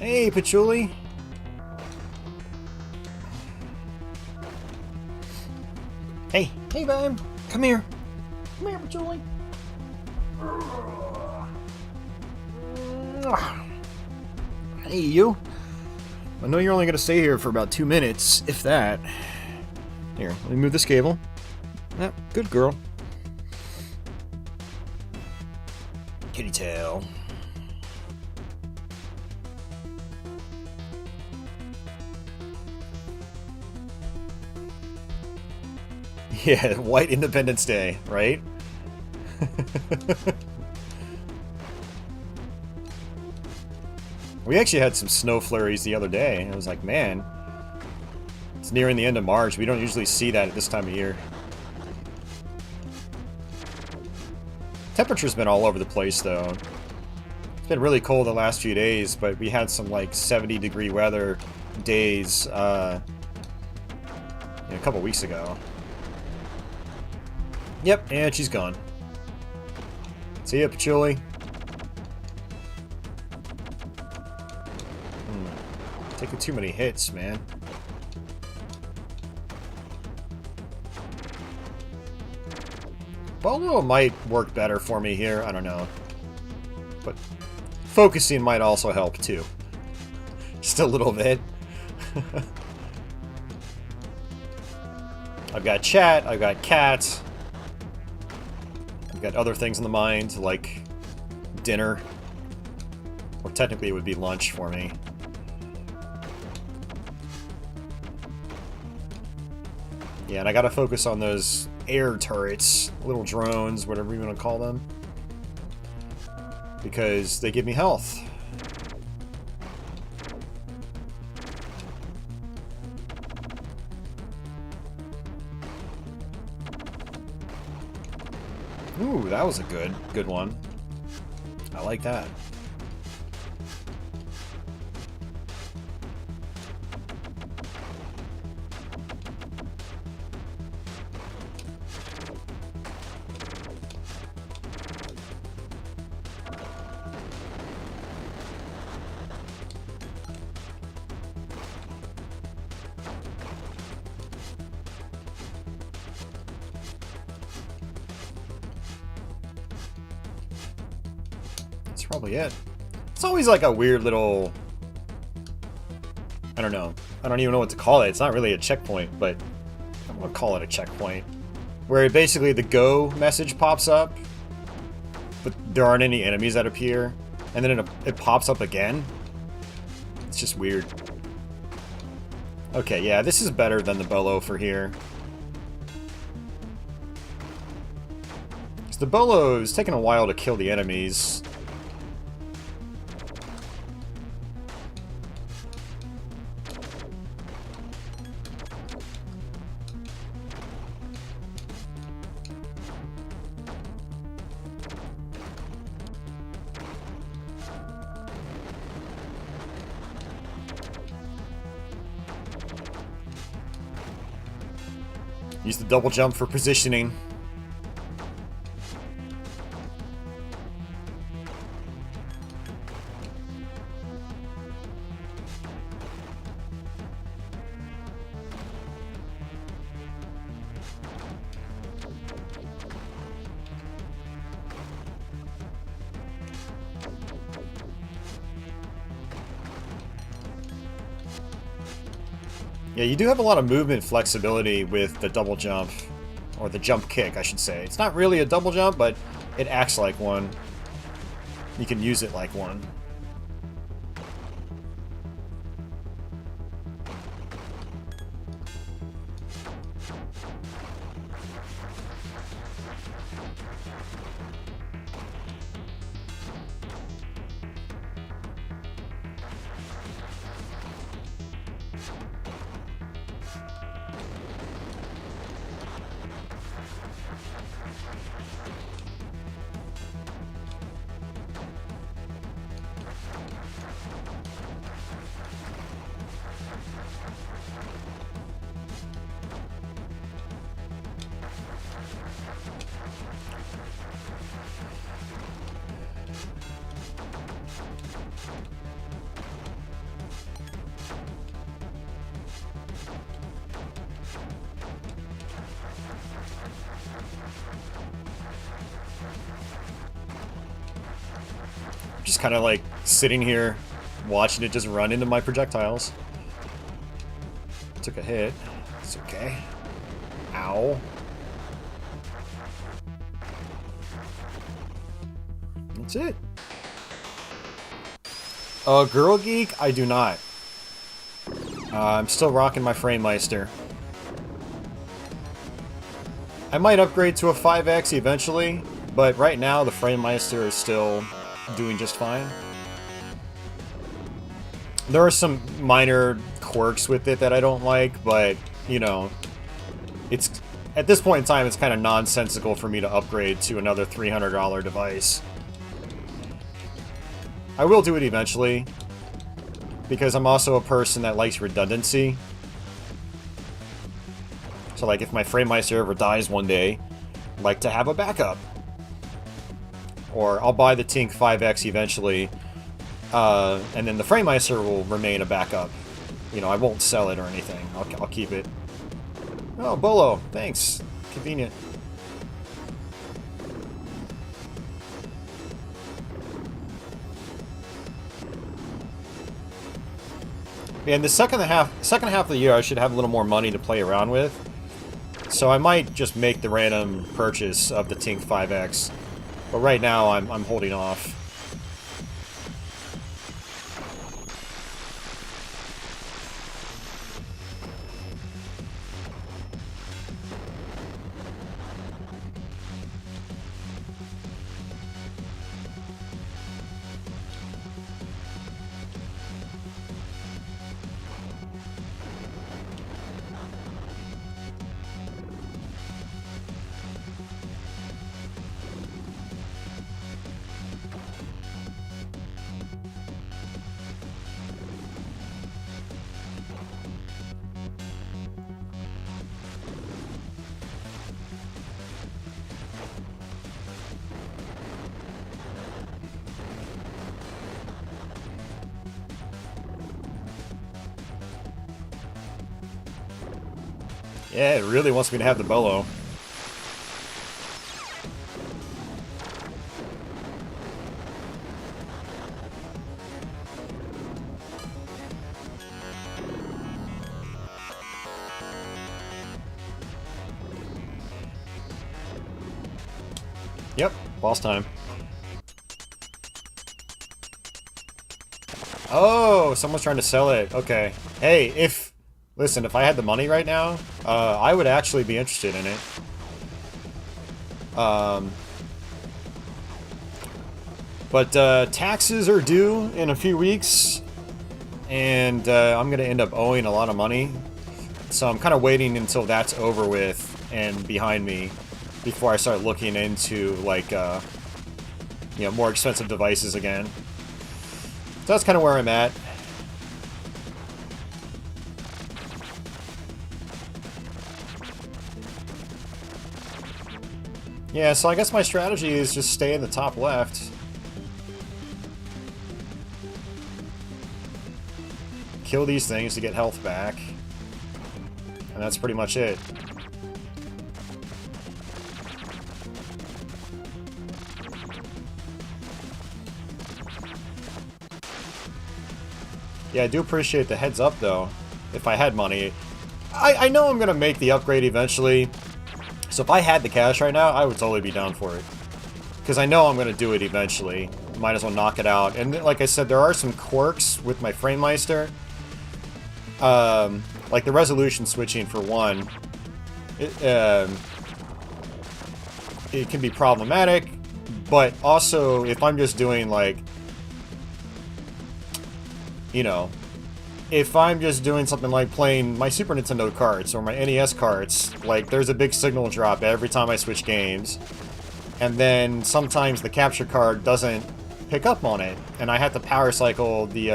Hey, Patchouli. Hey, hey, babe. Come here. Come here, Patchouli. Hey, you. I know you're only going to stay here for about 2 minutes, if that. Here, let me move this cable. Ah, good girl. Kitty tail. Yeah, White Independence Day, right? We actually had some snow flurries the other day. I was like, man, it's nearing the end of March. We don't usually see that at this time of year. Temperature's been all over the place, though. It's been really cold the last few days, but we had some, like, 70-degree weather days a couple weeks ago. Yep, and she's gone. See ya, Patchouli. Taking too many hits, man. Bolo might work better for me here, I don't know. But focusing might also help, too. Just a little bit. I've got chat, I've got cats. I've got other things in the mind, like dinner. Or technically it would be lunch for me. Yeah, and I gotta focus on those air turrets, little drones, whatever you want to call them. Because they give me health. Ooh, that was a good one. I like that. Probably it. It's always like a weird little... I don't know. I don't even know what to call it. It's not really a checkpoint, but I'm gonna call it a checkpoint. Where basically the go message pops up, but there aren't any enemies that appear, and then it pops up again. It's just weird. Okay, yeah, this is better than the Bolo for here. Because the Bolo is taking a while to kill the enemies. Use the double jump for positioning. Yeah, you do have a lot of movement flexibility with the double jump, or the jump kick, I should say. It's not really a double jump, but it acts like one. You can use it like one. Just kind of like sitting here, watching it just run into my projectiles. Took a hit. It's okay. Ow. That's it. Girl Geek? I do not. I'm still rocking my Framemeister. I might upgrade to a 5X eventually, but right now the Framemeister is still doing just fine. There are some minor quirks with it that I don't like, but, you know, it's at this point in time, it's kind of nonsensical for me to upgrade to another $300 device. I will do it eventually, because I'm also a person that likes redundancy. So, like, if my Framemeister ever dies one day, I'd like to have a backup. Or I'll buy the Tink 5X eventually, and then the Framemeister will remain a backup. You know, I won't sell it or anything. I'll keep it. Oh, Bolo, thanks. Convenient. And the second half of the year, I should have a little more money to play around with. So I might just make the random purchase of the Tink 5X. But right now, I'm holding off. Yeah, it really wants me to have the Bolo. Yep, boss time. Oh, someone's trying to sell it. Okay. Hey, listen, if I had the money right now, I would actually be interested in it. But taxes are due in a few weeks, and I'm going to end up owing a lot of money. So I'm kind of waiting until that's over with and behind me before I start looking into, like, you know, more expensive devices again. So that's kind of where I'm at. Yeah, so I guess my strategy is just stay in the top left. Kill these things to get health back. And that's pretty much it. Yeah, I do appreciate the heads up, though. If I had money. I know I'm going to make the upgrade eventually. So if I had the cash right now, I would totally be down for it. Because I know I'm going to do it eventually. Might as well knock it out. And like I said, there are some quirks with my Framemeister. Like the resolution switching, for one. It can be problematic. But also, if I'm just doing, like, you know, if I'm just doing something like playing my Super Nintendo carts or my NES carts, like, there's a big signal drop every time I switch games. And then sometimes the capture card doesn't pick up on it, and I have to power cycle the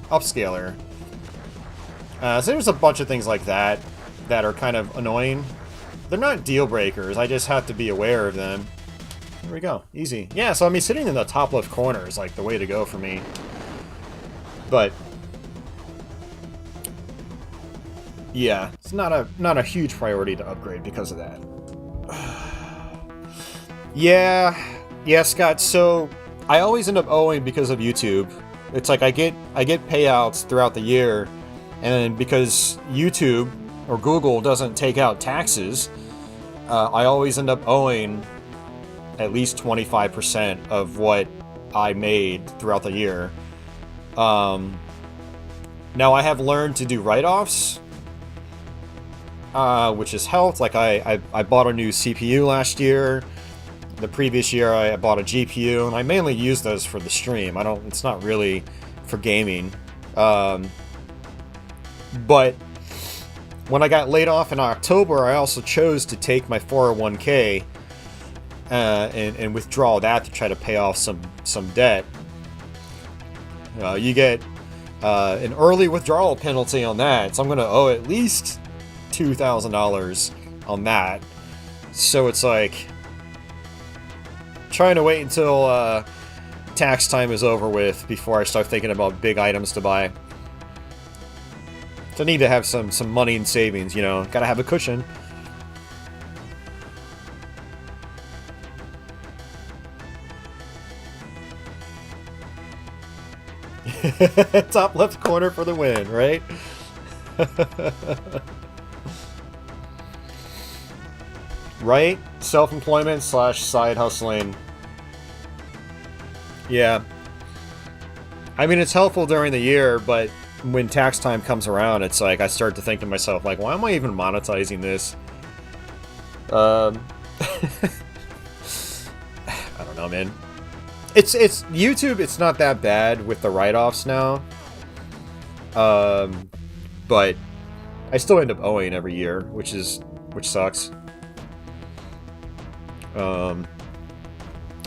upscaler. So there's a bunch of things like that that are kind of annoying. They're not deal breakers, I just have to be aware of them. There we go, easy. Yeah, so I mean, sitting in the top left corner is like the way to go for me. But yeah, it's not a huge priority to upgrade because of that. Yeah, Scott, so I always end up owing because of YouTube. It's like I get payouts throughout the year, and because YouTube or Google doesn't take out taxes, I always end up owing at least 25% of what I made throughout the year. Now I have learned to do write-offs, which has helped. Like I bought a new CPU last year. The previous year I bought a GPU, and I mainly use those for the stream. It's not really for gaming. But when I got laid off in October, I also chose to take my 401k and withdraw that to try to pay off some debt. You get an early withdrawal penalty on that, so I'm going to owe at least $2,000 on that. So it's like trying to wait until tax time is over with before I start thinking about big items to buy. So I need to have some money in savings, you know. Gotta have a cushion. Top left corner for the win, right? Right? Self-employment / side hustling. Yeah. I mean, it's helpful during the year, but when tax time comes around, it's like I start to think to myself, like, why am I even monetizing this? I don't know, man. It's YouTube. It's not that bad with the write-offs now. But I still end up owing every year, which sucks.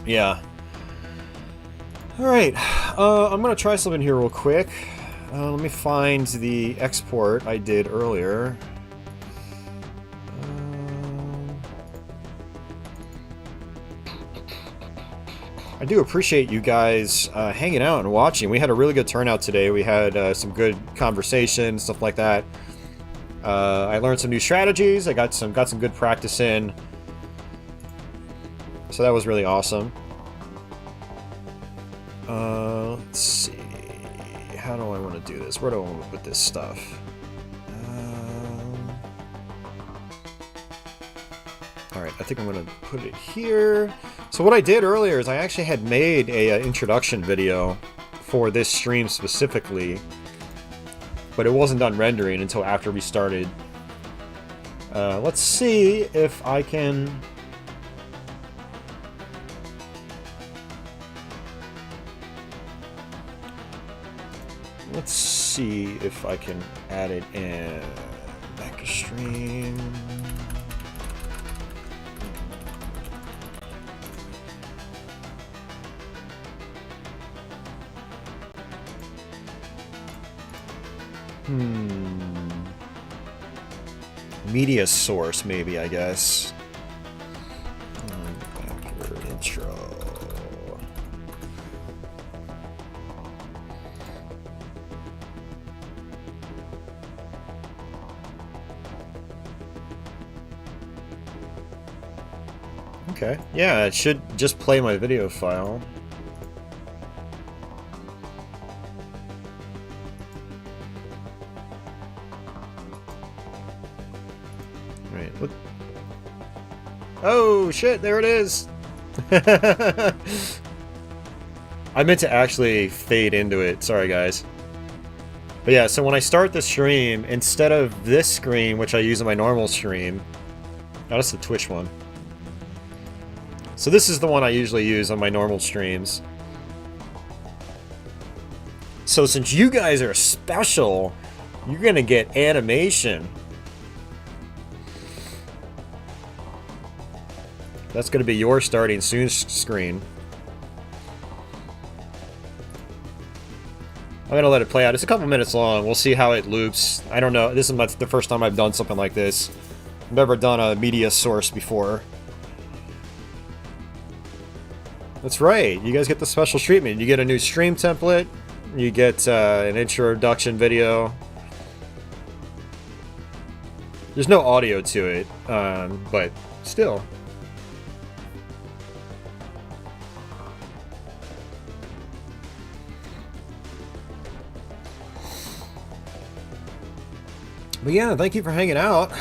Yeah. All right. I'm gonna try something here real quick. Let me find the export I did earlier. I do appreciate you guys hanging out and watching. We had a really good turnout today. We had some good conversation, stuff like that. I learned some new strategies. I got some good practice in. So that was really awesome. Let's see. How do I want to do this? Where do I want to put this stuff? Alright, I think I'm going to put it here. So what I did earlier is I actually had made a introduction video for this stream specifically, but it wasn't done rendering until after we started. Let's see if I can... Let's see if I can add it in. Back to stream. Media source, maybe, I guess. Intro. Okay. Yeah, it should just play my video file. Right. What? Oh shit! There it is. I meant to actually fade into it. Sorry, guys. But yeah, so when I start the stream, instead of this screen, which I use in my normal stream, oh, that's the Twitch one. So this is the one I usually use on my normal streams. So since you guys are special, you're gonna get animation. That's gonna be your starting soon screen. I'm gonna let it play out. It's a couple minutes long. We'll see how it loops. I don't know. This is the first time I've done something like this. I've never done a media source before. That's right. You guys get the special treatment. You get a new stream template. You get an introduction video. There's no audio to it, but still. But yeah, thank you for hanging out.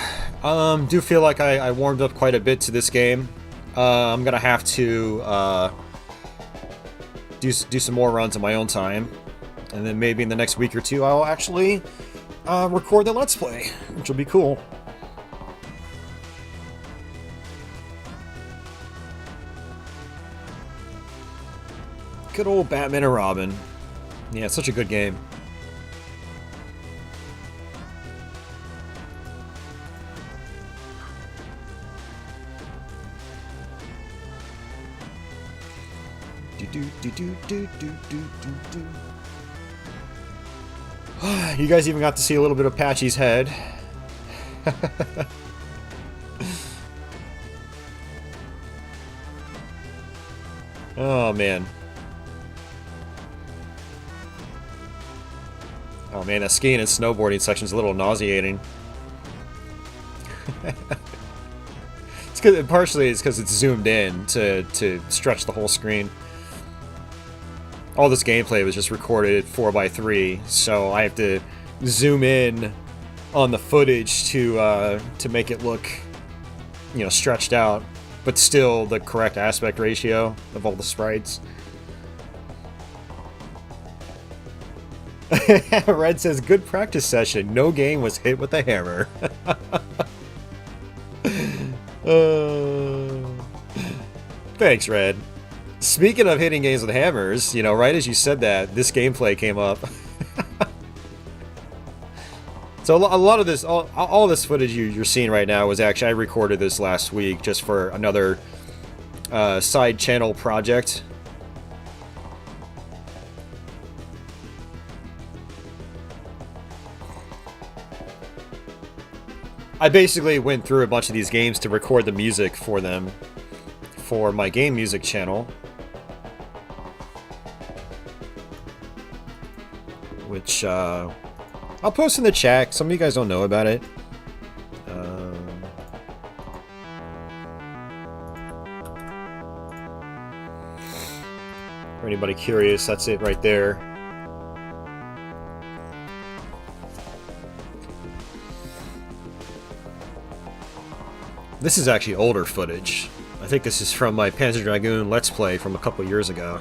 Do feel like I warmed up quite a bit to this game. I'm gonna have to do some more runs on my own time, and then maybe in the next week or two I'll actually record the Let's Play, which will be cool. Good old Batman and Robin. Yeah, it's such a good game. You guys even got to see a little bit of Patchy's head. Oh man. Oh man, that skiing and snowboarding section is a little nauseating. It's because partially it's because it's zoomed in to stretch the whole screen. All this gameplay was just recorded 4:3, so I have to zoom in on the footage to make it look, you know, stretched out, but still the correct aspect ratio of all the sprites. Red says, good practice session. No game was hit with a hammer. Thanks, Red. Speaking of hitting games with hammers, you know, right as you said that, this gameplay came up. So a lot of this, all this footage you're seeing right now was actually, I recorded this last week just for another side channel project. I basically went through a bunch of these games to record the music for them for my game music channel, which I'll post in the chat. Some of you guys don't know about it. For anybody curious, that's it right there. This is actually older footage. I think this is from my Panzer Dragoon Let's Play from a couple years ago.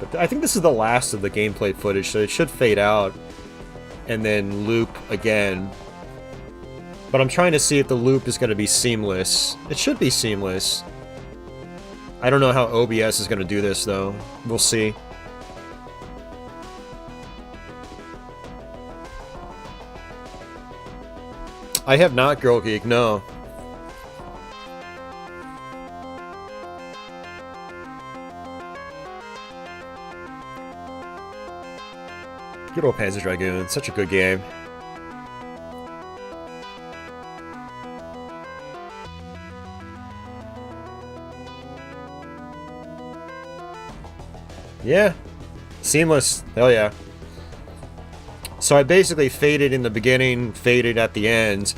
But I think this is the last of the gameplay footage, so it should fade out and then loop again. But I'm trying to see if the loop is going to be seamless. It should be seamless. I don't know how OBS is going to do this, though. We'll see. I have not, Girl Geek, no. Good old Panzer Dragoon, such a good game. Yeah, seamless, hell yeah. So I basically faded in the beginning, faded at the end,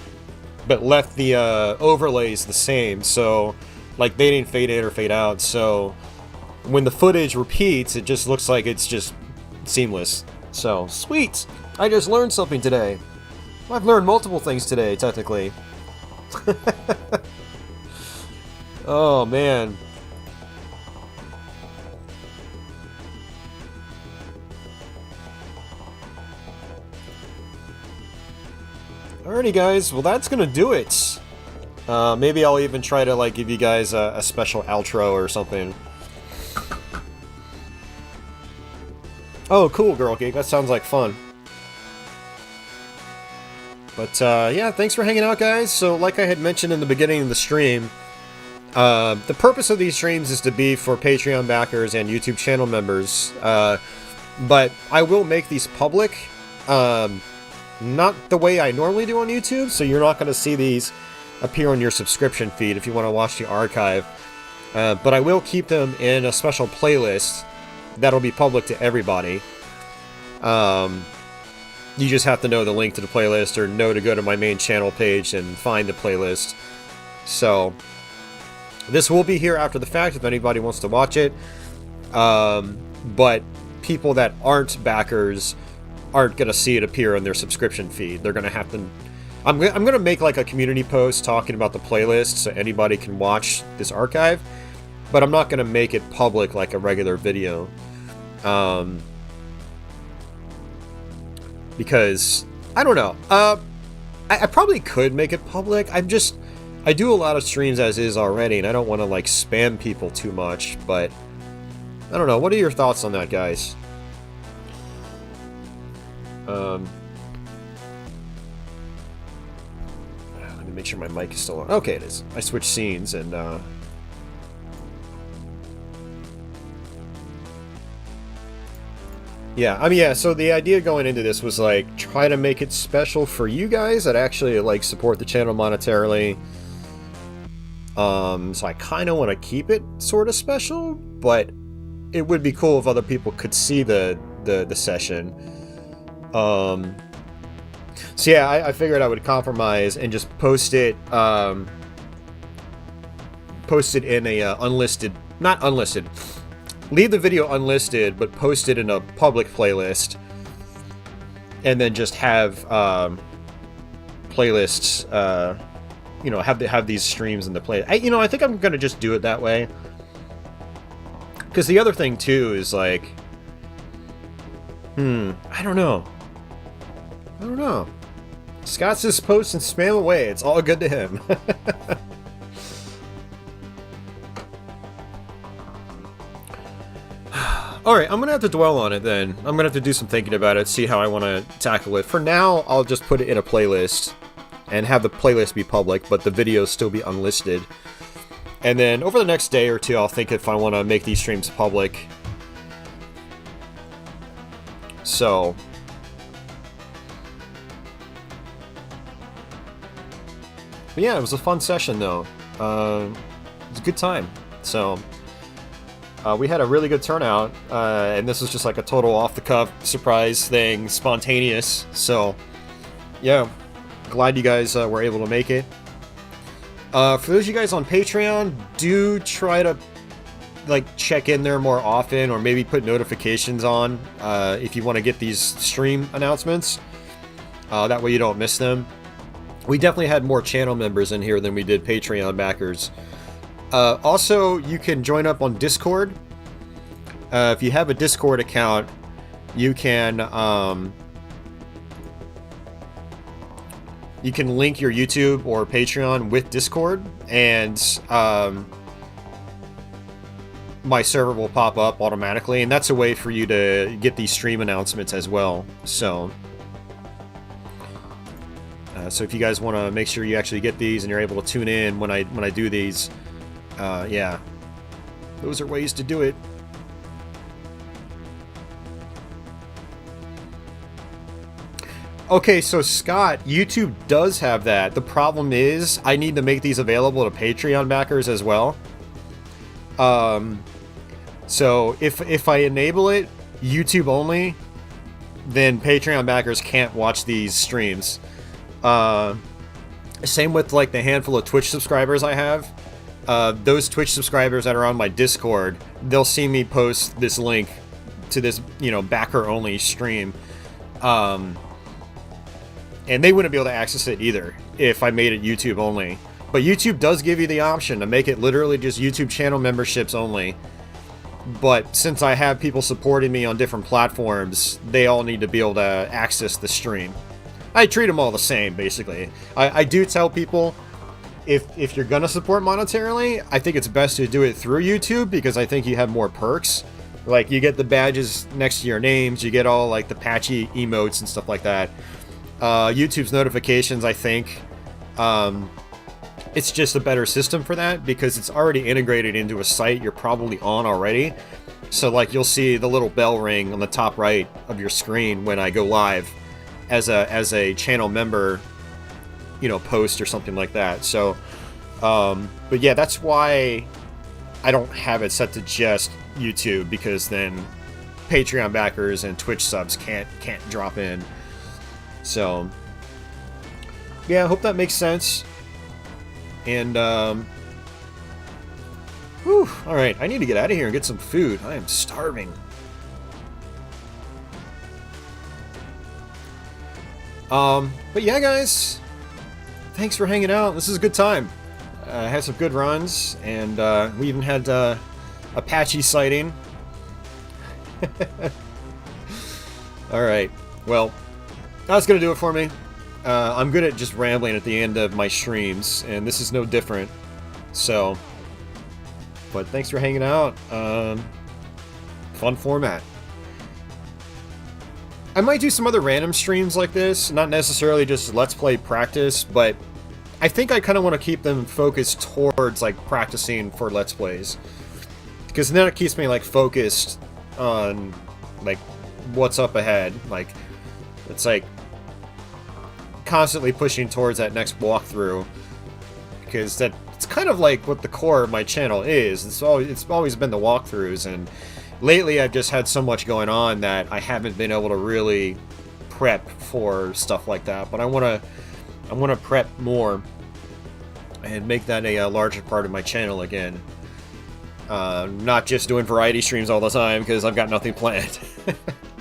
but left the overlays the same, so like they didn't fade in or fade out, so when the footage repeats, it just looks like it's just seamless. So, sweet! I just learned something today. I've learned multiple things today, technically. Oh, man. Alrighty, guys. Well, that's gonna do it. Maybe I'll even try to, like, give you guys a special outro or something. Oh, cool, Girl Geek. That sounds like fun. But, yeah, thanks for hanging out, guys. So, like I had mentioned in the beginning of the stream, the purpose of these streams is to be for Patreon backers and YouTube channel members. But I will make these public. Not the way I normally do on YouTube, so you're not going to see these appear on your subscription feed if you want to watch the archive. But I will keep them in a special playlist that'll be public to everybody. You just have to know the link to the playlist or know to go to my main channel page and find the playlist. So, this will be here after the fact if anybody wants to watch it. But people that aren't backers aren't gonna see it appear on their subscription feed. They're gonna have to. I'm gonna make like a community post talking about the playlist so anybody can watch this archive, but I'm not gonna make it public like a regular video, because I don't know. I probably could make it public. I do a lot of streams as is already, and I don't want to like spam people too much, but I don't know. What are your thoughts on that, guys? Let me make sure my mic is still on. Okay, it is. I switched scenes, and yeah, I mean, yeah, so the idea going into this was, like, try to make it special for you guys that actually, like, support the channel monetarily. So I kind of want to keep it sort of special, but it would be cool if other people could see the session. So yeah, I figured I would compromise and just post it in a unlisted, not unlisted, leave the video unlisted, but post it in a public playlist, and then just have playlists, you know, have these streams in the play. I think I'm gonna just do it that way, because the other thing too is like, I don't know. Scott says post and spam away. It's all good to him. Alright, I'm gonna have to dwell on it then. I'm gonna have to do some thinking about it, see how I want to tackle it. For now, I'll just put it in a playlist and have the playlist be public, but the videos still be unlisted. And then over the next day or two, I'll think if I want to make these streams public. So but yeah, it was a fun session though. It was a good time. So we had a really good turnout, and this was just like a total off-the-cuff surprise thing, spontaneous. So yeah, glad you guys were able to make it. For those of you guys on Patreon, do try to like check in there more often, or maybe put notifications on if you want to get these stream announcements. That way you don't miss them. We definitely had more channel members in here than we did Patreon backers. Also, you can join up on Discord. If you have a Discord account, you can link your YouTube or Patreon with Discord, and my server will pop up automatically, and that's a way for you to get these stream announcements as well. So if you guys want to make sure you actually get these and you're able to tune in when I do these, yeah, those are ways to do it. Okay, so Scott, YouTube does have that. The problem is I need to make these available to Patreon backers as well. So if I enable it YouTube only, then Patreon backers can't watch these streams. Same with like the handful of Twitch subscribers I have. Those Twitch subscribers that are on my Discord, they'll see me post this link to this, you know, backer only stream. And they wouldn't be able to access it either if I made it YouTube only. But YouTube does give you the option to make it literally just YouTube channel memberships only. But since I have people supporting me on different platforms, they all need to be able to access the stream. I treat them all the same, basically. I do tell people, if you're gonna support monetarily, I think it's best to do it through YouTube, because I think you have more perks. Like, you get the badges next to your names, you get all like the patchy emotes and stuff like that. YouTube's notifications, I think, it's just a better system for that, because it's already integrated into a site you're probably on already. So like, you'll see the little bell ring on the top right of your screen when I go live as a channel member, you know, post or something like that. So but yeah, that's why I don't have it set to just YouTube, because then Patreon backers and Twitch subs can't drop in. So yeah, I hope that makes sense. And whew, alright, I need to get out of here and get some food. I am starving. But yeah, guys, thanks for hanging out. This is a good time. I had some good runs, and we even had Apache sighting. Alright, well, that's gonna do it for me. I'm good at just rambling at the end of my streams, and this is no different. So, but thanks for hanging out. Fun format. I might do some other random streams like this, not necessarily just Let's Play practice, but I think I kind of want to keep them focused towards, like, practicing for Let's Plays. Because then it keeps me, like, focused on, like, what's up ahead. Like, it's like constantly pushing towards that next walkthrough. Because it's kind of like what the core of my channel is. It's always been the walkthroughs, and lately I've just had so much going on that I haven't been able to really prep for stuff like that. But I want to prep more and make that a larger part of my channel again. Not just doing variety streams all the time, because I've got nothing planned.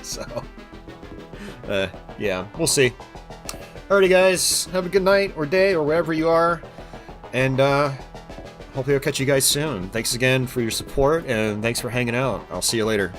So, yeah, we'll see. Alrighty, guys, have a good night or day or wherever you are, and hopefully I'll catch you guys soon. Thanks again for your support, and thanks for hanging out. I'll see you later.